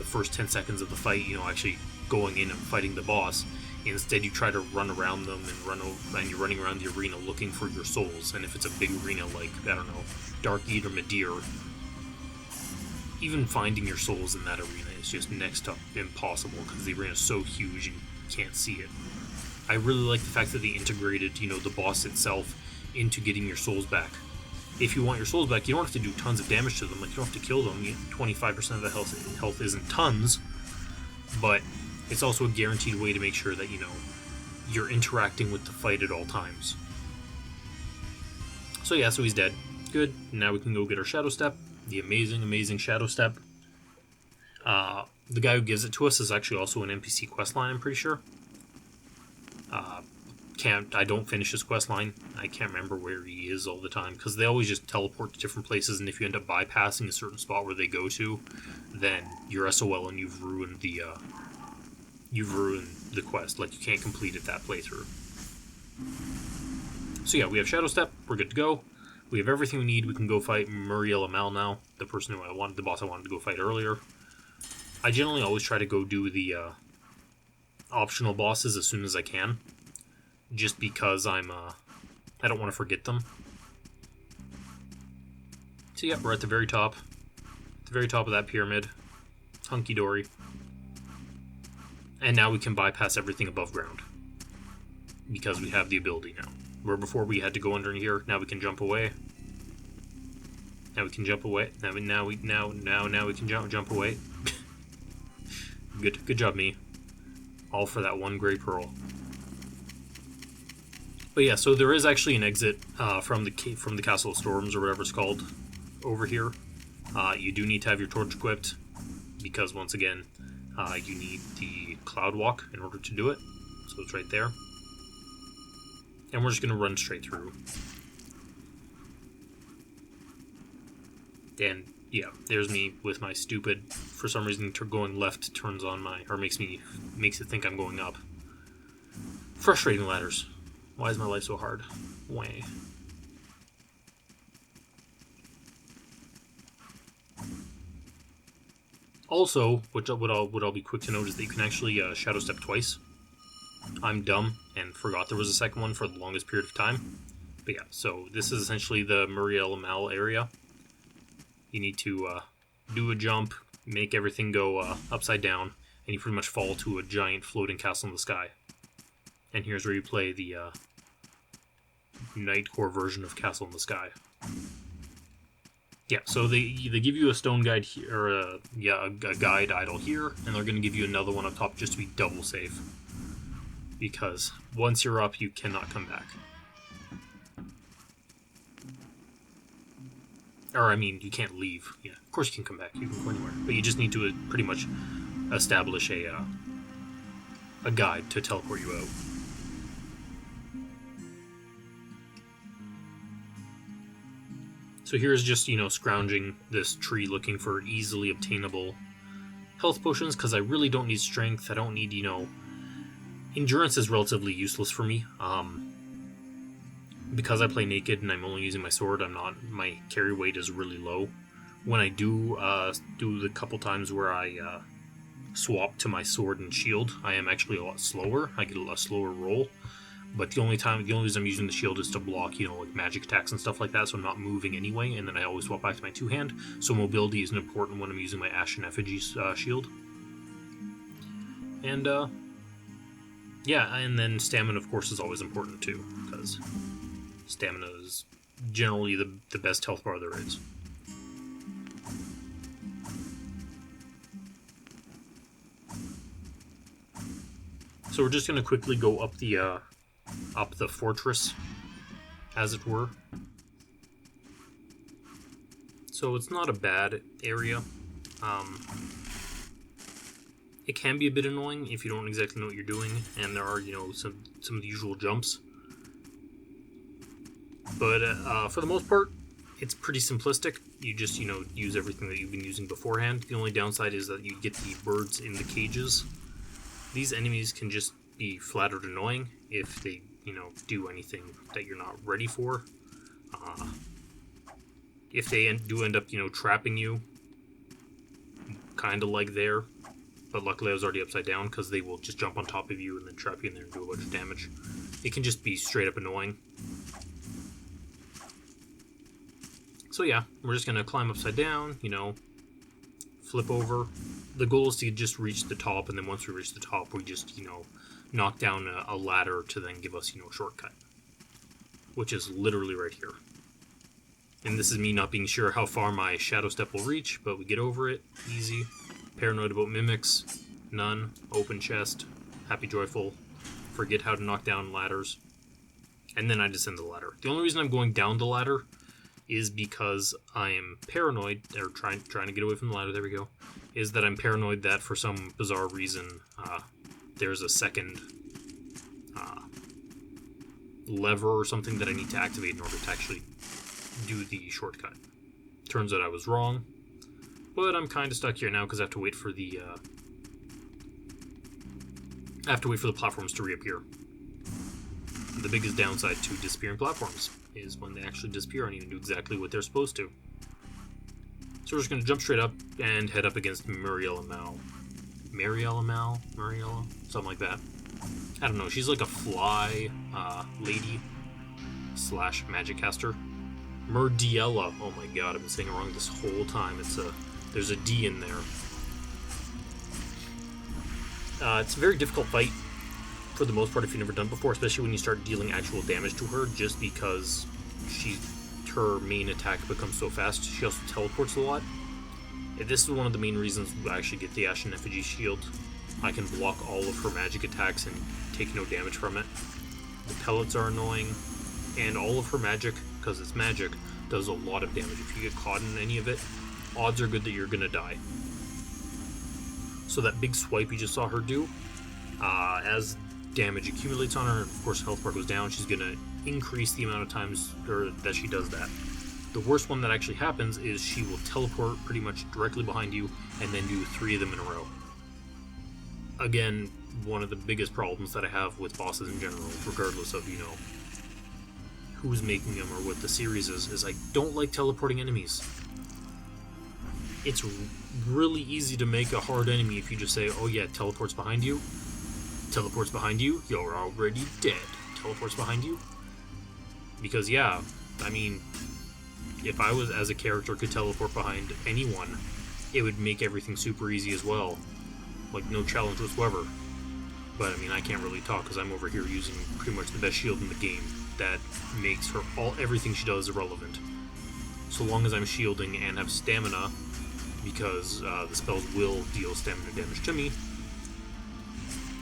first 10 seconds of the fight, you know, actually going in and fighting the boss, instead you try to run around them and you're running around the arena looking for your souls. And if it's a big arena like, I don't know, Dark Eat or Madir, even finding your souls in that arena is just next to impossible, because the arena is so huge and you can't see it. I really like the fact that they integrated, you know, the boss itself into getting your souls back. If you want your souls back, you don't have to do tons of damage to them. Like, you don't have to kill them. 25% of the health isn't tons, but it's also a guaranteed way to make sure that, you know, you're interacting with the fight at all times. So yeah, so he's dead. Good. Now we can go get our Shadow Step. The amazing, amazing Shadow Step. The guy who gives it to us is actually also an NPC questline, I'm pretty sure. I don't finish his questline. I can't remember where he is all the time, because they always just teleport to different places, and if you end up bypassing a certain spot where they go to, then you're SOL and you've ruined the quest. Like, you can't complete it that playthrough. So yeah, we have Shadow Step. We're good to go. We have everything we need. We can go fight Murdiella Mal now, the boss I wanted to go fight earlier. I generally always try to go do the optional bosses as soon as I can, just because I don't want to forget them. So yeah, we're at the very top. At the very top of that pyramid. Hunky-dory. And now we can bypass everything above ground, because we have the ability now. Where before we had to go under here, now we can jump away. Now we can jump away. Now we can jump away. Good job, me. All for that one gray pearl. But yeah, so there is actually an exit from the Castle of Storms, or whatever it's called, over here. You do need to have your torch equipped, because once again, you need the Cloud Walk in order to do it. So it's right there. And we're just going to run straight through. And yeah, there's me with my stupid, for some reason, going left turns on makes it think I'm going up. Frustrating ladders. Why is my life so hard? Wah. Also, what I'll be quick to note is that you can actually Shadow Step twice. I'm dumb and forgot there was a second one for the longest period of time. But yeah, so this is essentially the Murdiella Mal area. You need to do a jump, make everything go upside down, and you pretty much fall to a giant floating castle in the sky. And here's where you play the Nightcore version of Castle in the Sky. Yeah, so they give you a stone guide here, or a guide idol here, and they're going to give you another one up top just to be double safe. Because once you're up, you cannot come back. Or, I mean, you can't leave. Yeah, of course you can come back. You can go anywhere. But you just need to pretty much establish a guide to teleport you out. So here's just, scrounging this tree looking for easily obtainable health potions, because I really don't need strength. I don't need, Endurance is relatively useless for me. Because I play naked and I'm only using my sword, my carry weight is really low. When I do the couple times where I swap to my sword and shield, I am actually a lot slower. I get a slower roll. But the only reason I'm using the shield is to block, like magic attacks and stuff like that, so I'm not moving anyway, and then I always swap back to my two-hand, so mobility isn't important when I'm using my Ashen Effigy shield. And, yeah, and then stamina, of course, is always important, too, because stamina is generally the best health bar there is. So we're just going to quickly go up the fortress, as it were. So it's not a bad area. It can be a bit annoying if you don't exactly know what you're doing, and there are, some of the usual jumps. But for the most part, it's pretty simplistic. You just, use everything that you've been using beforehand. The only downside is that you get the birds in the cages. These enemies can just be flat out annoying if they, do anything that you're not ready for. If they do end up, trapping you, kind of like there, but luckily I was already upside down because they will just jump on top of you and then trap you in there and do a bunch of damage. It can just be straight up annoying. So yeah, we're just going to climb upside down, flip over. The goal is to just reach the top, and then once we reach the top, we just, knock down a ladder to then give us, a shortcut. Which is literally right here. And this is me not being sure how far my shadow step will reach, but we get over it. Easy. Paranoid about mimics. None. Open chest. Happy joyful. Forget how to knock down ladders. And then I descend the ladder. The only reason I'm going down the ladder is because I am paranoid, or trying to get away from the ladder, there we go, is that I'm paranoid that for some bizarre reason there's a second lever or something that I need to activate in order to actually do the shortcut. Turns out I was wrong, but I'm kind of stuck here now because I have to wait for the platforms to reappear. The biggest downside to disappearing platforms is when they actually disappear and you do exactly what they're supposed to. So we're just going to jump straight up and head up against Murdiella Mal. Murdiella? Something like that. I don't know, she's like a fly lady / magic caster. Murdiella. Oh my god, I've been saying it wrong this whole time. There's a D in there. It's a very difficult fight for the most part if you've never done it before, especially when you start dealing actual damage to her, just because her main attack becomes so fast. She also teleports a lot. This is one of the main reasons I actually get the Ashen Effigy shield. I can block all of her magic attacks and take no damage from it. The pellets are annoying, and all of her magic, because it's magic, does a lot of damage. If you get caught in any of it, odds are good that you're gonna die. So that big swipe you just saw her do, as damage accumulates on her, and of course health bar goes down, she's gonna increase the amount of times that she does that. The worst one that actually happens is she will teleport pretty much directly behind you and then do 3 of them in a row. Again, one of the biggest problems that I have with bosses in general, regardless of, who's making them or what the series is I don't like teleporting enemies. It's really easy to make a hard enemy if you just say, oh yeah, it teleports behind you. Teleports behind you, you're already dead. Teleports behind you. Because, yeah, I mean, if I was, as a character, could teleport behind anyone, it would make everything super easy as well. Like, no challenge whatsoever. But, I mean, I can't really talk because I'm over here using pretty much the best shield in the game that makes her everything she does irrelevant. So long as I'm shielding and have stamina, because the spells will deal stamina damage to me,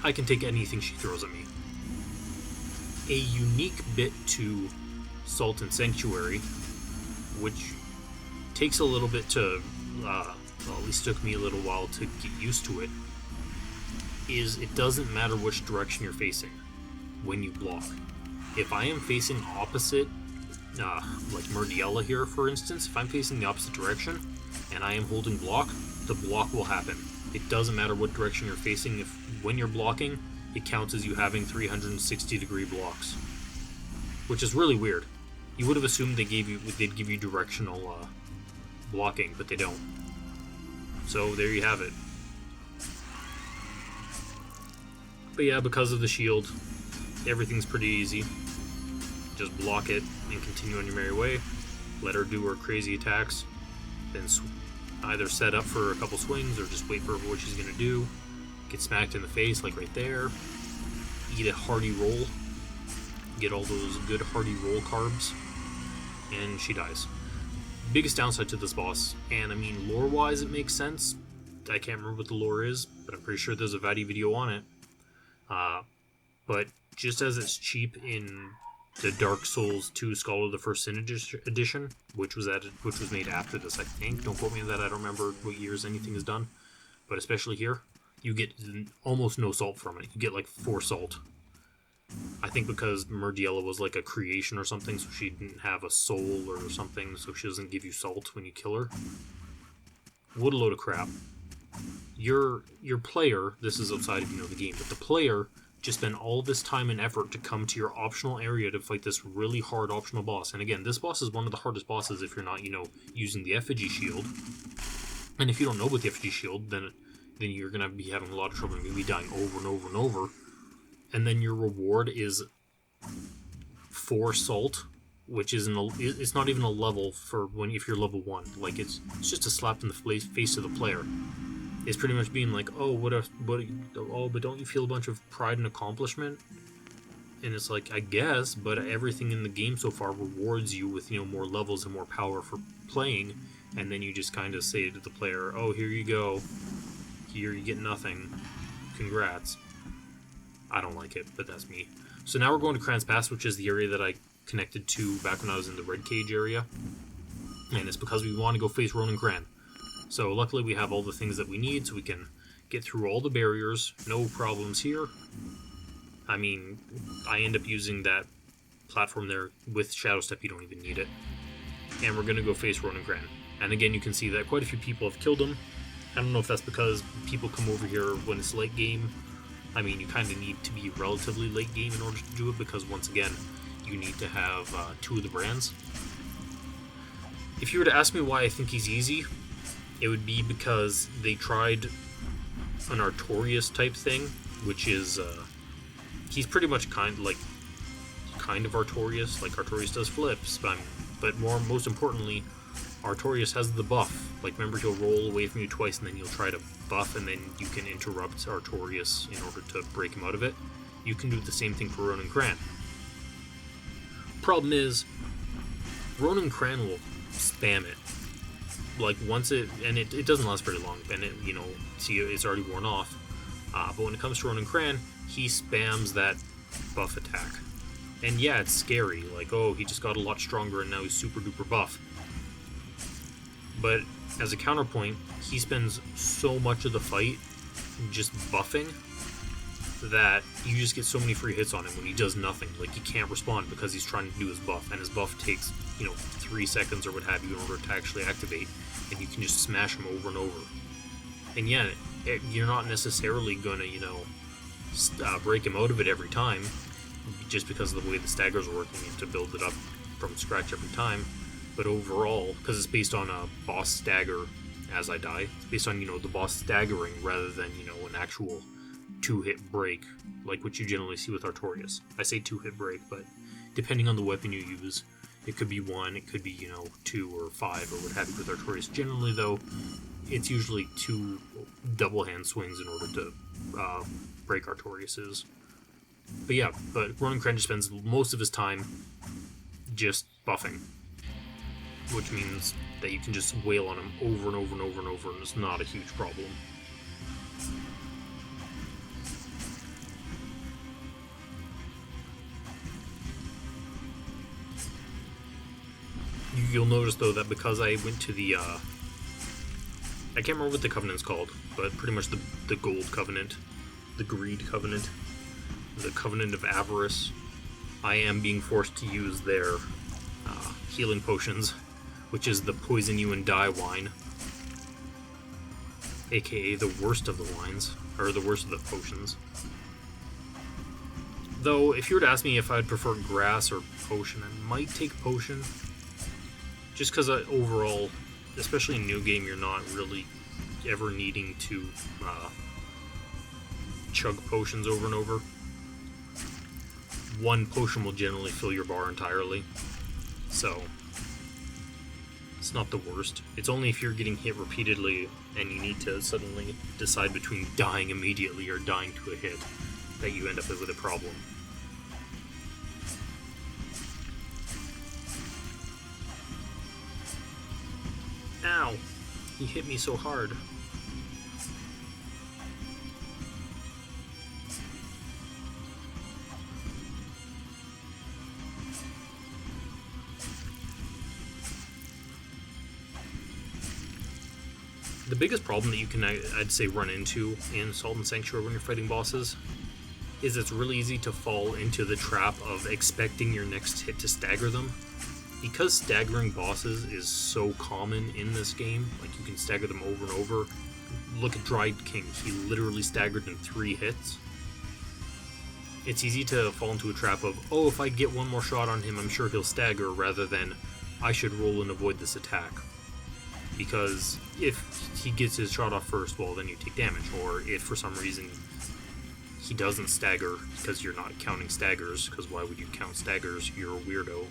I can take anything she throws at me. A unique bit to Salt and Sanctuary, which takes a little bit to, well, at least took me a little while to get used to it, is it doesn't matter which direction you're facing when you block. If I am facing opposite, like Murdiella here for instance, if I'm facing the opposite direction and I am holding block, the block will happen. It doesn't matter what direction you're facing. If when you're blocking, it counts as you having 360 degree blocks, which is really weird. You would have assumed they'd give you directional blocking, but they don't. So there you have it. But yeah, because of the shield, everything's pretty easy. Just block it and continue on your merry way. Let her do her crazy attacks, then either set up for a couple swings or just wait for what she's gonna do. Get smacked in the face, like right there. Eat a hearty roll. Get all those good hearty roll carbs. And she dies. Biggest downside to this boss, and I mean lore-wise it makes sense. I can't remember what the lore is, but I'm pretty sure there's a Vadi video on it. But just as it's cheap in the Dark Souls 2 Scholar of the First Sin edition, which was made after this, I think. Don't quote me on that, I don't remember what years anything is done. But especially here, you get almost no salt from it. You get like 4 salt. I think because Murdiella was like a creation or something, so she didn't have a soul or something, so she doesn't give you salt when you kill her. What a load of crap. Your player, this is outside of the game, but the player just spent all this time and effort to come to your optional area to fight this really hard optional boss. And again, this boss is one of the hardest bosses if you're not, using the effigy shield. And if you don't know about the effigy shield, then you're going to be having a lot of trouble and maybe dying over and over and over. And then your reward is 4 salt, which is it's not even a level for if you're level 1. Like it's just a slap in the face to the player. It's pretty much being like, oh, but don't you feel a bunch of pride and accomplishment? And it's like, I guess, but everything in the game so far rewards you with more levels and more power for playing, and then you just kind of say to the player, oh, here you go, here you get nothing, congrats. I don't like it, but that's me. So now we're going to Kran's Pass, which is the area that I connected to back when I was in the Red Cage area, and it's because we want to go face Ronin Cran. So luckily we have all the things that we need, so we can get through all the barriers, no problems here. I mean, I end up using that platform there with Shadow Step, you don't even need it. And we're going to go face Ronin Cran. And again, you can see that quite a few people have killed him. I don't know if that's because people come over here when it's late game. I mean, you kind of need to be relatively late game in order to do it, because once again, you need to have 2 of the brands. If you were to ask me why I think he's easy, it would be because they tried an Artorias type thing, which is, he's pretty much kind of Artorias, like Artorias does flips, but most importantly, Artorias has the buff. Like, remember, he'll roll away from you twice, and then you'll try to buff, and then you can interrupt Artorias in order to break him out of it. You can do the same thing for Ronin Cran. Problem is, Ronin Cran will spam it. Like, once it doesn't last very long, and see, it's already worn off. But when it comes to Ronin Cran, he spams that buff attack. And yeah, it's scary. Like, oh, he just got a lot stronger and now he's super duper buff. But as a counterpoint, he spends so much of the fight just buffing that you just get so many free hits on him when he does nothing. Like, he can't respond because he's trying to do his buff, and his buff takes 3 seconds or what have you in order to actually activate, and you can just smash him over and over. And yeah, you're not necessarily gonna break him out of it every time, just because of the way the staggers are working. You have to build it up from scratch every time. But overall, because it's based on a boss stagger as I die, it's based on the boss staggering rather than an actual 2-hit break, like what you generally see with Artorias. I say 2-hit break, but depending on the weapon you use, it could be 1, it could be, 2 or 5 or what have you with Artorias. Generally, though, it's usually 2 double hand swings in order to break Artorias's. But yeah, Ronin Cran just spends most of his time just buffing, which means that you can just wail on him over and over and over and over, and it's not a huge problem. You'll notice, though, that because I went to the, I can't remember what the Covenant's called, but pretty much the Gold Covenant, the Greed Covenant, the Covenant of Avarice, I am being forced to use their healing potions, which is the Poison You and Die wine, aka the worst of the wines, or the worst of the potions. Though, if you were to ask me if I'd prefer grass or potion, I might take potion. Just because overall, especially in New Game, you're not really ever needing to chug potions over and over. One potion will generally fill your bar entirely, so it's not the worst. It's only if you're getting hit repeatedly and you need to suddenly decide between dying immediately or dying to a hit that you end up with a problem. Ow! He hit me so hard. The biggest problem that you can, I'd say, run into in Sodden Sanctuary when you're fighting bosses is it's really easy to fall into the trap of expecting your next hit to stagger them. Because staggering bosses is so common in this game, like you can stagger them over and over. Look at Dried King, he literally staggered in 3 hits. It's easy to fall into a trap of, oh, if I get one more shot on him, I'm sure he'll stagger, rather than, I should roll and avoid this attack. Because if he gets his shot off first, well, then you take damage. Or if for some reason he doesn't stagger, because you're not counting staggers, because why would you count staggers? You're a weirdo.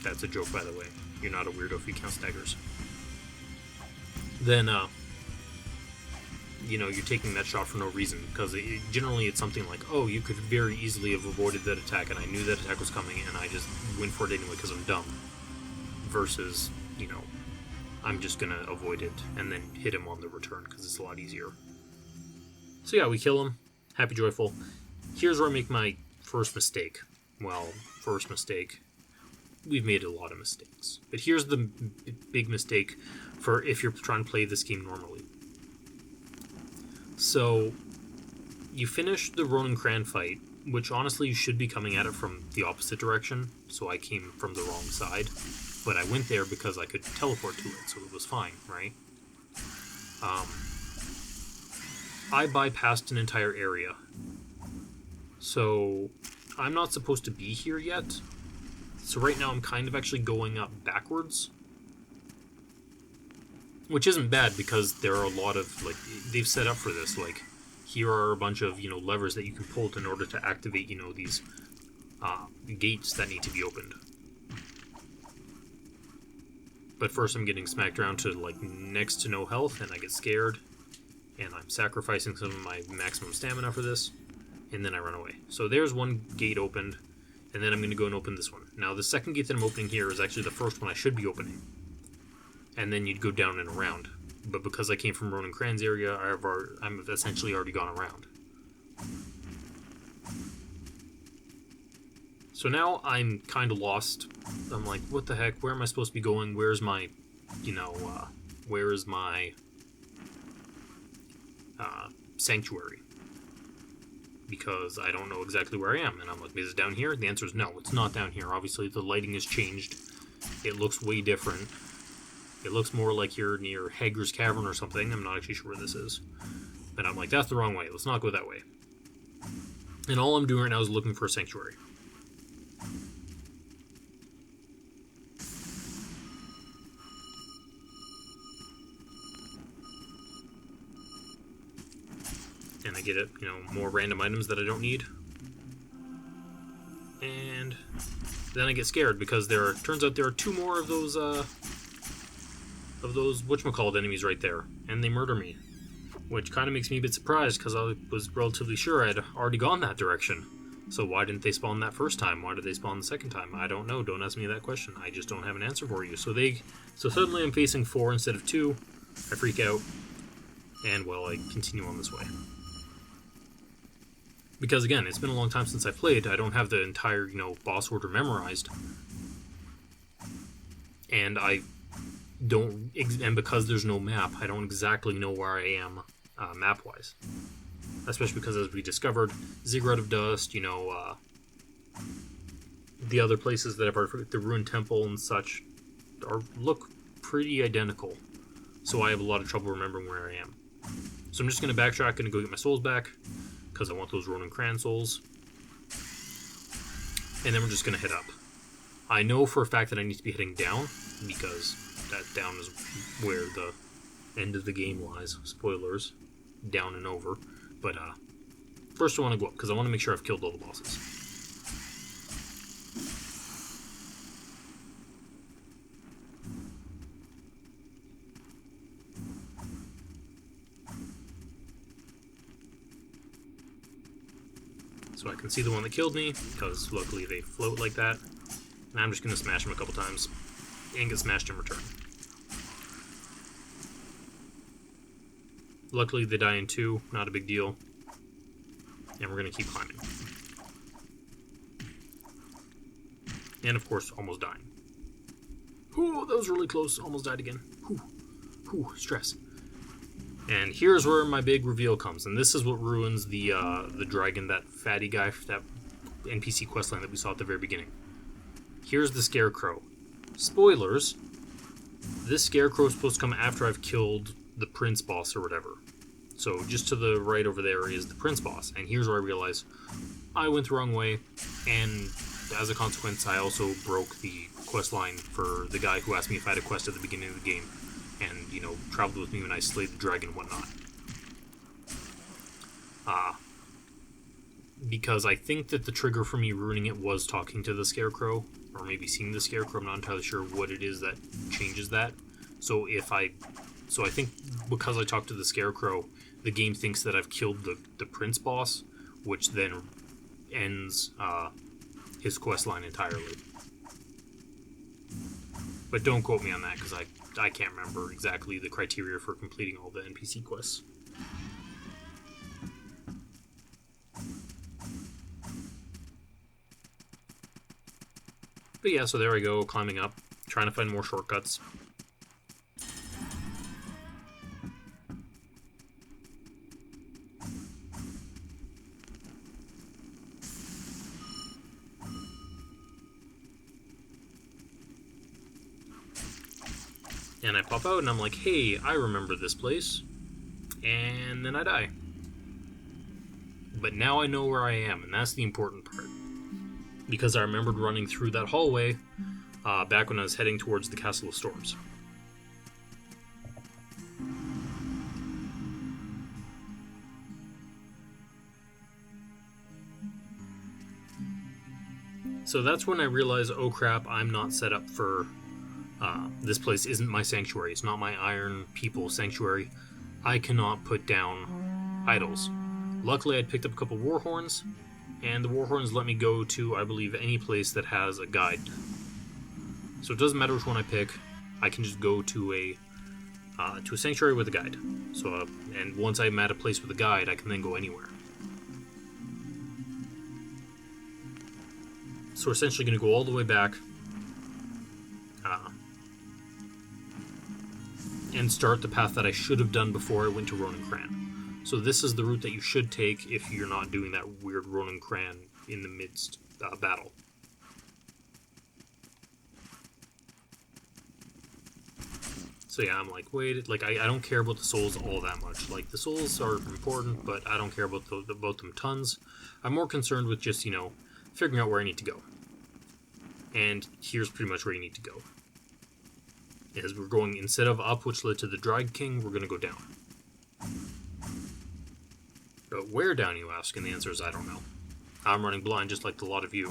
That's a joke, by the way. You're not a weirdo if you count staggers. Then, you're taking that shot for no reason, because generally it's something like, oh, you could very easily have avoided that attack, and I knew that attack was coming, and I just went for it anyway because I'm dumb. Versus, I'm just gonna avoid it, and then hit him on the return, because it's a lot easier. So yeah, we kill him. Happy, joyful. Here's where I make my first mistake. Well, first mistake. We've made a lot of mistakes. But here's the big mistake for if you're trying to play this game normally. So, you finish the Ronin Cran fight, which honestly you should be coming at it from the opposite direction, so I came from the wrong side. But I went there because I could teleport to it, so it was fine, right? I bypassed an entire area. So, I'm not supposed to be here yet. So right now I'm kind of actually going up backwards. Which isn't bad, because there are a lot of, they've set up for this. Here are a bunch of, levers that you can pull in order to activate, these gates that need to be opened. But first I'm getting smacked around to, next to no health, and I get scared. And I'm sacrificing some of my maximum stamina for this. And then I run away. So there's one gate opened. And then I'm going to go and open this one. Now, the second gate that I'm opening here is actually the first one I should be opening. And then you'd go down and around. But because I came from Ronin Cran's area, I'm essentially already gone around. So now I'm kind of lost. I'm like, what the heck? Where am I supposed to be going? Where's my, where is my sanctuary? Because I don't know exactly where I am. And I'm like, is it down here? The answer is no, it's not down here. Obviously, the lighting has changed. It looks way different. It looks more like you're near Hager's Cavern or something. I'm not actually sure where this is. And I'm like, that's the wrong way. Let's not go that way. And all I'm doing right now is looking for a sanctuary. And I get it, more random items that I don't need. And then I get scared because turns out there are 2 more of those whatchamacallit enemies right there, and they murder me, which kind of makes me a bit surprised because I was relatively sure I'd already gone that direction. So why didn't they spawn that first time? Why did they spawn the second time? I don't know. Don't ask me that question. I just don't have an answer for you. So suddenly I'm facing 4 instead of 2. I freak out, and well, I continue on this way. Because again, it's been a long time since I played. I don't have the entire, boss order memorized. And and because there's no map, I don't exactly know where I am map-wise. Especially because, as we discovered, Ziggurat of Dust, the other places that the Ruined Temple and such look pretty identical. So I have a lot of trouble remembering where I am. So I'm just going to backtrack and go get my souls back, because I want those Ronin Cran souls. And then we're just going to head up. I know for a fact that I need to be heading down, because that down is where the end of the game lies. Spoilers. Down and over. But first I want to go up, because I want to make sure I've killed all the bosses. So I can see the one that killed me, because luckily they float like that. And I'm just going to smash them a couple times, and get smashed in return. Luckily they die in 2, not a big deal. And we're going to keep climbing. And of course, almost dying. Ooh, that was really close, almost died again. Ooh, stress. And here's where my big reveal comes, and this is what ruins the dragon, that fatty guy, that NPC questline that we saw at the very beginning. Here's the Scarecrow. Spoilers, this Scarecrow is supposed to come after I've killed the Prince boss or whatever. So just to the right over there is the Prince boss, and here's where I realize I went the wrong way, and as a consequence I also broke the questline for the guy who asked me if I had a quest at the beginning of the game. And, traveled with me when I slayed the dragon and whatnot. Because I think that the trigger for me ruining it was talking to the Scarecrow, or maybe seeing the Scarecrow. I'm not entirely sure what it is that changes that. So I think because I talked to the Scarecrow, the game thinks that I've killed the Prince boss, which then ends his questline entirely. But don't quote me on that, because I can't remember exactly the criteria for completing all the NPC quests. But yeah, so there I go, climbing up, trying to find more shortcuts. And I pop out and I'm like, hey, I remember this place. And then I die. But now I know where I am, and that's the important part. Because I remembered running through that hallway back when I was heading towards the Castle of Storms. So that's when I realized, oh crap, I'm not set up for... this place isn't my sanctuary. It's not my Iron People sanctuary. I cannot put down idols. Luckily, I'd picked up a couple Warhorns, and the Warhorns let me go to, I believe, any place that has a guide. So it doesn't matter which one I pick. I can just go to a sanctuary with a guide. So, and once I'm at a place with a guide, I can then go anywhere. So we're essentially going to go all the way back and start the path that I should have done before I went to Ronin Cran. So this is the route that you should take if you're not doing that weird Ronin Cran in the midst battle. So yeah, I'm like, wait, like I don't care about the souls all that much. Like, the souls are important, but I don't care about them tons. I'm more concerned with just, figuring out where I need to go. And here's pretty much where you need to go. As we're going, instead of up, which led to the Dragon King, we're going to go down. But where down, you ask? And the answer is I don't know. I'm running blind just like a lot of you.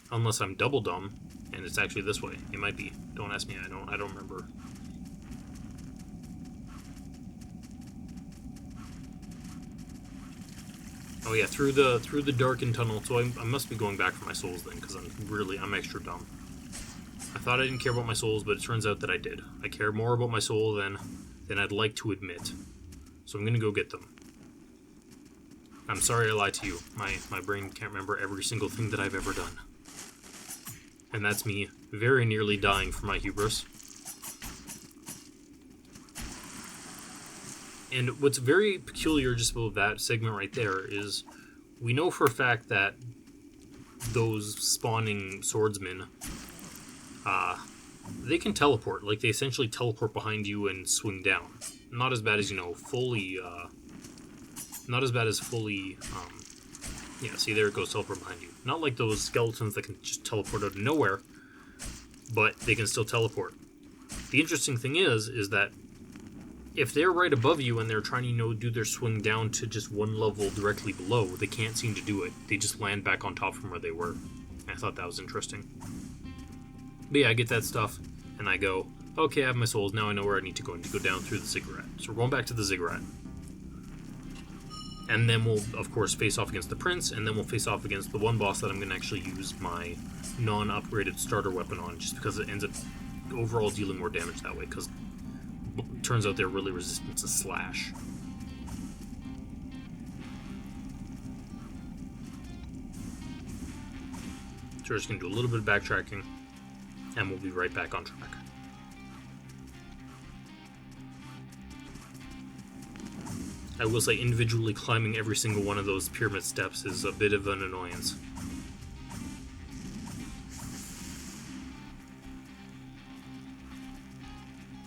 Unless I'm double dumb, and it's actually this way. It might be. Don't ask me. I don't remember. Oh yeah, through the darkened tunnel. So I must be going back for my souls then, because I'm extra dumb. I thought I didn't care about my souls, but it turns out that I did. I care more about my soul than I'd like to admit. So I'm gonna go get them. I'm sorry I lied to you. My brain can't remember every single thing that I've ever done. And that's me very nearly dying for my hubris. And what's very peculiar just about that segment right there is we know for a fact that those spawning swordsmen, they can teleport. Like, they essentially teleport behind you and swing down. Not as bad as, fully, not as bad as fully, yeah, see, there it goes, teleport behind you. Not like those skeletons that can just teleport out of nowhere, but they can still teleport. The interesting thing is that if they're right above you and they're trying to, do their swing down to just one level directly below, they can't seem to do it. They just land back on top from where they were. I thought that was interesting. But yeah, I get that stuff, and I go, okay, I have my souls, now I know where I need to go. I need to go down through the ziggurat. So we're going back to the ziggurat. And then we'll, of course, face off against the prince, and then we'll face off against the one boss that I'm going to actually use my non-upgraded starter weapon on, just because it ends up overall dealing more damage that way, because it turns out they're really resistant to slash. So we're just going to do a little bit of backtracking, and we'll be right back on track. I will say individually climbing every single one of those pyramid steps is a bit of an annoyance.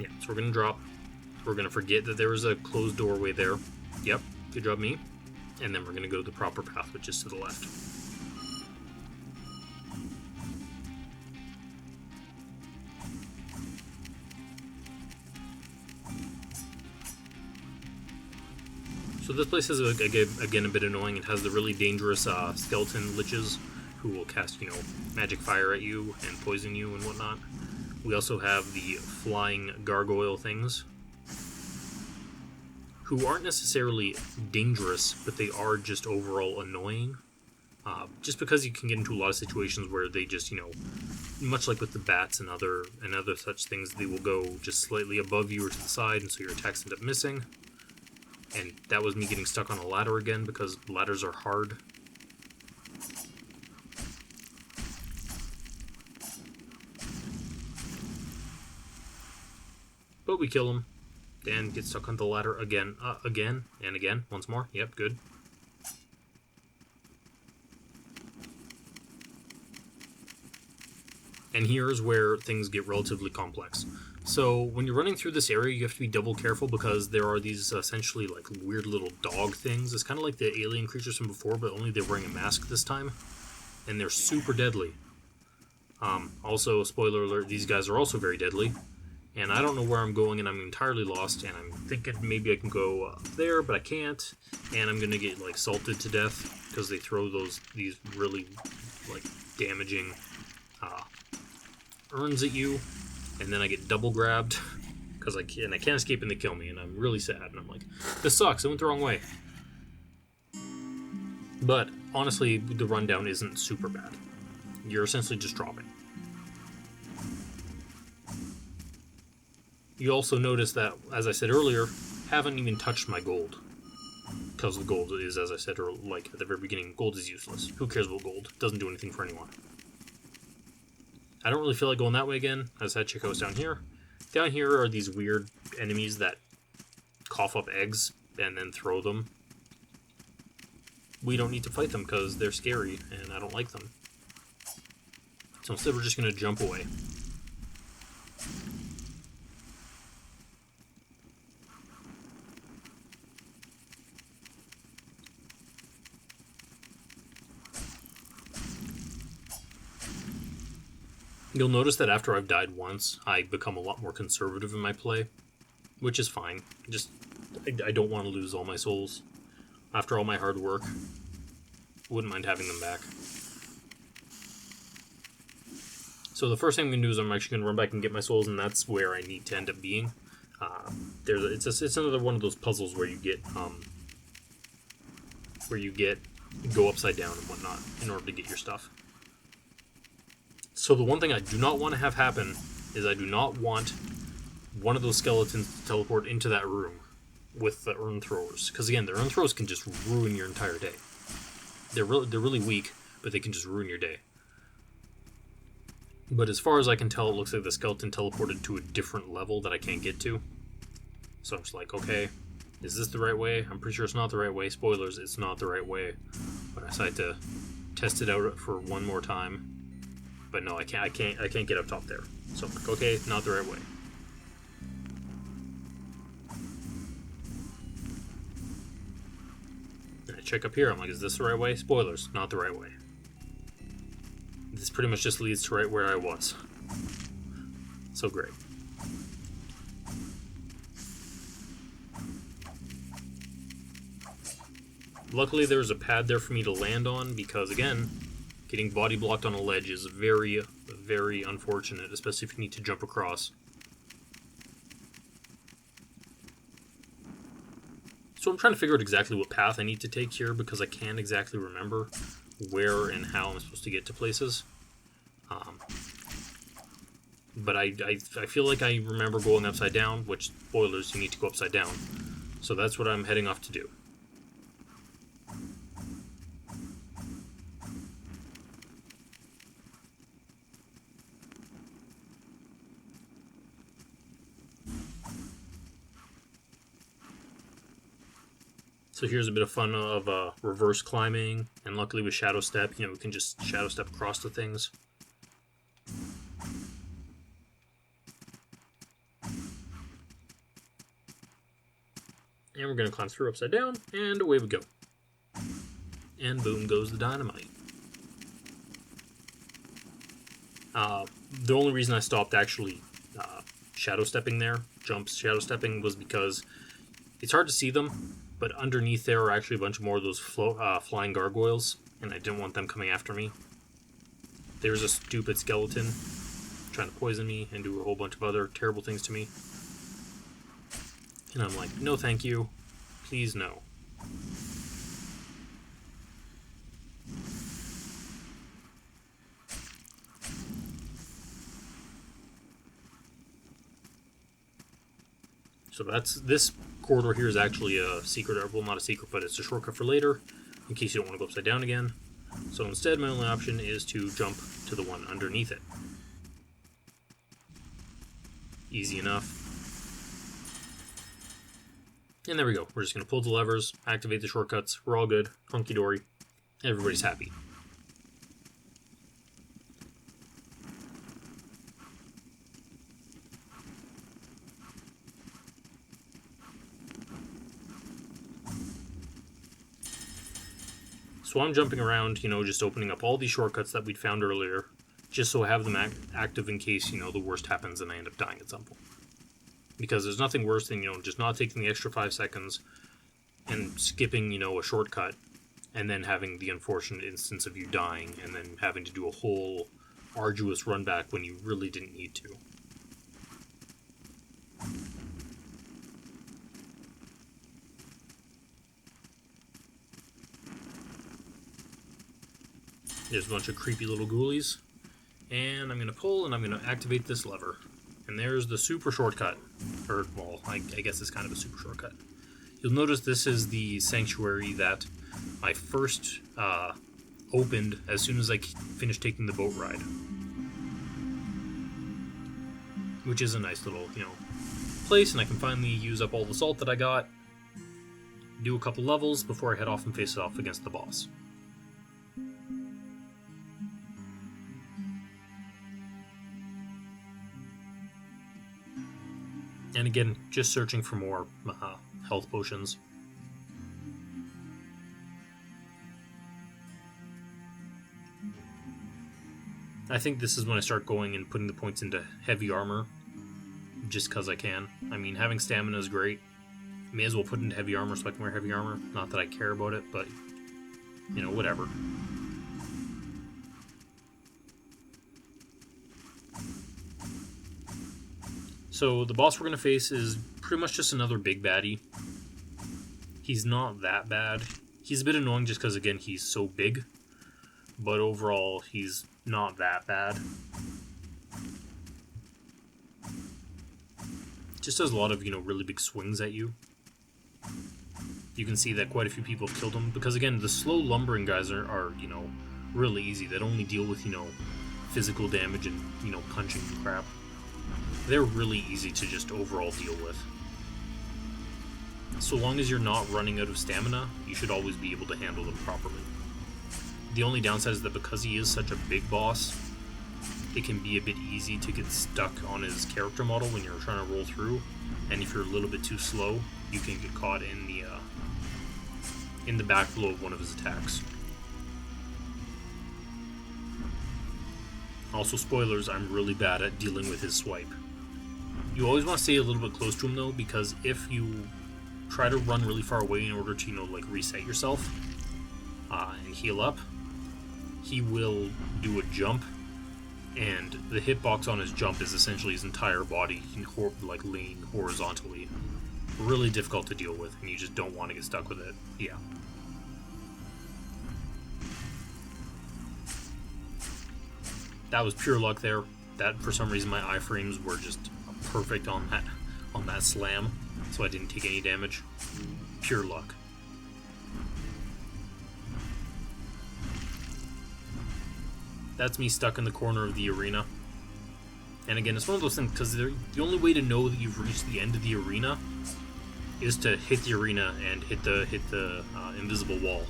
Yeah, so we're going to drop. We're going to forget that there was a closed doorway there. Yep, good job me. And then we're going to go to the proper path, which is to the left. So this place is, again, a bit annoying. It has the really dangerous skeleton liches who will cast, magic fire at you and poison you and whatnot. We also have the flying gargoyle things, who aren't necessarily dangerous, but they are just overall annoying. Just because you can get into a lot of situations where they just, much like with the bats and other such things, they will go just slightly above you or to the side, and so your attacks end up missing. And that was me getting stuck on a ladder again, because ladders are hard. But we kill him. Dan gets stuck on the ladder again, and again, once more. Yep, good. And here's where things get relatively complex. So when you're running through this area, you have to be double careful because there are these essentially like weird little dog things. It's kind of like the alien creatures from before, but only they're wearing a mask this time. And they're super deadly. Also, spoiler alert, these guys are also very deadly. And I don't know where I'm going, and I'm entirely lost, and I'm thinking maybe I can go up there, but I can't. And I'm going to get like salted to death because they throw these really like damaging urns at you. And then I get double grabbed because I can't escape and they kill me, and I'm really sad. And I'm like, this sucks. I went the wrong way. But honestly, the rundown isn't super bad. You're essentially just dropping. You also notice that, as I said earlier, haven't even touched my gold. Because the gold is, as I said, like at the very beginning, gold is useless. Who cares about gold? It doesn't do anything for anyone. I don't really feel like going that way again. I just had to check out what's down here. Down here are these weird enemies that cough up eggs and then throw them. We don't need to fight them because they're scary and I don't like them. So instead we're just going to jump away. You'll notice that after I've died once, I become a lot more conservative in my play, which is fine. I don't want to lose all my souls. After all my hard work, wouldn't mind having them back. So the first thing I'm going to do is I'm actually going to run back and get my souls, and that's where I need to end up being. It's another one of those puzzles where you go upside down and whatnot in order to get your stuff. So the one thing I do not want to have happen is I do not want one of those skeletons to teleport into that room with the urn throwers. Because again, the urn throwers can just ruin your entire day. They're really weak, but they can just ruin your day. But as far as I can tell, it looks like the skeleton teleported to a different level that I can't get to. So I'm just like, okay, is this the right way? I'm pretty sure it's not the right way. Spoilers, it's not the right way. But I decided to test it out for one more time. But no, I can't get up top there. So I'm like, okay, not the right way. And I check up here, I'm like, is this the right way? Spoilers, not the right way. This pretty much just leads to right where I was. So great. Luckily there's a pad there for me to land on because, again, getting body blocked on a ledge is very, very unfortunate, especially if you need to jump across. So I'm trying to figure out exactly what path I need to take here because I can't exactly remember where and how I'm supposed to get to places. But I feel like I remember going upside down, which, spoilers, you need to go upside down. So that's what I'm heading off to do. So here's a bit of fun of reverse climbing, and luckily with Shadow Step, we can just Shadow Step across the things. And we're going to climb through upside down, and away we go. And boom goes the dynamite. The only reason I stopped actually Shadow Stepping there, Shadow Stepping, was because it's hard to see them, but underneath there are actually a bunch more of those flying gargoyles, and I didn't want them coming after me. There's a stupid skeleton trying to poison me and do a whole bunch of other terrible things to me. And I'm like, no thank you. Please no. So this corridor here is actually a secret, well, not a secret, but it's a shortcut for later, in case you don't want to go upside down again. So instead, my only option is to jump to the one underneath it. Easy enough. And there we go. We're just going to pull the levers, activate the shortcuts. We're all good. Hunky-dory. Everybody's happy. So I'm jumping around, just opening up all these shortcuts that we'd found earlier, just so I have them active in case, the worst happens and I end up dying at some point. Because there's nothing worse than, just not taking the extra 5 seconds and skipping, a shortcut, and then having the unfortunate instance of you dying, and then having to do a whole arduous run back when you really didn't need to. There's a bunch of creepy little ghoulies, and I'm going to pull and I'm going to activate this lever. And there's the super shortcut. Or, well, I guess it's kind of a super shortcut. You'll notice this is the sanctuary that I first opened as soon as I finished taking the boat ride. Which is a nice little, place, and I can finally use up all the salt that I got, do a couple levels before I head off and face it off against the boss. And again, just searching for more health potions. I think this is when I start going and putting the points into heavy armor, just because I can. I mean, having stamina is great. May as well put into heavy armor so I can wear heavy armor. Not that I care about it, but, you know, whatever. So the boss we're going to face is pretty much just another big baddie. He's not that bad. He's a bit annoying just because, again, he's so big. But overall, he's not that bad. Just does a lot of, you know, really big swings at you. You can see that quite a few people have killed him. Because, again, the slow lumbering guys are you know, really easy. They only deal with, you know, physical damage and, you know, punching and crap. They're really easy to just overall deal with. So long as you're not running out of stamina, you should always be able to handle them properly. The only downside is that because he is such a big boss, it can be a bit easy to get stuck on his character model when you're trying to roll through, and if you're a little bit too slow, you can get caught in the backflow of one of his attacks. Also, spoilers, I'm really bad at dealing with his swipe. You always want to stay a little bit close to him though, because if you try to run really far away in order to, you know, like reset yourself and heal up, he will do a jump, and the hitbox on his jump is essentially his entire body, like laying horizontally. Really difficult to deal with, and you just don't want to get stuck with it. Yeah. That was pure luck there. That, for some reason, my iframes were just perfect on that slam, so I didn't take any damage. Pure luck. That's me stuck in the corner of the arena. And again, it's one of those things, because the only way to know that you've reached the end of the arena is to hit the arena and hit the invisible wall.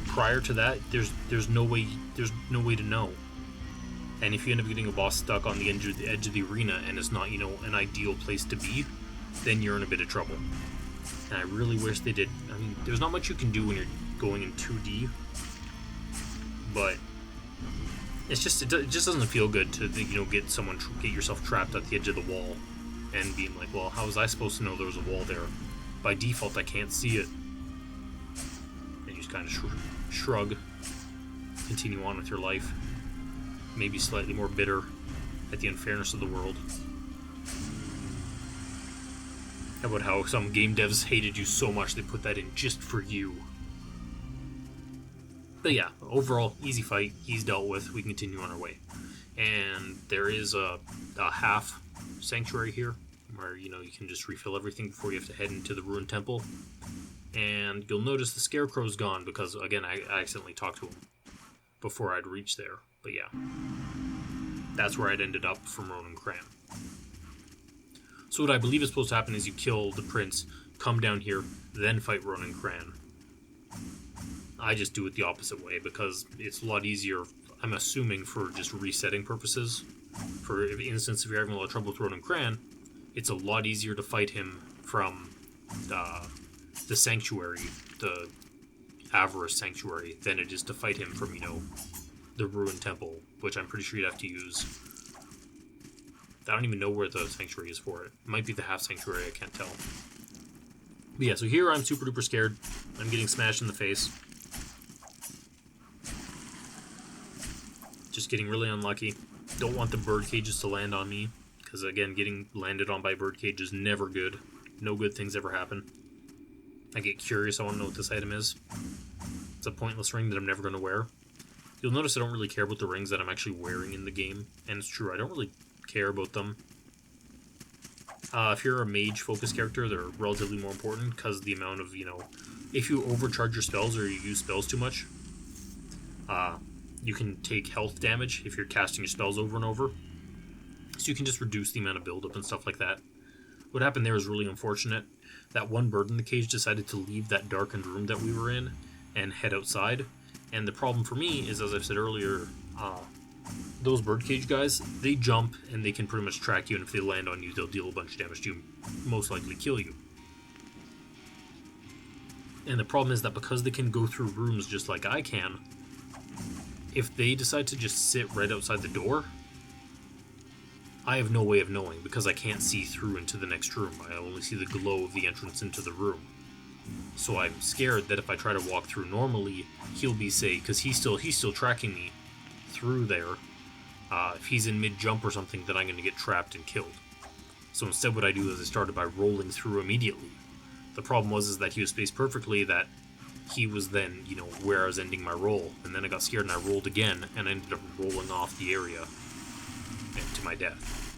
Prior to that, there's no way to know. And if you end up getting a boss stuck on the edge of the arena and it's not, you know, an ideal place to be, then you're in a bit of trouble. And I really wish they did. I mean, there's not much you can do when you're going in 2D, but it just doesn't feel good to, you know, get yourself trapped at the edge of the wall and being like, well, how was I supposed to know there was a wall there? By default, I can't see it. And you just kind of shrug, continue on with your life. Maybe slightly more bitter at the unfairness of the world. How about how some game devs hated you so much they put that in just for you? But yeah, overall, easy fight. He's dealt with. We continue on our way. And there is a half sanctuary here, where, you know, you can just refill everything before you have to head into the ruined temple. And you'll notice the scarecrow's gone, because, again, I accidentally talked to him before I'd reached there. But yeah, that's where I'd ended up from Ronin Cran. So what I believe is supposed to happen is you kill the prince, come down here, then fight Ronin Cran. I just do it the opposite way because it's a lot easier, I'm assuming, for just resetting purposes. For instance, if you're having a lot of trouble with Ronin Cran, it's a lot easier to fight him from the sanctuary, the Avarice Sanctuary, than it is to fight him from, you know, the ruined temple, which I'm pretty sure you'd have to use. I don't even know where the sanctuary is for it. It might be the half sanctuary, I can't tell. But yeah, so here I'm super duper scared. I'm getting smashed in the face. Just getting really unlucky. Don't want the bird cages to land on me, because again, getting landed on by bird cage is never good. No good things ever happen. I get curious, I want to know what this item is. It's a pointless ring that I'm never going to wear. You'll notice I don't really care about the rings that I'm actually wearing in the game, and it's true, I don't really care about them. If you're a mage focus character, they're relatively more important, because the amount of, you know, if you overcharge your spells or you use spells too much, you can take health damage if you're casting your spells over and over. So you can just reduce the amount of buildup and stuff like that. What happened there is really unfortunate. That one bird in the cage decided to leave that darkened room that we were in and head outside. And the problem for me is, as I've said earlier, those birdcage guys, they jump and they can pretty much track you, and if they land on you, they'll deal a bunch of damage to you, most likely kill you. And the problem is that because they can go through rooms just like I can, if they decide to just sit right outside the door, I have no way of knowing because I can't see through into the next room. I only see the glow of the entrance into the room. So I'm scared that if I try to walk through normally, he'll be, say, because he's still tracking me through there. If he's in mid-jump or something, then I'm going to get trapped and killed. So instead what I do is I started by rolling through immediately. The problem was that he was spaced perfectly, that he was then, where I was ending my roll. And then I got scared and I rolled again, and I ended up rolling off the area and to my death.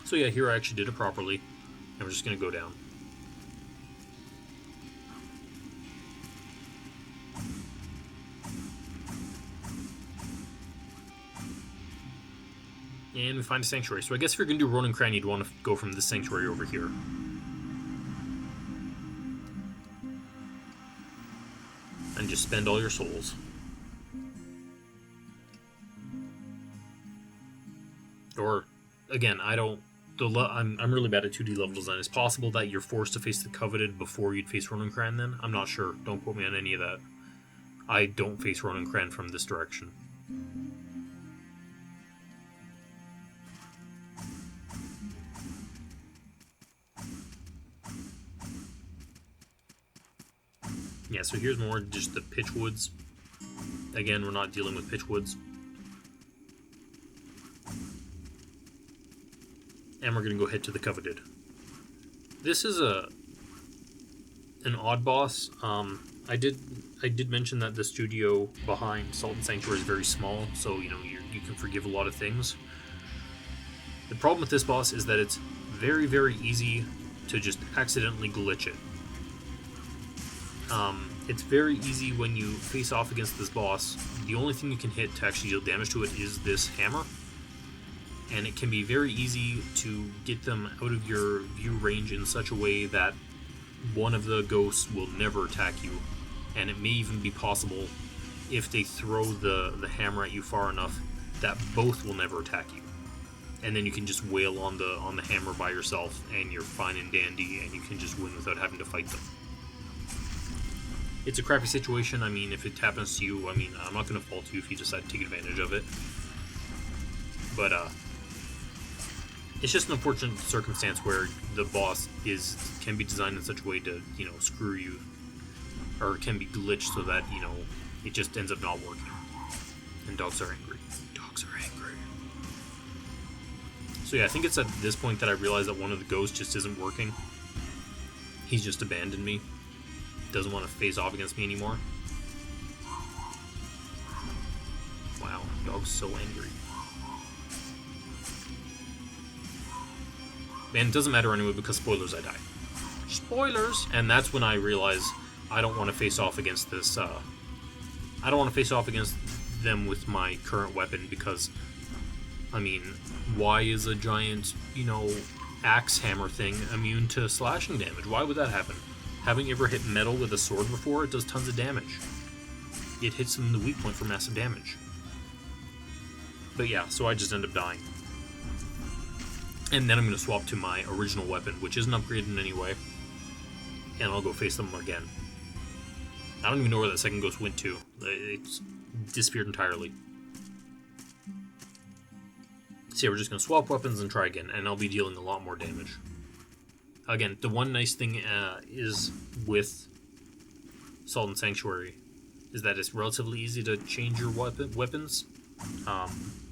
So yeah, here I actually did it properly, and we're just going to go down. And we find a sanctuary. So I guess if you're going to do Ronin Cran, you'd want to go from this sanctuary over here. And just spend all your souls. Or, again, I'm really bad at 2D level design. It's possible that you're forced to face the Coveted before you'd face Ronin Cran then. I'm not sure. Don't quote me on any of that. I don't face Ronin Cran from this direction. Yeah, so here's more just the pitchwoods. Again, we're not dealing with pitchwoods. And we're going to go head to the Coveted. This is an odd boss. I did mention that the studio behind Sodden Sanctuary is very small, so you can forgive a lot of things. The problem with this boss is that it's very, very easy to just accidentally glitch it. It's very easy when you face off against this boss. The only thing you can hit to actually deal damage to it is this hammer. And it can be very easy to get them out of your view range in such a way that one of the ghosts will never attack you. And it may even be possible, if they throw the hammer at you far enough, that both will never attack you. And then you can just wail on the hammer by yourself, and you're fine and dandy, and you can just win without having to fight them. It's a crappy situation. I mean, if it happens to you, I'm not going to fault you if you decide to take advantage of it. But, it's just an unfortunate circumstance where the boss can be designed in such a way to, screw you, or can be glitched so that, it just ends up not working. And dogs are angry. Dogs are angry. So yeah, I think it's at this point that I realize that one of the ghosts just isn't working. He's just abandoned me. Doesn't want to face off against me anymore. Wow, dog's so angry. And it doesn't matter anyway because spoilers, I die. Spoilers! And that's when I realize I don't want to face off against this, I don't want to face off against them with my current weapon because, why is a giant, axe hammer thing immune to slashing damage? Why would that happen? Haven't you ever hit metal with a sword before? It does tons of damage. It hits them in the weak point for massive damage. But yeah, so I just end up dying. And then I'm going to swap to my original weapon, which isn't upgraded in any way. And I'll go face them again. I don't even know where that second ghost went to. It's disappeared entirely. So yeah, we're just going to swap weapons and try again, and I'll be dealing a lot more damage. Again, the one nice thing is with Sodden Sanctuary is that it's relatively easy to change your weapons,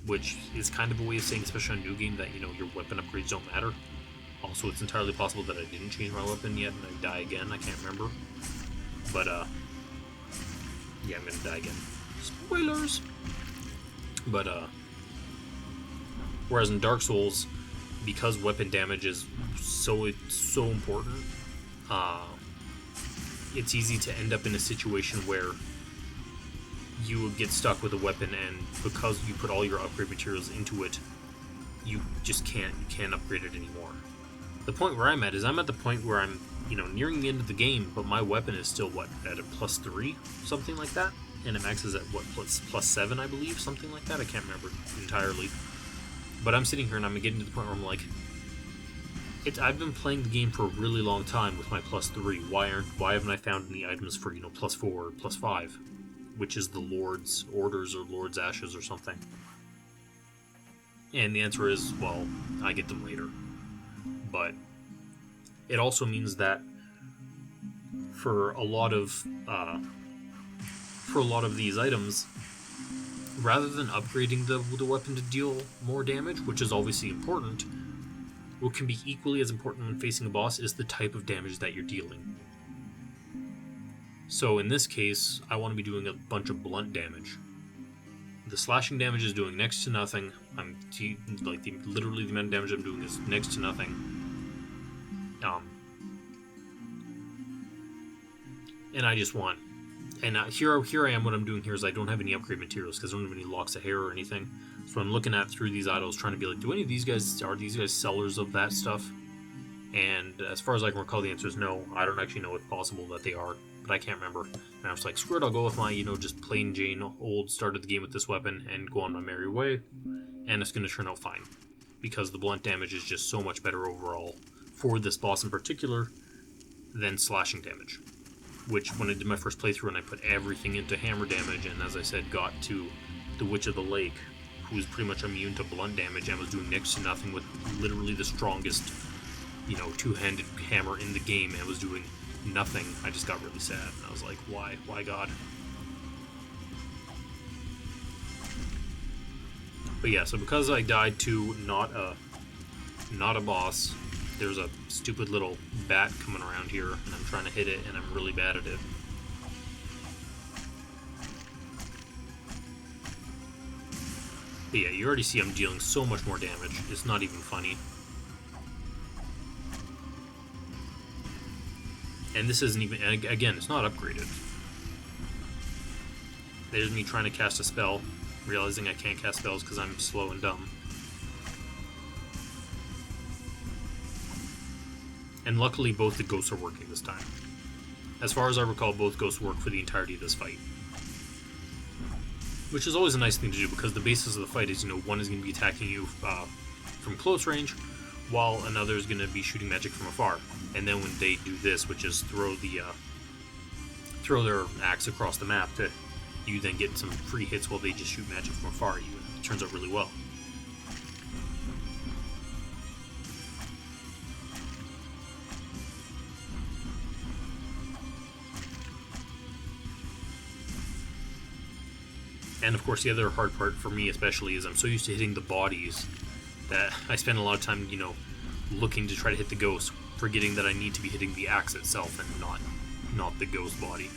which is kind of a way of saying, especially on New Game, that your weapon upgrades don't matter. Also, it's entirely possible that I didn't change my weapon yet and I die again. I can't remember, but yeah, I'm gonna die again. Spoilers. But whereas in Dark Souls, because weapon damage is so important, it's easy to end up in a situation where you would get stuck with a weapon, and because you put all your upgrade materials into it, you just can't upgrade it anymore. The point where I'm at is I'm at the point where I'm nearing the end of the game, but my weapon is still at a +3, something like that, and it maxes at +7, I believe, something like that. I can't remember entirely. But I'm sitting here and I'm getting to the point where I'm like, I've been playing the game for a really long time with my +3. Why haven't I found any items for +4 or +5? which is the Lord's Orders or Lord's Ashes or something. And the answer is, well, I get them later. But it also means that for a lot of these items, rather than upgrading the weapon to deal more damage, which is obviously important, what can be equally as important when facing a boss is the type of damage that you're dealing. So in this case, I want to be doing a bunch of blunt damage. The slashing damage is doing next to nothing. Literally the amount of damage I'm doing is next to nothing. And I just want... And here I am, what I'm doing here is I don't have any upgrade materials because I don't have any locks of hair or anything. So I'm looking at through these idols trying to be like, do any of these guys, are these guys sellers of that stuff? And as far as I can recall, the answer is no. I don't actually know if possible that they are, but I can't remember. And I was like, screw it, I'll go with my, just plain Jane old start of the game with this weapon and go on my merry way. And it's going to turn out fine. Because the blunt damage is just so much better overall for this boss in particular than slashing damage. Which, when I did my first playthrough and I put everything into hammer damage, and as I said, got to the Witch of the Lake, who was pretty much immune to blunt damage and was doing next to nothing with literally the strongest, two-handed hammer in the game, and was doing nothing, I just got really sad. And I was like, why? Why, God? But yeah, so because I died to not a boss, there's a stupid little bat coming around here, and I'm trying to hit it, and I'm really bad at it. But yeah, you already see I'm dealing so much more damage. It's not even funny. And this isn't even... And again, it's not upgraded. There's me trying to cast a spell, realizing I can't cast spells because I'm slow and dumb. And luckily, both the ghosts are working this time. As far as I recall, both ghosts work for the entirety of this fight. Which is always a nice thing to do, because the basis of the fight is, one is going to be attacking you from close range, while another is going to be shooting magic from afar. And then when they do this, which is throw their axe across the map, you then get some free hits while they just shoot magic from afar at you. It turns out really well. And of course, the other hard part for me especially is I'm so used to hitting the bodies that I spend a lot of time, looking to try to hit the ghost, forgetting that I need to be hitting the axe itself and not the ghost body.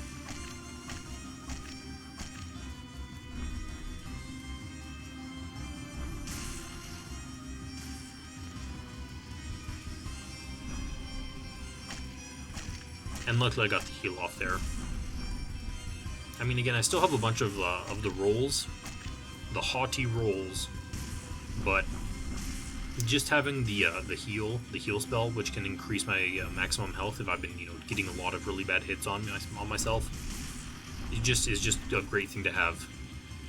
And luckily I got the heal off there. I mean, again, I still have a bunch of the rolls, the haughty rolls, but just having the heal spell, which can increase my maximum health if I've been getting a lot of really bad hits on myself, is just a great thing to have,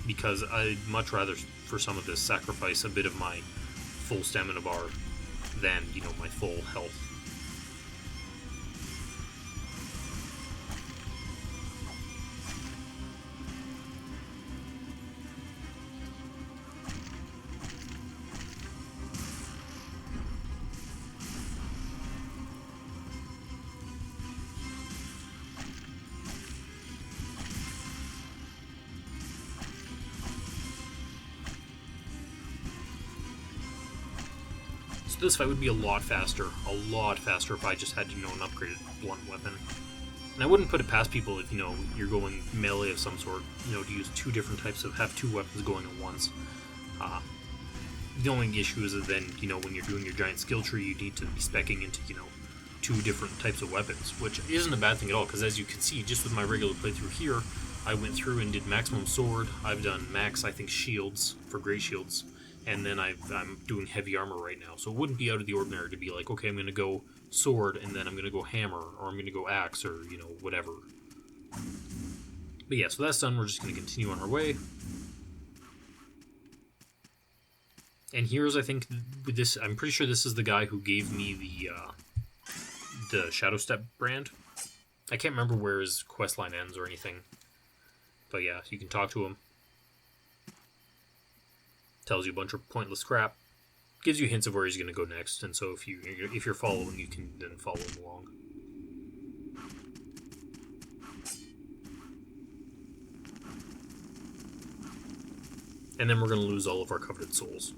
because I'd much rather for some of this sacrifice a bit of my full stamina bar than my full health. So this fight would be a lot faster if I just had, an upgraded blunt weapon. And I wouldn't put it past people if, you're going melee of some sort, to use two different types have two weapons going at once. The only issue is that then, when you're doing your giant skill tree, you need to be speccing into, two different types of weapons, which isn't a bad thing at all, because as you can see, just with my regular playthrough here, I went through and did maximum sword, I've done max, I think, shields, for great shields, and then I'm doing heavy armor right now, so it wouldn't be out of the ordinary to be like, okay, I'm going to go sword, and then I'm going to go hammer, or I'm going to go axe, or, whatever. But yeah, so that's done, we're just going to continue on our way. And here's, I think, with this, I'm pretty sure this is the guy who gave me the Shadow Step brand. I can't remember where his questline ends or anything. But yeah, you can talk to him. Tells you a bunch of pointless crap. Gives you hints of where he's going to go next. And so if you're following, you can then follow him along. And then we're going to lose all of our coveted souls.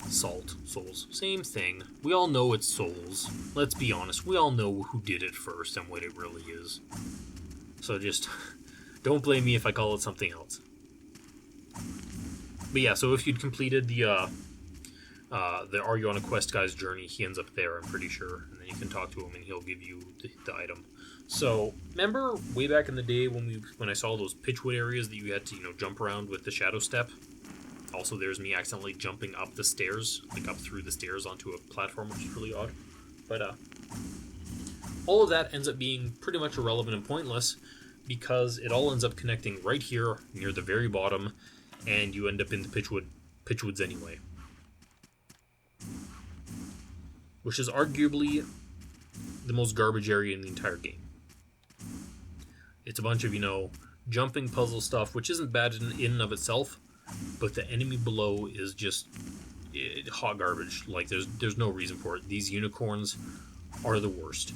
Salt souls. Same thing. We all know it's souls. Let's be honest. We all know who did it first and what it really is. So just don't blame me if I call it something else. But yeah, so if you'd completed the Are You on a Quest guy's journey, he ends up there, I'm pretty sure. And then you can talk to him and he'll give you the item. So, remember way back in the day when I saw those pitchwood areas that you had to, jump around with the shadow step? Also, there's me accidentally jumping up the stairs, like up through the stairs onto a platform, which is really odd. But, all of that ends up being pretty much irrelevant and pointless, because it all ends up connecting right here, near the very bottom, and you end up in the pitchwoods anyway. Which is arguably the most garbage area in the entire game. It's a bunch of, jumping puzzle stuff, which isn't bad in and of itself, but the enemy below is just hot garbage. Like, there's no reason for it. These unicorns are the worst.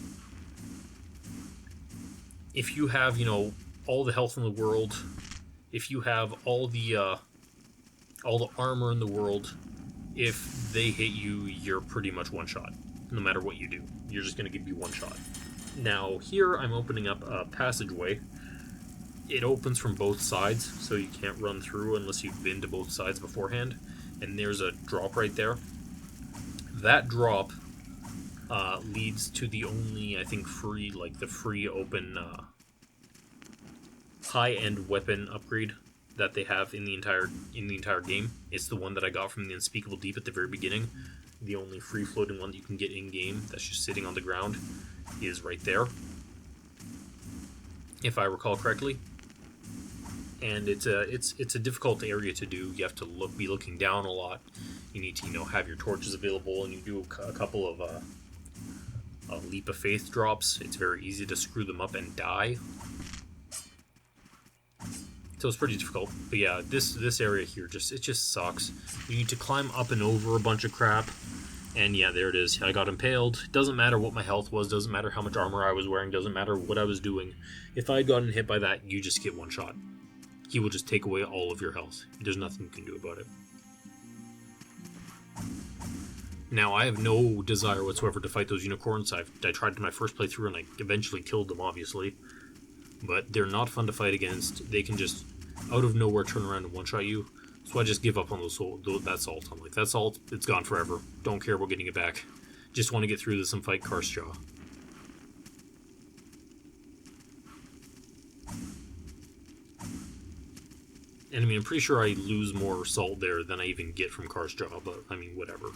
If you have, all the health in the world, if you have all the armor in the world, if they hit you, you're pretty much one shot. No matter what you do, you're just going to give you one shot. Now, here I'm opening up a passageway. It opens from both sides, so you can't run through unless you've been to both sides beforehand. And there's a drop right there. That drop leads to the only, I think, free open high-end weapon upgrade that they have in the entire game. It's the one that I got from the Unspeakable Deep at the very beginning. The only free-floating one that you can get in-game that's just sitting on the ground is right there, if I recall correctly. And it's a difficult area to do. You have to be looking down a lot. You need to have your torches available, and you do a couple of leap of faith drops. It's very easy to screw them up and die. So it's pretty difficult. But yeah, this area here it just sucks. You need to climb up and over a bunch of crap. And yeah, there it is. I got impaled. Doesn't matter what my health was. Doesn't matter how much armor I was wearing. Doesn't matter what I was doing. If I had gotten hit by that, you just get one shot. He will just take away all of your health. There's nothing you can do about it. Now, I have no desire whatsoever to fight those unicorns. I tried to my first playthrough and I eventually killed them, obviously. But they're not fun to fight against. They can just, out of nowhere, turn around and one-shot you. So I just give up on that salt. I'm like, that salt, it's gone forever. Don't care about getting it back. Just want to get through this and fight Carsejaw. And I mean, I'm pretty sure I lose more salt there than I even get from Carsejaw, but I mean, whatever.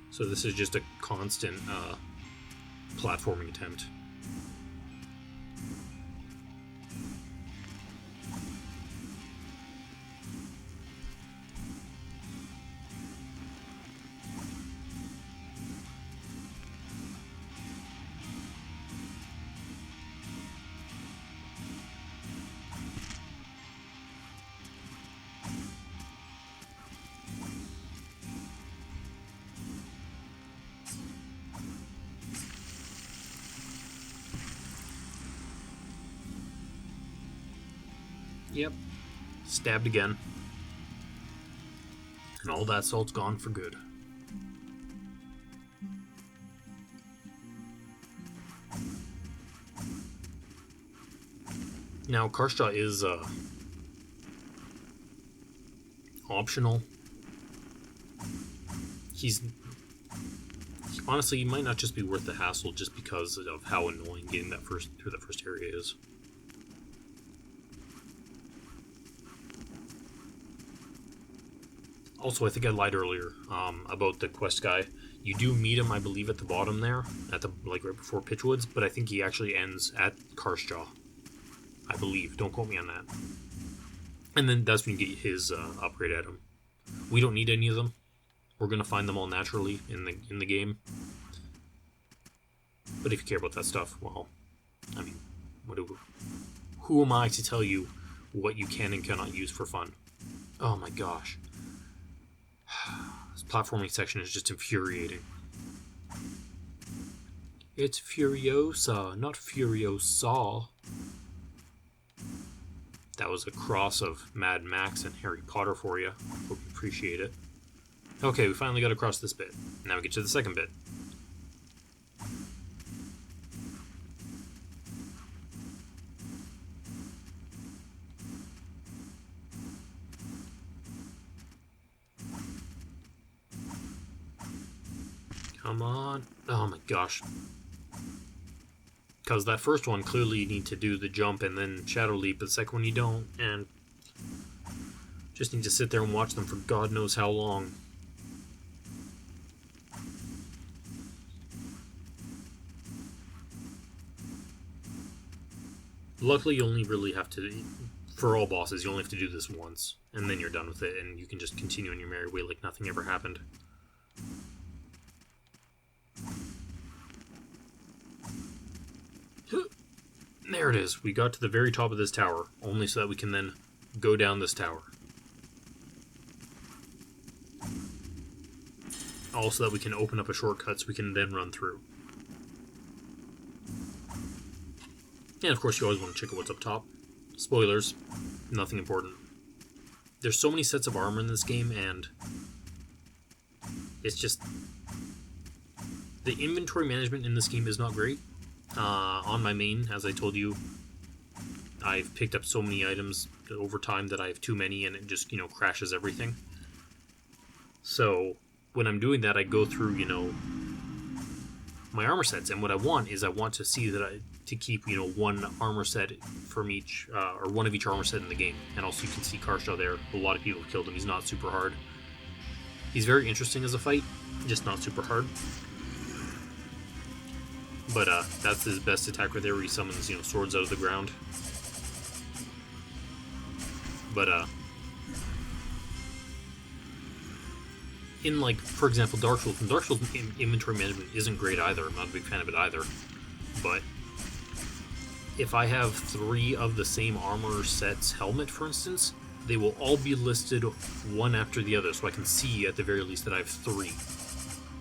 So this is just a constant platforming attempt. Yep. Stabbed again. And all that salt's gone for good. Now, Carsejaw is optional. Honestly, he might not just be worth the hassle just because of how annoying getting through that first area is. Also, I think I lied earlier about the quest guy. You do meet him, I believe, at the bottom there, right before Pitchwoods, but I think he actually ends at Carsejaw. I believe. Don't quote me on that. And then that's when you get his upgrade item. We don't need any of them. We're gonna find them all naturally in the game. But if you care about that stuff, well, I mean, who am I to tell you what you can and cannot use for fun? Oh my gosh. This platforming section is just infuriating. It's Furiosa, not Furiosa. That was a cross of Mad Max and Harry Potter for you. Hope you appreciate it. Okay, we finally got across this bit. Now we get to the second bit. Come on. Oh my gosh. Because that first one, clearly you need to do the jump and then Shadow Leap, but the second one you don't, and just need to sit there and watch them for God knows how long. Luckily, you only really have to, for all bosses, you only have to do this once, and then you're done with it, and you can just continue on your merry way like nothing ever happened. There it is. We got to the very top of this tower, only so that we can then go down this tower. Also that we can open up a shortcut so we can then run through. And of course you always want to check out what's up top. Spoilers, nothing important. There's so many sets of armor in this game, and it's just... the inventory management in this game is not great. On my main, as I told you, I've picked up so many items over time that I have too many, and it just, crashes everything. So, when I'm doing that, I go through, my armor sets, and what I want to see that to keep, one armor set from each, or one of each armor set in the game. And also you can see Carsejaw there. A lot of people have killed him. He's not super hard. He's very interesting as a fight, just not super hard. But that's his best attack right there, where he summons, swords out of the ground. But in, like, for example, Dark Souls, and Dark Souls inventory management isn't great either. I'm not a big fan of it either. But if I have 3 of the same armor set's helmet, for instance, they will all be listed one after the other, so I can see at the very least that I have 3.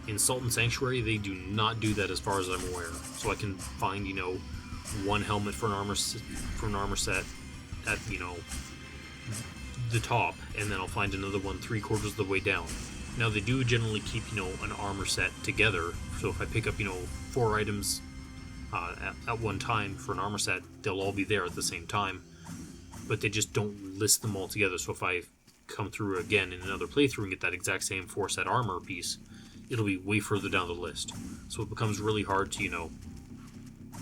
In Sultan Sanctuary, they do not do that as far as I'm aware. So I can find, one helmet for an armor set at, the top, and then I'll find another one 3/4 of the way down. Now, they do generally keep, an armor set together. So if I pick up, 4 items at one time for an armor set, they'll all be there at the same time. But they just don't list them all together. So if I come through again in another playthrough and get that exact same 4-set armor piece, it'll be way further down the list. So it becomes really hard to,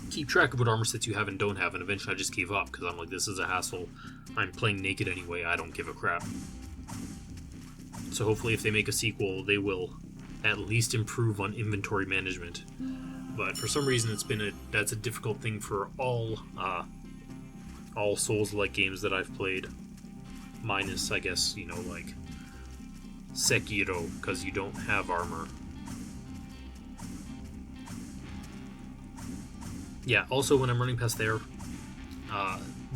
keep track of what armor sets you have and don't have, and eventually I just gave up, because I'm like, this is a hassle. I'm playing naked anyway, I don't give a crap. So hopefully if they make a sequel, they will at least improve on inventory management. But for some reason that's a difficult thing for all Souls-like games that I've played. Minus, I guess, like Sekiro, because you don't have armor. Yeah, also when I'm running past there,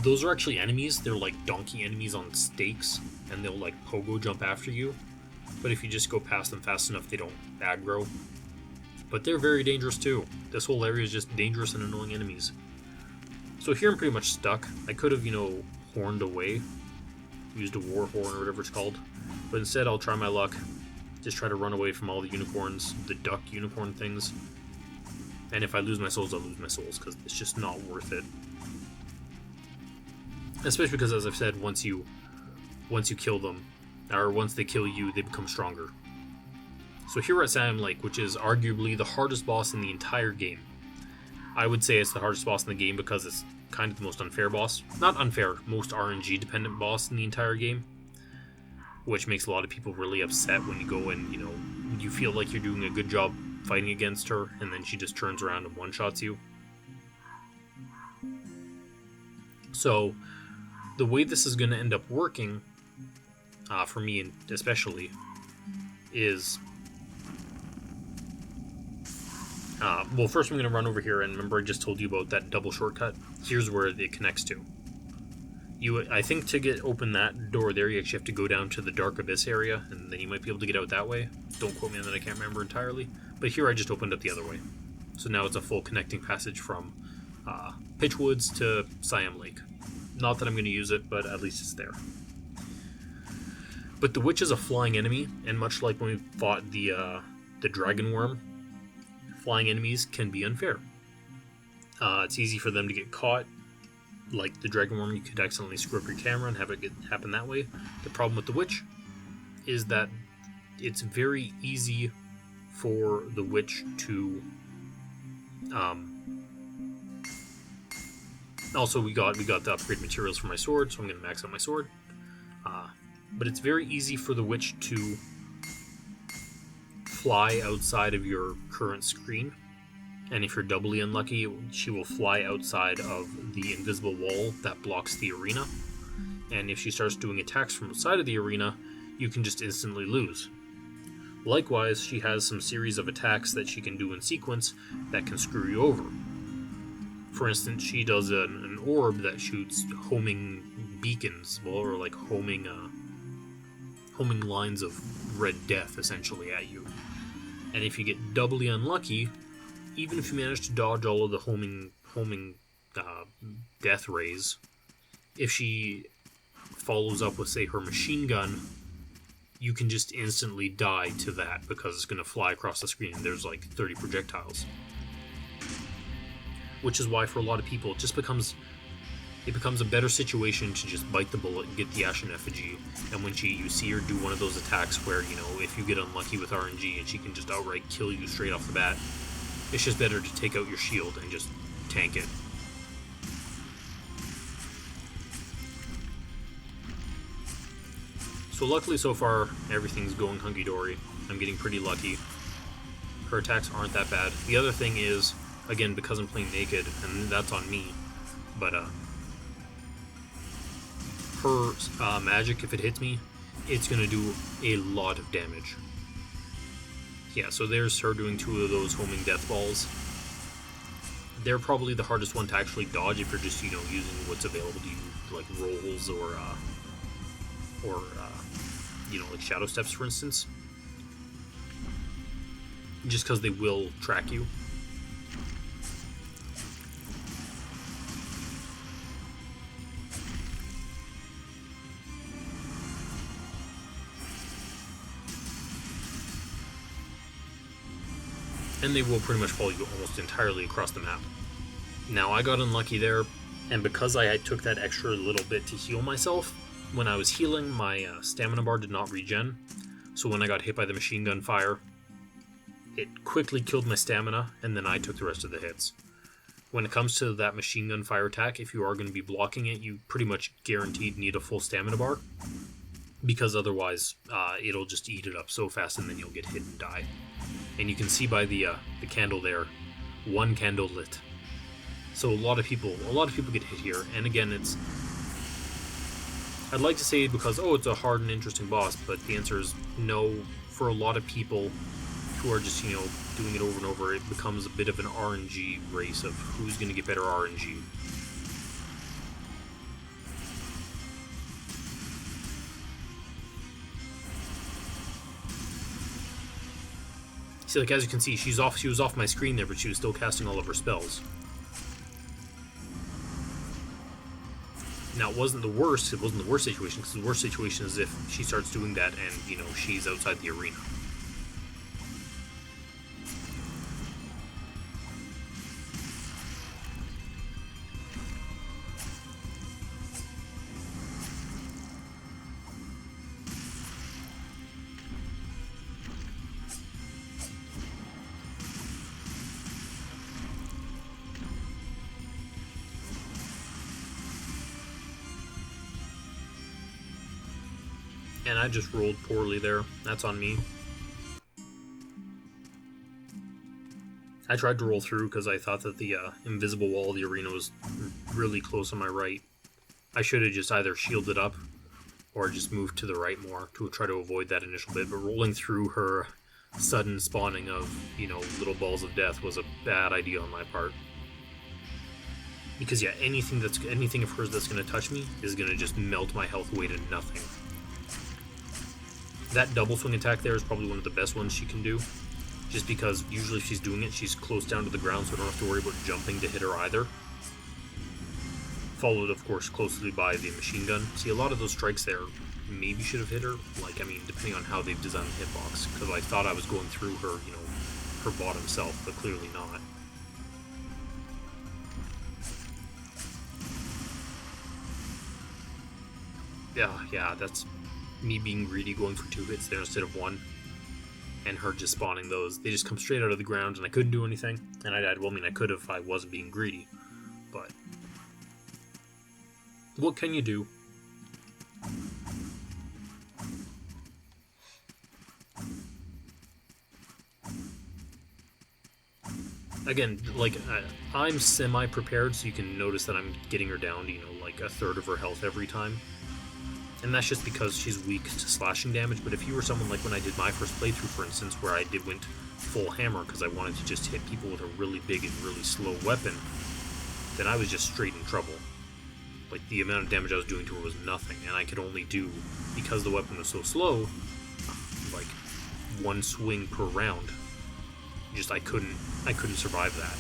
those are actually enemies. They're like donkey enemies on stakes, and they'll like pogo jump after you. But if you just go past them fast enough, they don't aggro. But they're very dangerous too. This whole area is just dangerous and annoying enemies. So here I'm pretty much stuck. I could have, horned away, used a war horn or whatever it's called. But instead I'll try my luck, just try to run away from all the unicorns, the duck unicorn things. And if I lose my souls, I'll lose my souls, because it's just not worth it. Especially because, as I've said, once you kill them, or once they kill you, they become stronger. So here we're at Salmon Lake, which is arguably the hardest boss in the entire game. I would say it's the hardest boss in the game because it's kind of the most unfair boss. Not unfair, most RNG dependent boss in the entire game. Which makes a lot of people really upset when you go and, you feel like you're doing a good job fighting against her, and then she just turns around and one-shots you. So the way this is going to end up working, for me especially, is... well, first I'm going to run over here, and remember I just told you about that double shortcut? Here's where it connects to. I think to open that door there, you actually have to go down to the Dark Abyss area, and then you might be able to get out that way. Don't quote me on that, I can't remember entirely. But here I just opened up the other way. So now it's a full connecting passage from Pitchwoods to Siam Lake. Not that I'm going to use it, but at least it's there. But the Witch is a flying enemy, and much like when we fought the Dragon Wyrm, flying enemies can be unfair. It's easy for them to get caught. Like the Dragon Wyrm, you could accidentally screw up your camera and have it happen that way. The problem with the Witch is that it's very easy for the Witch to... also, we got the upgrade materials for my sword, so I'm going to max out my sword. But it's very easy for the Witch to fly outside of your current screen. And if you're doubly unlucky, she will fly outside of the invisible wall that blocks the arena. And if she starts doing attacks from outside of the arena, you can just instantly lose. Likewise, she has some series of attacks that she can do in sequence that can screw you over. For instance, she does an orb that shoots homing beacons, or like homing lines of red death, essentially, at you. And if you get doubly unlucky, even if you manage to dodge all of the homing death rays, if she follows up with, say, her machine gun, you can just instantly die to that because it's going to fly across the screen and there's like 30 projectiles. Which is why for a lot of people it becomes a better situation to just bite the bullet and get the Ashen Effigy, and when you see her do one of those attacks where, if you get unlucky with RNG and she can just outright kill you straight off the bat, it's just better to take out your shield and just tank it. So luckily so far, everything's going hunky-dory. I'm getting pretty lucky. Her attacks aren't that bad. The other thing is, again, because I'm playing naked, and that's on me, but her magic, if it hits me, it's going to do a lot of damage. Yeah, so there's her doing 2 of those homing death balls. They're probably the hardest one to actually dodge if you're just, using what's available to you, like rolls or like shadow steps, for instance. Just because they will track you. And they will pretty much follow you almost entirely across the map. Now, I got unlucky there, and because I took that extra little bit to heal myself, when I was healing, my stamina bar did not regen, so when I got hit by the machine gun fire, it quickly killed my stamina, and then I took the rest of the hits. When it comes to that machine gun fire attack, if you are going to be blocking it, you pretty much guaranteed need a full stamina bar, because otherwise it'll just eat it up so fast and then you'll get hit and die. And you can see by the candle there, 1 candle lit. So a lot of people get hit here. And again, I'd like to say because it's a hard and interesting boss, but the answer is no. For a lot of people who are just doing it over and over, it becomes a bit of an RNG race of who's going to get better RNG. See, like, as you can see, she was off my screen there, but she was still casting all of her spells. Now, it wasn't the worst situation, because the worst situation is if she starts doing that and, she's outside the arena. And I just rolled poorly there. That's on me. I tried to roll through because I thought that the invisible wall of the arena was really close on my right. I should have just either shielded up or just moved to the right more to try to avoid that initial bit, but rolling through her sudden spawning of, little balls of death was a bad idea on my part. Because, yeah, anything of hers that's going to touch me is going to just melt my health away to nothing. That double swing attack there is probably one of the best ones she can do, just because usually if she's doing it, she's close down to the ground, so I don't have to worry about jumping to hit her either. Followed, of course, closely by the machine gun. See, a lot of those strikes there maybe should have hit her, depending on how they've designed the hitbox, because I thought I was going through her, her bottom self, but clearly not. Yeah, that's me being greedy, going for 2 hits there instead of 1, and her just spawning those. They just come straight out of the ground, and I couldn't do anything, and I died. Well, I could if I wasn't being greedy, but what can you do? Again, I'm semi-prepared, so you can notice that I'm getting her down to, a third of her health every time. And that's just because she's weak to slashing damage, but if you were someone like when I did my first playthrough, for instance, where I went full hammer because I wanted to just hit people with a really big and really slow weapon, then I was just straight in trouble. The amount of damage I was doing to her was nothing, and I could only do, because the weapon was so slow, 1 swing per round. I couldn't survive that.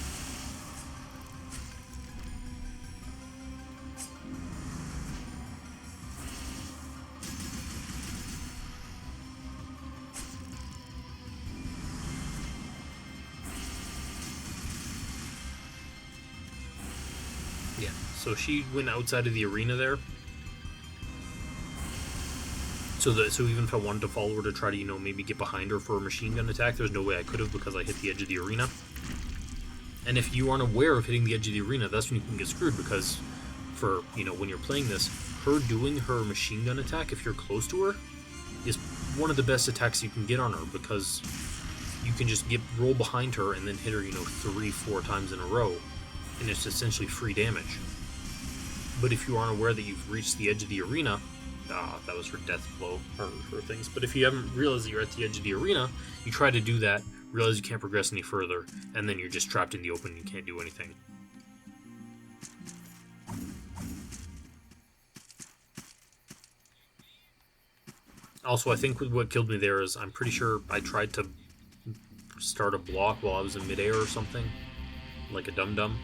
Yeah, so she went outside of the arena there. So even if I wanted to follow her to try to, maybe get behind her for a machine gun attack, there's no way I could have because I hit the edge of the arena. And if you aren't aware of hitting the edge of the arena, that's when you can get screwed, because for, when you're playing this, her doing her machine gun attack, if you're close to her, is one of the best attacks you can get on her, because you can just roll behind her and then hit her, 3-4 times in a row, and it's essentially free damage. But if you aren't aware that you've reached the edge of the arena, that was her death blow, her things. But if you haven't realized that you're at the edge of the arena, you try to do that, realize you can't progress any further, and then you're just trapped in the open and you can't do anything. Also, I think what killed me there is I'm pretty sure I tried to start a block while I was in midair or something, like a dum-dum.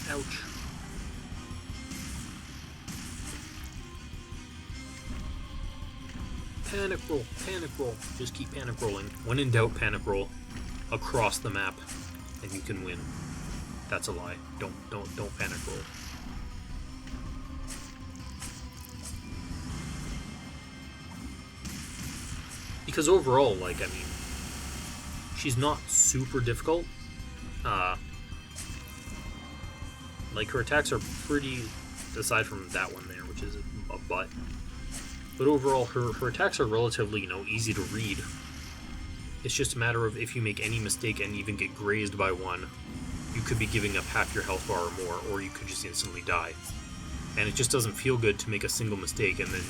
Ouch. Panic roll, panic roll. Just keep panic rolling. When in doubt, panic roll across the map, and you can win. That's a lie. Don't panic roll. Because overall, she's not super difficult. Her attacks are pretty, aside from that one there, which is a butt. But overall, her attacks are relatively, easy to read. It's just a matter of if you make any mistake and even get grazed by one, you could be giving up half your health bar or more, or you could just instantly die. And it just doesn't feel good to make a single mistake and then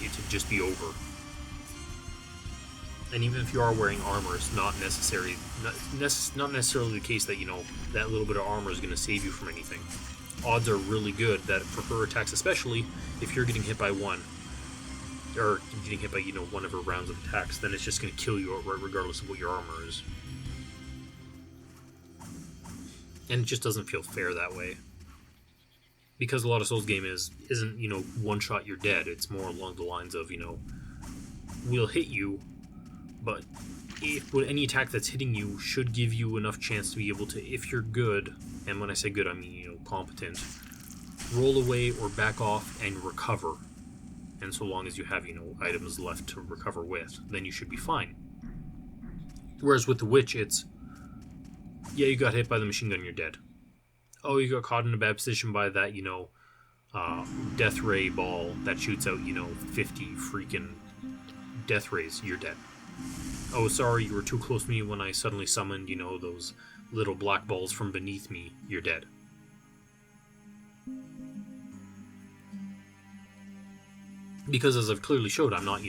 it to just be over. And even if you are wearing armor, it's not necessarily the case that, that little bit of armor is going to save you from anything. Odds are really good that for her attacks, especially if you're getting hit by one, or getting hit by, one of her rounds of attacks, then it's just going to kill you regardless of what your armor is. And it just doesn't feel fair that way. Because a lot of Souls game isn't, one shot you're dead. It's more along the lines of, we'll hit you, but any attack that's hitting you should give you enough chance to be able to, if you're good, and when I say good, I mean, competent, roll away or back off and recover. And so long as you have, items left to recover with, then you should be fine. Whereas with the Witch, it's, yeah, you got hit by the machine gun, you're dead. oh, you got caught in a bad position by that, death ray ball that shoots out, 50 freaking death rays, you're dead. Oh, sorry, you were too close to me when I suddenly summoned, those little black balls from beneath me, you're dead. Because as I've clearly showed, I'm not,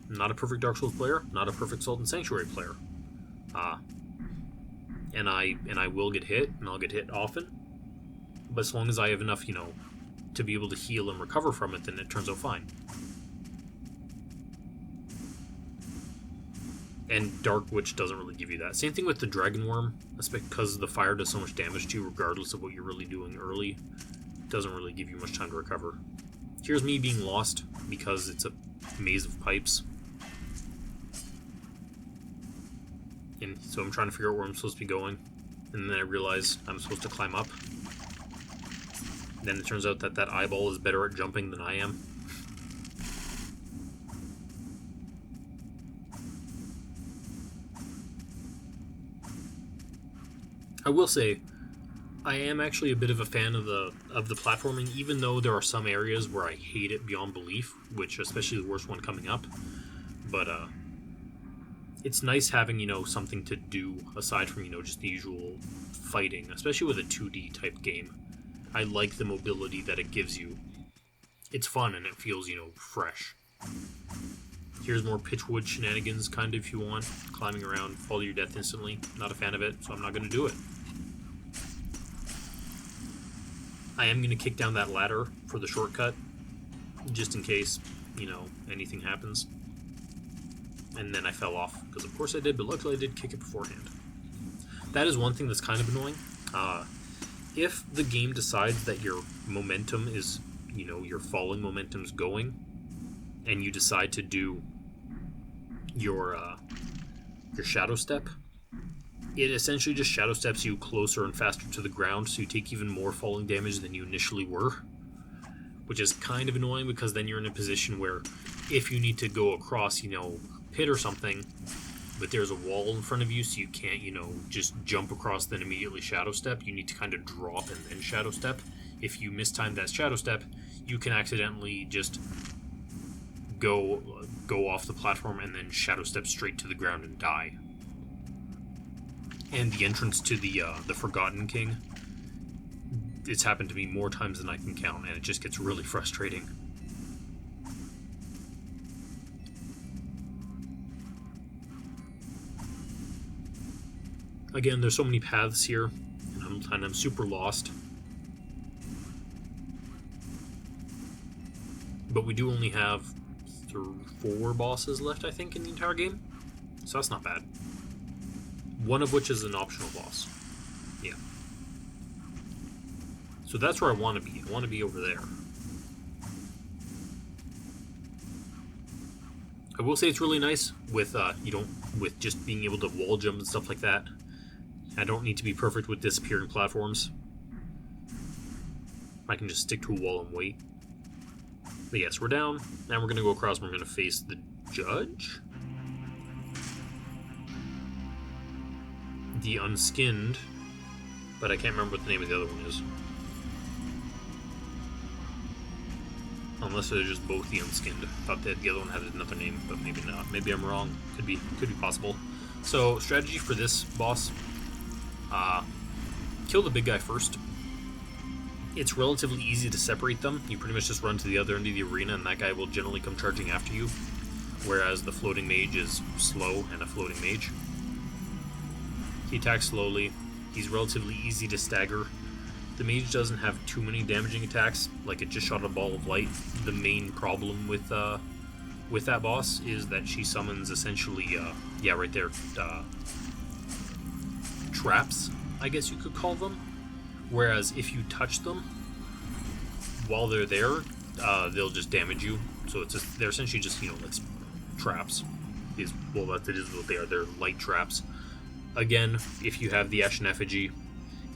not a perfect Dark Souls player, not a perfect Salt and Sanctuary player. And I will get hit, and I'll get hit often. But as long as I have enough, to be able to heal and recover from it, then it turns out fine. And Dark Witch doesn't really give you that. Same thing with the Dragon Wyrm. That's because the fire does so much damage to you, regardless of what you're really doing early. It doesn't really give you much time to recover. Here's me being lost because it's a maze of pipes. And so I'm trying to figure out where I'm supposed to be going. And then I realize I'm supposed to climb up. Then it turns out that that eyeball is better at jumping than I am. I will say, I am actually a bit of a fan of the platforming, even though there are some areas where I hate it beyond belief, which especially the worst one coming up. But it's nice having, something to do aside from, just the usual fighting, especially with a 2D type game. I like the mobility that it gives you. It's fun and it feels, fresh. Here's more Pitchwood shenanigans, kind of, if you want. Climbing around, fall to your death instantly. Not a fan of it, so I'm not going to do it. I am going to kick down that ladder for the shortcut, just in case, anything happens. And then I fell off, because of course I did, but luckily I did kick it beforehand. That is one thing that's kind of annoying. If the game decides that your momentum is, your falling momentum's going, and you decide to do your shadow step, it essentially just shadow steps you closer and faster to the ground, so you take even more falling damage than you initially were, which is kind of annoying because then you're in a position where if you need to go across, pit or something, but there's a wall in front of you, so you can't, just jump across then immediately shadow step. You need to kind of drop and then shadow step. If you mistime that shadow step, you can accidentally just go off the platform and then shadow step straight to the ground and die. And the entrance to the Forgotten King, it's happened to me more times than I can count, and it just gets really frustrating. Again, there's so many paths here, and I'm super lost. But we do only have 4 bosses left, I think, in the entire game. So that's not bad. One of which is an optional boss. Yeah. So that's where I want to be. I want to be over there. I will say it's really nice with with just being able to wall jump and stuff like that. I don't need to be perfect with disappearing platforms. I can just stick to a wall and wait. But yes, we're down. Now we're going to go across and we're going to face the judge. The Unskinned. But I can't remember what the name of the other one is. Unless they're just both the Unskinned. I thought that the other one had another name, but maybe not. Maybe I'm wrong. Could be possible. So, strategy for this boss. Kill the big guy first. It's relatively easy to separate them. You pretty much just run to the other end of the arena and that guy will generally come charging after you. Whereas the floating mage is slow and a floating mage. He attacks slowly. He's relatively easy to stagger. The mage doesn't have too many damaging attacks. Like, it just shot a ball of light. The main problem with that boss is that she summons essentially, yeah, right there, traps, I guess you could call them. Whereas if you touch them while they're there, they'll just damage you. So they're essentially just, like traps. It is what they are. They're light traps. Again, if you have the Ashen Effigy,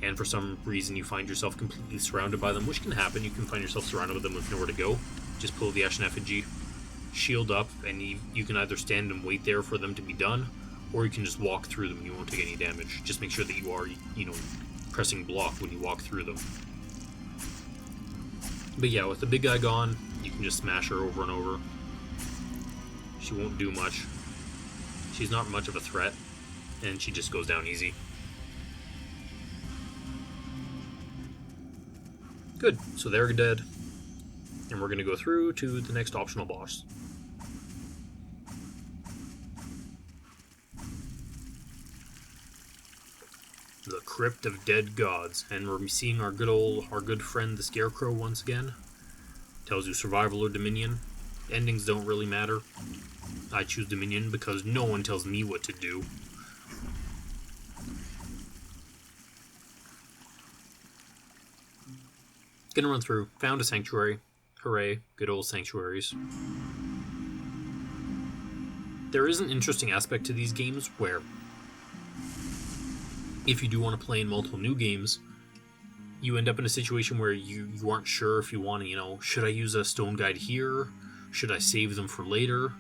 and for some reason you find yourself completely surrounded by them, which can happen, you can find yourself surrounded with them with nowhere to go, just pull the Ashen Effigy, shield up, and you can either stand and wait there for them to be done, or you can just walk through them and you won't take any damage. Just make sure that you are, pressing block when you walk through them. But yeah, with the big guy gone, you can just smash her over and over. She won't do much. She's not much of a threat, and she just goes down easy. Good, so they're dead. And we're going to go through to the next optional boss. The Crypt of Dead Gods, and we're seeing our good friend the Scarecrow once again. Tells you survival or dominion. Endings don't really matter. I choose dominion because no one tells me what to do. Gonna run through. Found a sanctuary. Hooray, good old sanctuaries. There is an interesting aspect to these games where if you do want to play in multiple new games, you end up in a situation where you aren't sure if you want to, should I use a stone guide here? Should I save them for later?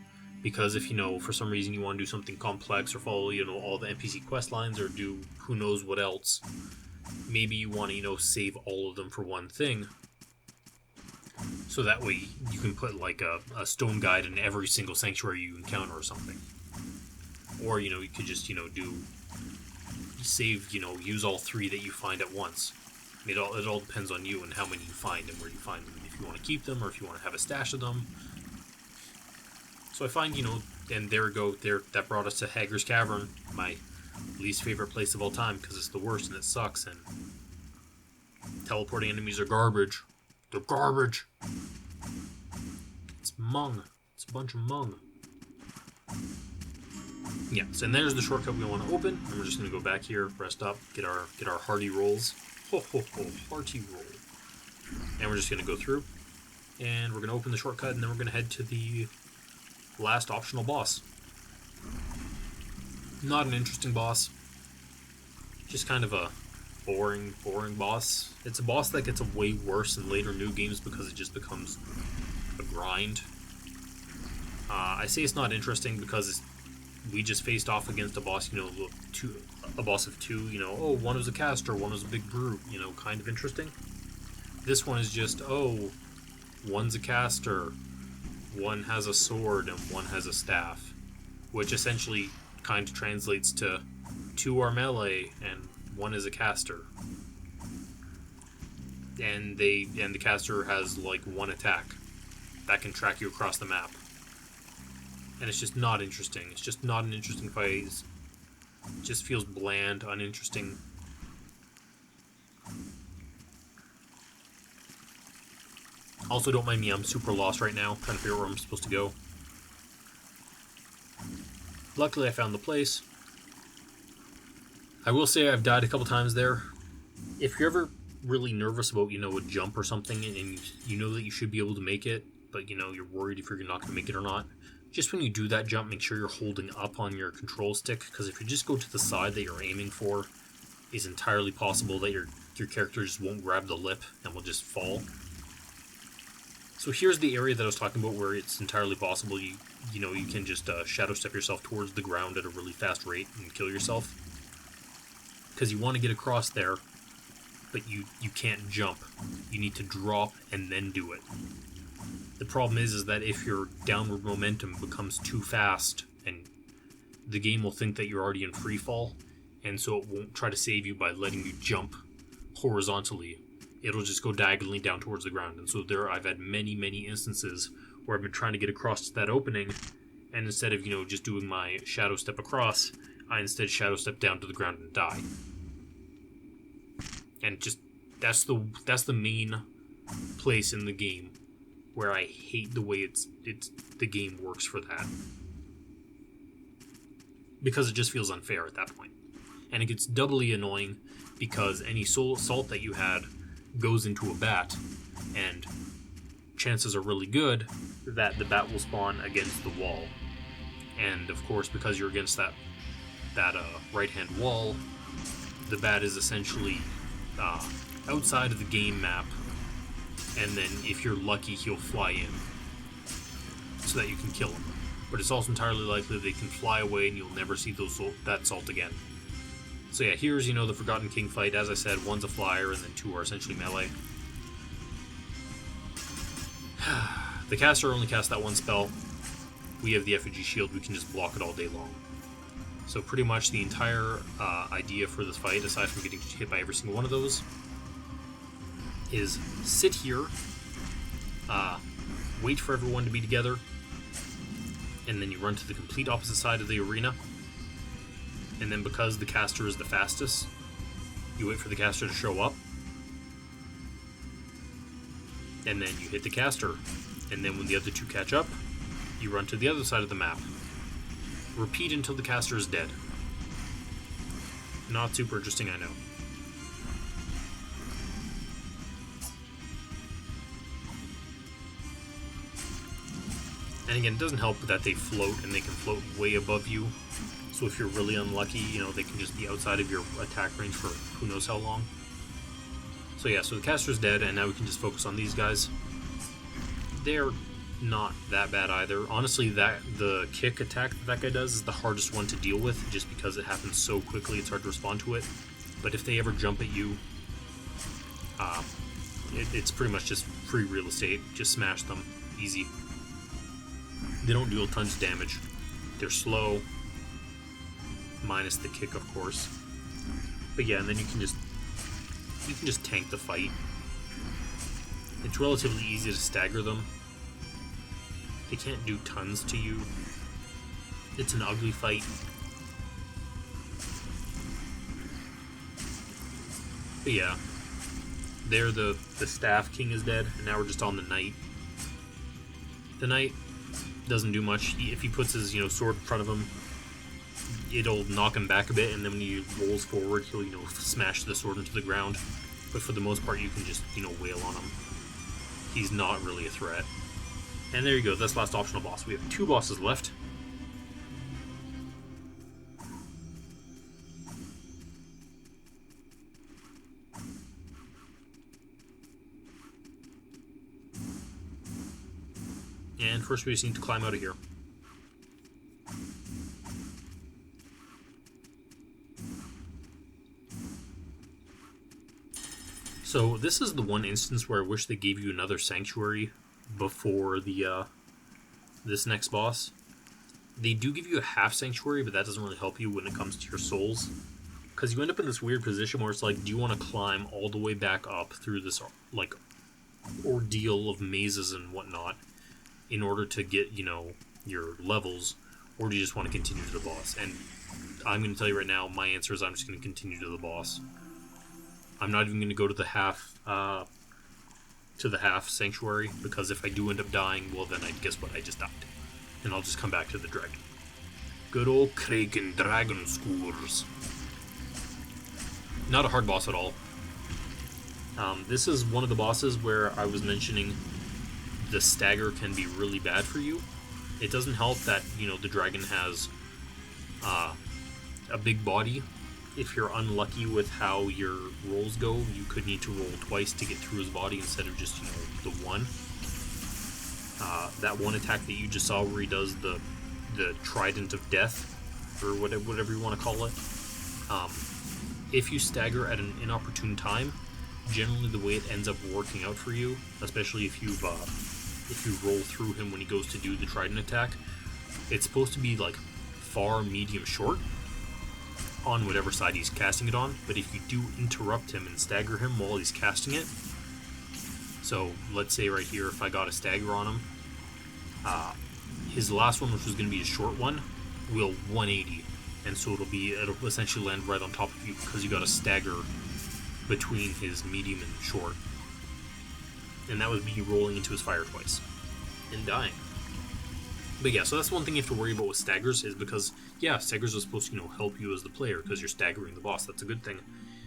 Because if, for some reason you want to do something complex or follow, all the NPC quest lines or do who knows what else, maybe you want to, save all of them for one thing. So that way you can put like a stone guide in every single sanctuary you encounter or something. Or, you could just, save, use all 3 that you find at once. It all depends on you and how many you find and where you find them. If you want to keep them or if you want to have a stash of them. So I find, and there we go, that brought us to Hager's Cavern, my least favorite place of all time because it's the worst and it sucks and teleporting enemies are garbage. They're garbage. It's mung. It's a bunch of mung. Yes, and there's the shortcut we want to open, and we're just going to go back here, rest up, get our hearty rolls. Ho ho ho, hearty roll. And we're just going to go through, and we're going to open the shortcut, and then we're going to head to the last optional boss. Not an interesting boss. Just kind of a boring boss. It's a boss that gets way worse in later new games because it just becomes a grind. I say it's not interesting because we just faced off against a boss, a boss of 2, one was a caster, one was a big brute, kind of interesting. This one is just, one's a caster, one has a sword, and one has a staff, which essentially kind of translates to 2 are melee, and 1 is a caster. And the caster has, 1 attack that can track you across the map. And it's just not interesting. It's just not an interesting fight. It just feels bland, uninteresting. Also, don't mind me, I'm super lost right now, trying to figure out where I'm supposed to go. Luckily, I found the place. I will say I've died a couple times there. If you're ever really nervous about, a jump or something, and you know that you should be able to make it, but, you're worried if you're not going to make it or not, just when you do that jump, make sure you're holding up on your control stick, because if you just go to the side that you're aiming for, it's entirely possible that your character just won't grab the lip and will just fall. So here's the area that I was talking about where it's entirely possible you can just shadow step yourself towards the ground at a really fast rate and kill yourself. Because you want to get across there, but you can't jump. You need to drop and then do it. The problem is that if your downward momentum becomes too fast, and the game will think that you're already in free fall, and so it won't try to save you by letting you jump horizontally. It'll just go diagonally down towards the ground. And so I've had many instances where I've been trying to get across to that opening, and instead of, just doing my shadow step across, I instead shadow step down to the ground and die. And just, that's the main place in the game where I hate the way the game works for that. Because it just feels unfair at that point. And it gets doubly annoying because any soul salt that you had goes into a bat, and chances are really good that the bat will spawn against the wall. And of course, because you're against that right-hand wall, the bat is essentially outside of the game map, and then if you're lucky, he'll fly in so that you can kill him. but it's also entirely likely they can fly away and you'll never see that salt again. So yeah, here's, the Forgotten King fight. As I said, one's a flyer and then two are essentially melee. The caster only casts that one spell. We have the effigy shield, we can just block it all day long. So pretty much the entire idea for this fight, aside from getting hit by every single one of those, is sit here, wait for everyone to be together, and then you run to the complete opposite side of the arena. And then because the caster is the fastest, you wait for the caster to show up, and then you hit the caster. And then when the other two catch up, you run to the other side of the map. Repeat until the caster is dead. Not super interesting, I know. And again, it doesn't help that they float, and they can float way above you. So if you're really unlucky, they can just be outside of your attack range for who knows how long. So yeah, so the caster's dead, and now we can just focus on these guys. They're not that bad either. Honestly, the kick attack that guy does is the hardest one to deal with, just because it happens so quickly, it's hard to respond to it. But if they ever jump at you, it's pretty much just free real estate. Just smash them. Easy. They don't deal tons of damage. They're slow. Minus the kick, of course. But yeah, and then you can just tank the fight. It's relatively easy to stagger them. They can't do tons to you. It's an ugly fight. But yeah, there the Staff King is dead, and now we're just on the Knight. The Knight doesn't do much. If he puts his sword in front of him, it'll knock him back a bit, and then when he rolls forward, he'll smash the sword into the ground. But for the most part, you can just wail on him. He's not really a threat. And there you go. That's the last optional boss. We have 2 bosses left. And first we just need to climb out of here. So this is the one instance where I wish they gave you another sanctuary before this next boss. They do give you a half sanctuary, but that doesn't really help you when it comes to your souls, because you end up in this weird position where it's like, do you want to climb all the way back up through this ordeal of mazes and whatnot in order to get your levels, or do you just want to continue to the boss? And I'm going to tell you right now, my answer is I'm just going to continue to the boss. I'm not even going to go to the half sanctuary, because if I do end up dying, well then guess what? I just died. And I'll just come back to the dragon. Good old Kraekan Dragon Skourzh. Not a hard boss at all. This is one of the bosses where I was mentioning the stagger can be really bad for you. It doesn't help that, the dragon has a big body. If you're unlucky with how your rolls go, you could need to roll twice to get through his body instead of just, the one. That one attack that you just saw where he does the Trident of Death, or whatever you want to call it. If you stagger at an inopportune time, generally the way it ends up working out for you, especially if you roll through him when he goes to do the Trident attack, it's supposed to be like far, medium, short on whatever side he's casting it on. But if you do interrupt him and stagger him while he's casting it, so let's say right here, if I got a stagger on him, his last one, which was going to be a short one, will 180, and so it'll essentially land right on top of you because you got a stagger between his medium and short. And that was me rolling into his fire twice and dying. But yeah, so that's one thing you have to worry about with staggers, is because, yeah, staggers are supposed to, help you as the player because you're staggering the boss. That's a good thing.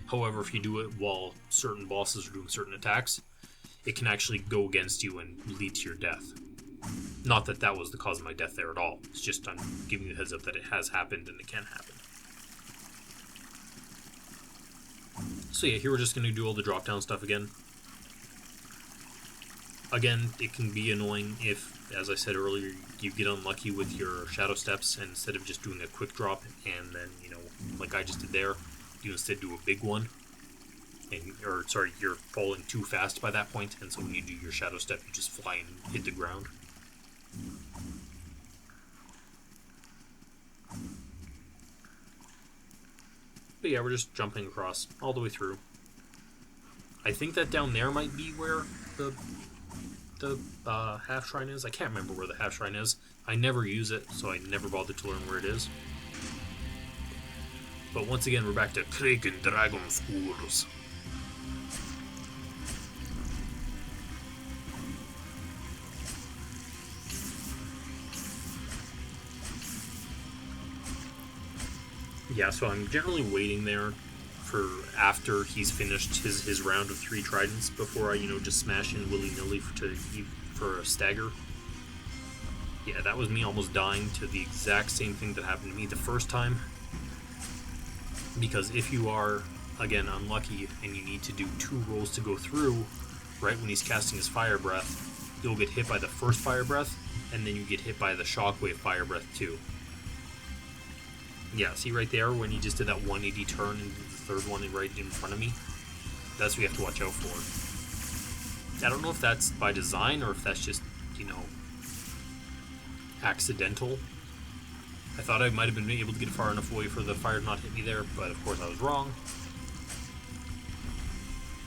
However, if you do it while certain bosses are doing certain attacks, it can actually go against you and lead to your death. Not that that was the cause of my death there at all. It's just I'm giving you a heads up that it has happened and it can happen. So yeah, here we're just going to do all the drop-down stuff again. Again, it can be annoying if as I said earlier, you get unlucky with your shadow steps, and instead of just doing a quick drop and then, like I just did there, you instead do a big one. You're falling too fast by that point, and so when you do your shadow step, you just fly and hit the ground. But yeah, we're just jumping across all the way through. I think that down there might be where the half shrine is. I can't remember where the half shrine is. I never use it, so I never bothered to learn where it is. But once again, we're back to Kraekan Skourzh. Yeah, so I'm generally waiting there for after he's finished his round of 3 tridents before I, just smash in willy-nilly for a stagger. Yeah, that was me almost dying to the exact same thing that happened to me the first time. Because if you are, again, unlucky and you need to do 2 rolls to go through, right when he's casting his fire breath, you'll get hit by the first fire breath, and then you get hit by the shockwave fire breath too. Yeah, see right there when he just did that 180 turn and the third one right in front of me? That's what you have to watch out for. I don't know if that's by design or if that's just, accidental. I thought I might have been able to get far enough away for the fire to not hit me there, but of course I was wrong.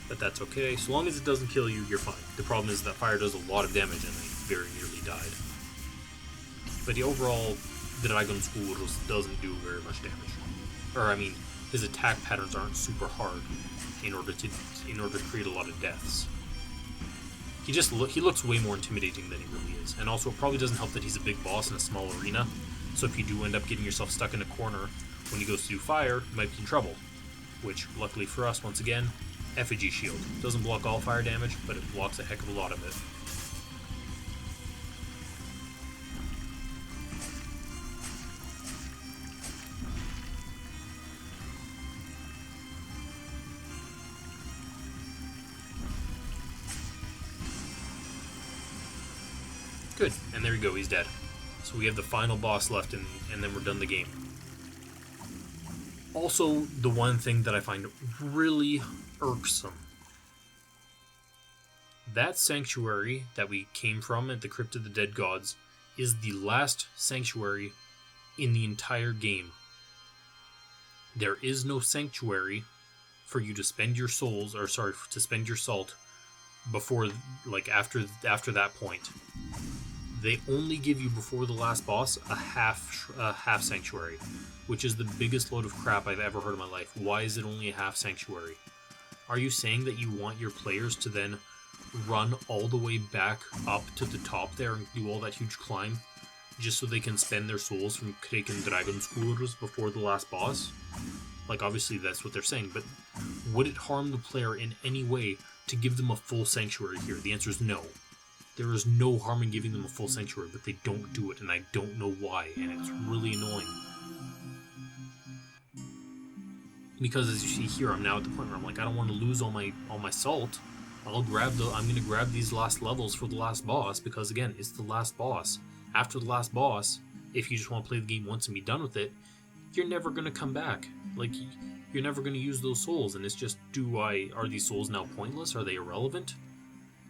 But that's okay. So long as it doesn't kill you, you're fine. The problem is that fire does a lot of damage and I very nearly died. But the overall, the Kraekan Cyclops doesn't do very much damage. Or, I mean, his attack patterns aren't super hard in order to create a lot of deaths. He looks way more intimidating than he really is. And also, it probably doesn't help that he's a big boss in a small arena. So if you do end up getting yourself stuck in a corner when he goes to do fire, you might be in trouble. Which, luckily for us, once again, effigy shield. Doesn't block all fire damage, but it blocks a heck of a lot of it. Good, and there you go, he's dead. So we have the final boss left, and then we're done the game. Also, the one thing that I find really irksome. That sanctuary that we came from at the Crypt of the Dead Gods is the last sanctuary in the entire game. There is no sanctuary for you to spend your souls, to spend your salt before, after that point. They only give you, before the last boss, a half sanctuary, which is the biggest load of crap I've ever heard in my life. Why is it only a half sanctuary? Are you saying that you want your players to then run all the way back up to the top there and do all that huge climb just so they can spend their souls from Kraekan Skourzh before the last boss? Obviously that's what they're saying, but would it harm the player in any way to give them a full sanctuary here? The answer is no. There is no harm in giving them a full sanctuary, but they don't do it, and I don't know why, and it's really annoying. Because as you see here, I'm now at the point where I'm like, I don't want to lose all my salt. I'm gonna grab these last levels for the last boss, because again, it's the last boss. After the last boss, if you just want to play the game once and be done with it, you're never gonna come back. You're never gonna use those souls, and it's just, are these souls now pointless? Are they irrelevant?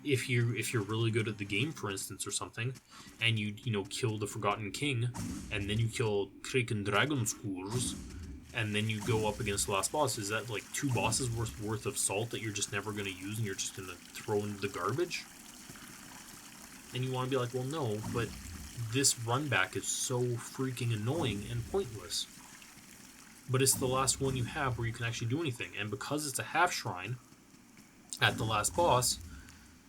If you're really good at the game, for instance, or something, and you kill the Forgotten King, and then you kill Kraekan Skourzh, and then you go up against the last boss, is that 2 bosses worth of salt that you're just never going to use and you're just going to throw into the garbage? And you want to be like, well, no, but this run back is so freaking annoying and pointless. But it's the last one you have where you can actually do anything, and because it's a half shrine at the last boss,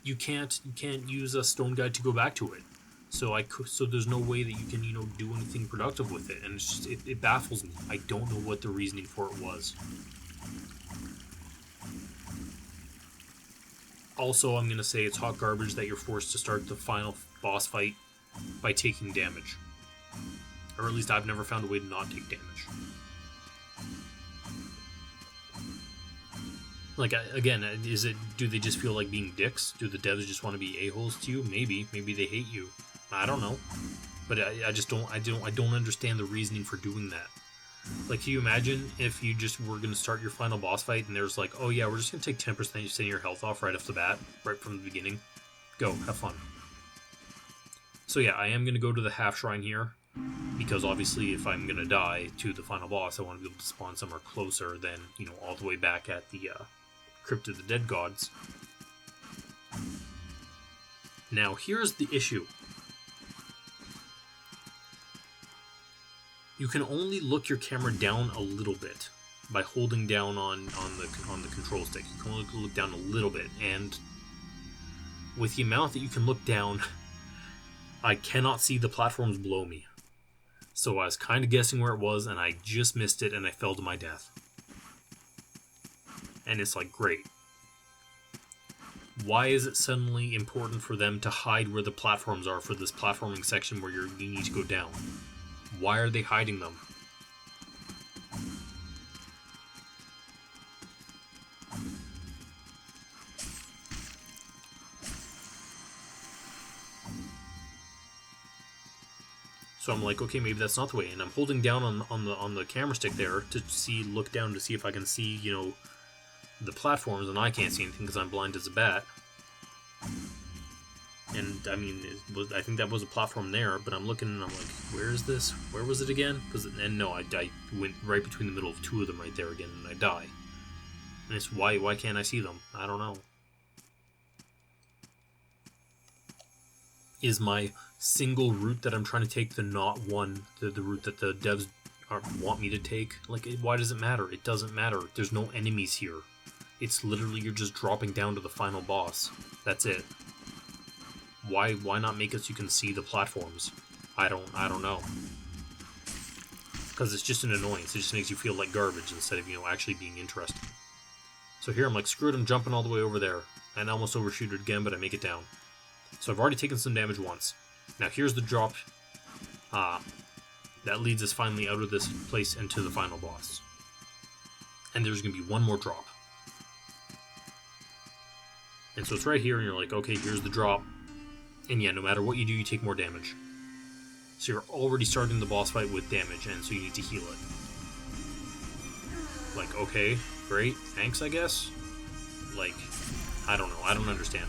you can't use a stone guide to go back to it. So there's no way that you can do anything productive with it, and it's just, it baffles me. I don't know what the reasoning for it was. Also, I'm gonna say it's hot garbage that you're forced to start the final boss fight by taking damage, or at least I've never found a way to not take damage. Again, do they just feel like being dicks? Do the devs just want to be a-holes to you? Maybe they hate you. I don't know. But I just don't understand the reasoning for doing that. Like, can you imagine if you just were going to start your final boss fight and there's like, oh yeah, we're just going to take 10% of your health off right off the bat, right from the beginning. Go, have fun. So yeah, I am going to go to the half shrine here, because obviously if I'm going to die to the final boss, I want to be able to spawn somewhere closer than, you know, all the way back at the Crypt of the Dead Gods. Now, here's the issue. You can only look your camera down a little bit by holding down on the control stick. You can only look down a little bit, and with the amount that you can look down, I cannot see the platforms below me. So I was kind of guessing where it was, and I just missed it, and I fell to my death. And it's like, great. Why is it suddenly important for them to hide where the platforms are for this platforming section where you need to go down? Why are they hiding them? So I'm like, okay, maybe that's not the way. And I'm holding down on the camera stick there to look down to see if I can see, you know, the platforms, and I can't see anything because I'm blind as a bat. And I mean, I think that was a platform there, but I'm looking and I'm like, where is this? Where was it again? And no, I went right between the middle of two of them right there again, and I die. And it's why can't I see them? I don't know. Is my single route that I'm trying to take the route that the devs want me to take? Like, why does it matter? It doesn't matter. There's no enemies here. It's literally you're just dropping down to the final boss. That's it. Why not make it so you can see the platforms? I don't know. Because it's just an annoyance. It just makes you feel like garbage instead of, you know, actually being interesting. So here I'm like, screw it, I'm jumping all the way over there. And I almost overshoot it again, but I make it down. So I've already taken some damage once. Now here's the drop that leads us finally out of this place into the final boss. And there's going to be one more drop. And so it's right here, and you're like, okay, here's the drop. And yeah, no matter what you do, you take more damage. So you're already starting the boss fight with damage, and so you need to heal it. Like, okay, great, thanks, I guess? Like, I don't know, I don't understand.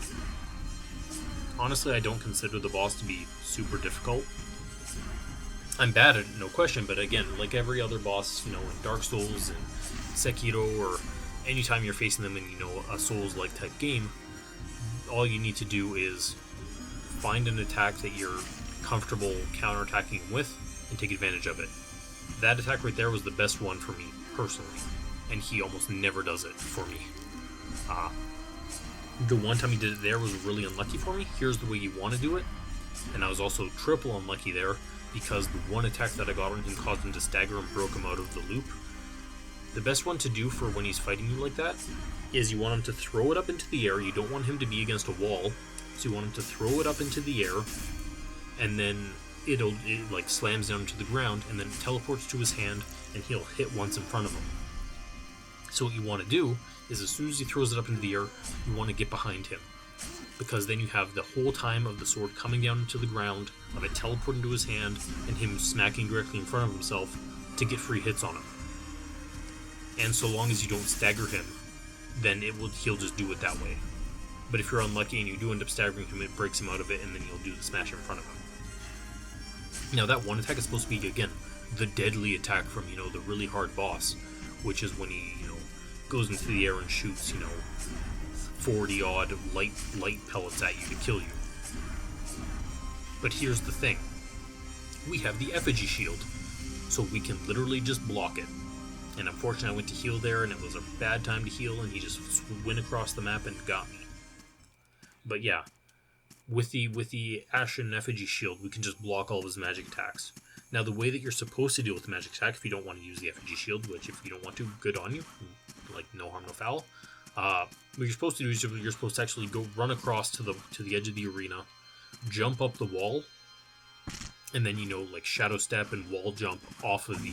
Honestly, I don't consider the boss to be super difficult. I'm bad at it, no question, but again, like every other boss, you know, in Dark Souls and Sekiro, or anytime you're facing them in, you know, a Souls-like type game, all you need to do is find an attack that you're comfortable counterattacking him with and take advantage of it. That attack right there was the best one for me, personally, and he almost never does it for me. The one time he did it there was really unlucky for me. Here's the way you want to do it, and I was also triple unlucky there because the one attack that I got on him caused him to stagger and broke him out of the loop. The best one to do for when he's fighting you like that is you want him to throw it up into the air. You don't want him to be against a wall, so you want him to throw it up into the air, and then it like slams down to the ground, and then it teleports to his hand, and he'll hit once in front of him. So what you want to do is as soon as he throws it up into the air, you want to get behind him, because then you have the whole time of the sword coming down into the ground, of it teleporting to his hand, and him smacking directly in front of himself to get free hits on him. And so long as you don't stagger him, then he'll just do it that way. But if you're unlucky and you do end up staggering him, it breaks him out of it, and then you'll do the smash in front of him. Now that one attack is supposed to be, again, the deadly attack from, you know, the really hard boss, which is when he, you know, goes into the air and shoots, you know, 40-odd light pellets at you to kill you. But here's the thing. We have the effigy shield, so we can literally just block it. And unfortunately I went to heal there, and it was a bad time to heal, and he just went across the map and got me. But yeah, with the Ashen Effigy shield, we can just block all of his magic attacks. Now, the way that you're supposed to deal with the magic attack, if you don't want to use the Effigy shield, which if you don't want to, good on you, like no harm, no foul. What you're supposed to do is you're supposed to actually go run across to the edge of the arena, jump up the wall, and then, you know, like shadow step and wall jump off of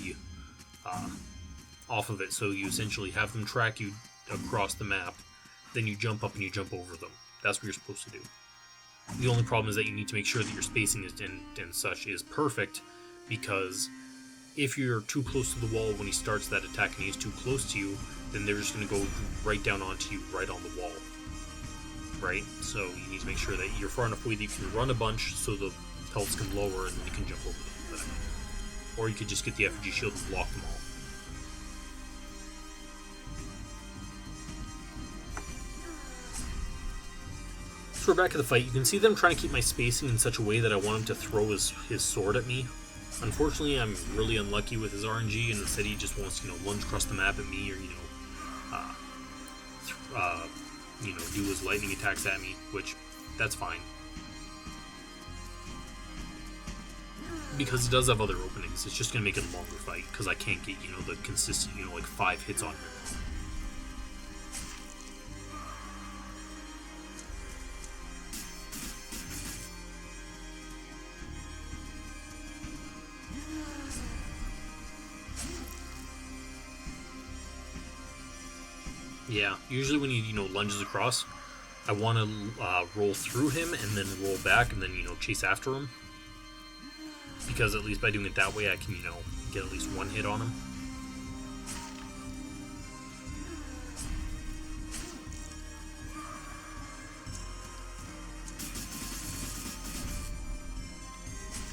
it. So you essentially have them track you across the map, then you jump up and you jump over them. That's what you're supposed to do. The only problem is that you need to make sure that your spacing is and such is perfect, because if you're too close to the wall when he starts that attack and he's too close to you, then they're just going to go right down onto you, right on the wall. Right? So you need to make sure that you're far enough away that you can run a bunch so the pelts can lower and then you can jump over them. Or you could just get the effigy shield and block them all. So we're back at the fight. You can see that I'm trying to keep my spacing in such a way that I want him to throw his sword at me. Unfortunately, I'm really unlucky with his RNG, and instead he just wants to, lunge across the map at me, or, do his lightning attacks at me, which, that's fine. Because he does have other openings, it's just going to make it a longer fight, because I can't get, the consistent, 5 hits on him. Yeah, usually when he, lunges across, I want to roll through him and then roll back and then, chase after him. Because at least by doing it that way, I can, get at least one hit on him.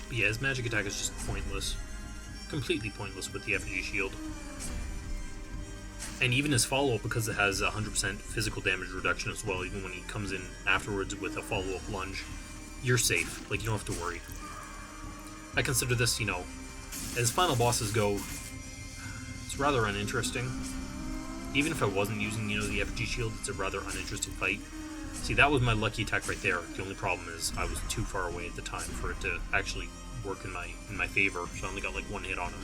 But yeah, his magic attack is just pointless. Completely pointless with the effigy shield. And even his follow-up, because it has 100% physical damage reduction as well, even when he comes in afterwards with a follow-up lunge, you're safe. Like, you don't have to worry. I consider this, as final bosses go, it's rather uninteresting. Even if I wasn't using, the effigy shield, it's a rather uninteresting fight. See, that was my lucky attack right there. The only problem is I was too far away at the time for it to actually work in my favor, so I only got, one hit on him.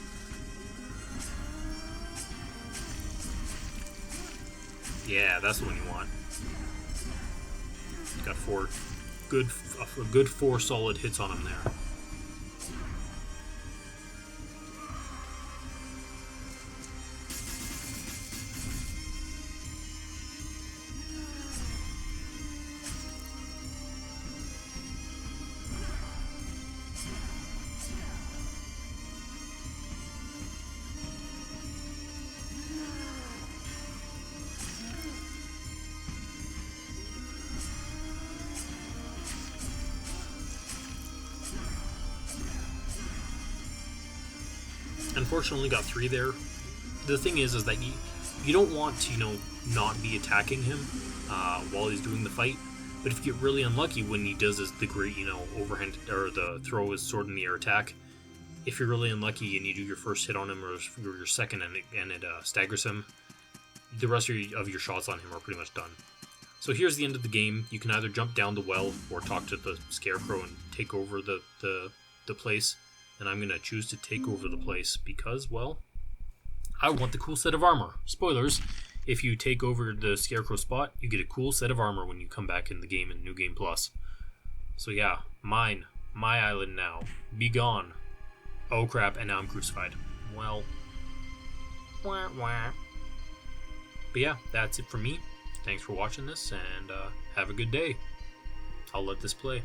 Yeah, that's the one you want. Got a good 4 solid hits on him there. Unfortunately, got 3 there. The thing is that you don't want to, not be attacking him while he's doing the fight. But if you get really unlucky when he does the great, overhand, or the throw his sword in the air attack, if you're really unlucky and you do your first hit on him or your second and it staggers him, the rest of your shots on him are pretty much done. So here's the end of the game. You can either jump down the well or talk to the Scarecrow and take over the place. And I'm going to choose to take over the place because, well, I want the cool set of armor. Spoilers, if you take over the Scarecrow spot, you get a cool set of armor when you come back in the game in New Game Plus. So yeah, my island now. Be gone. Oh crap, and now I'm crucified. Well, wah wah. But yeah, that's it for me. Thanks for watching this, and have a good day. I'll let this play.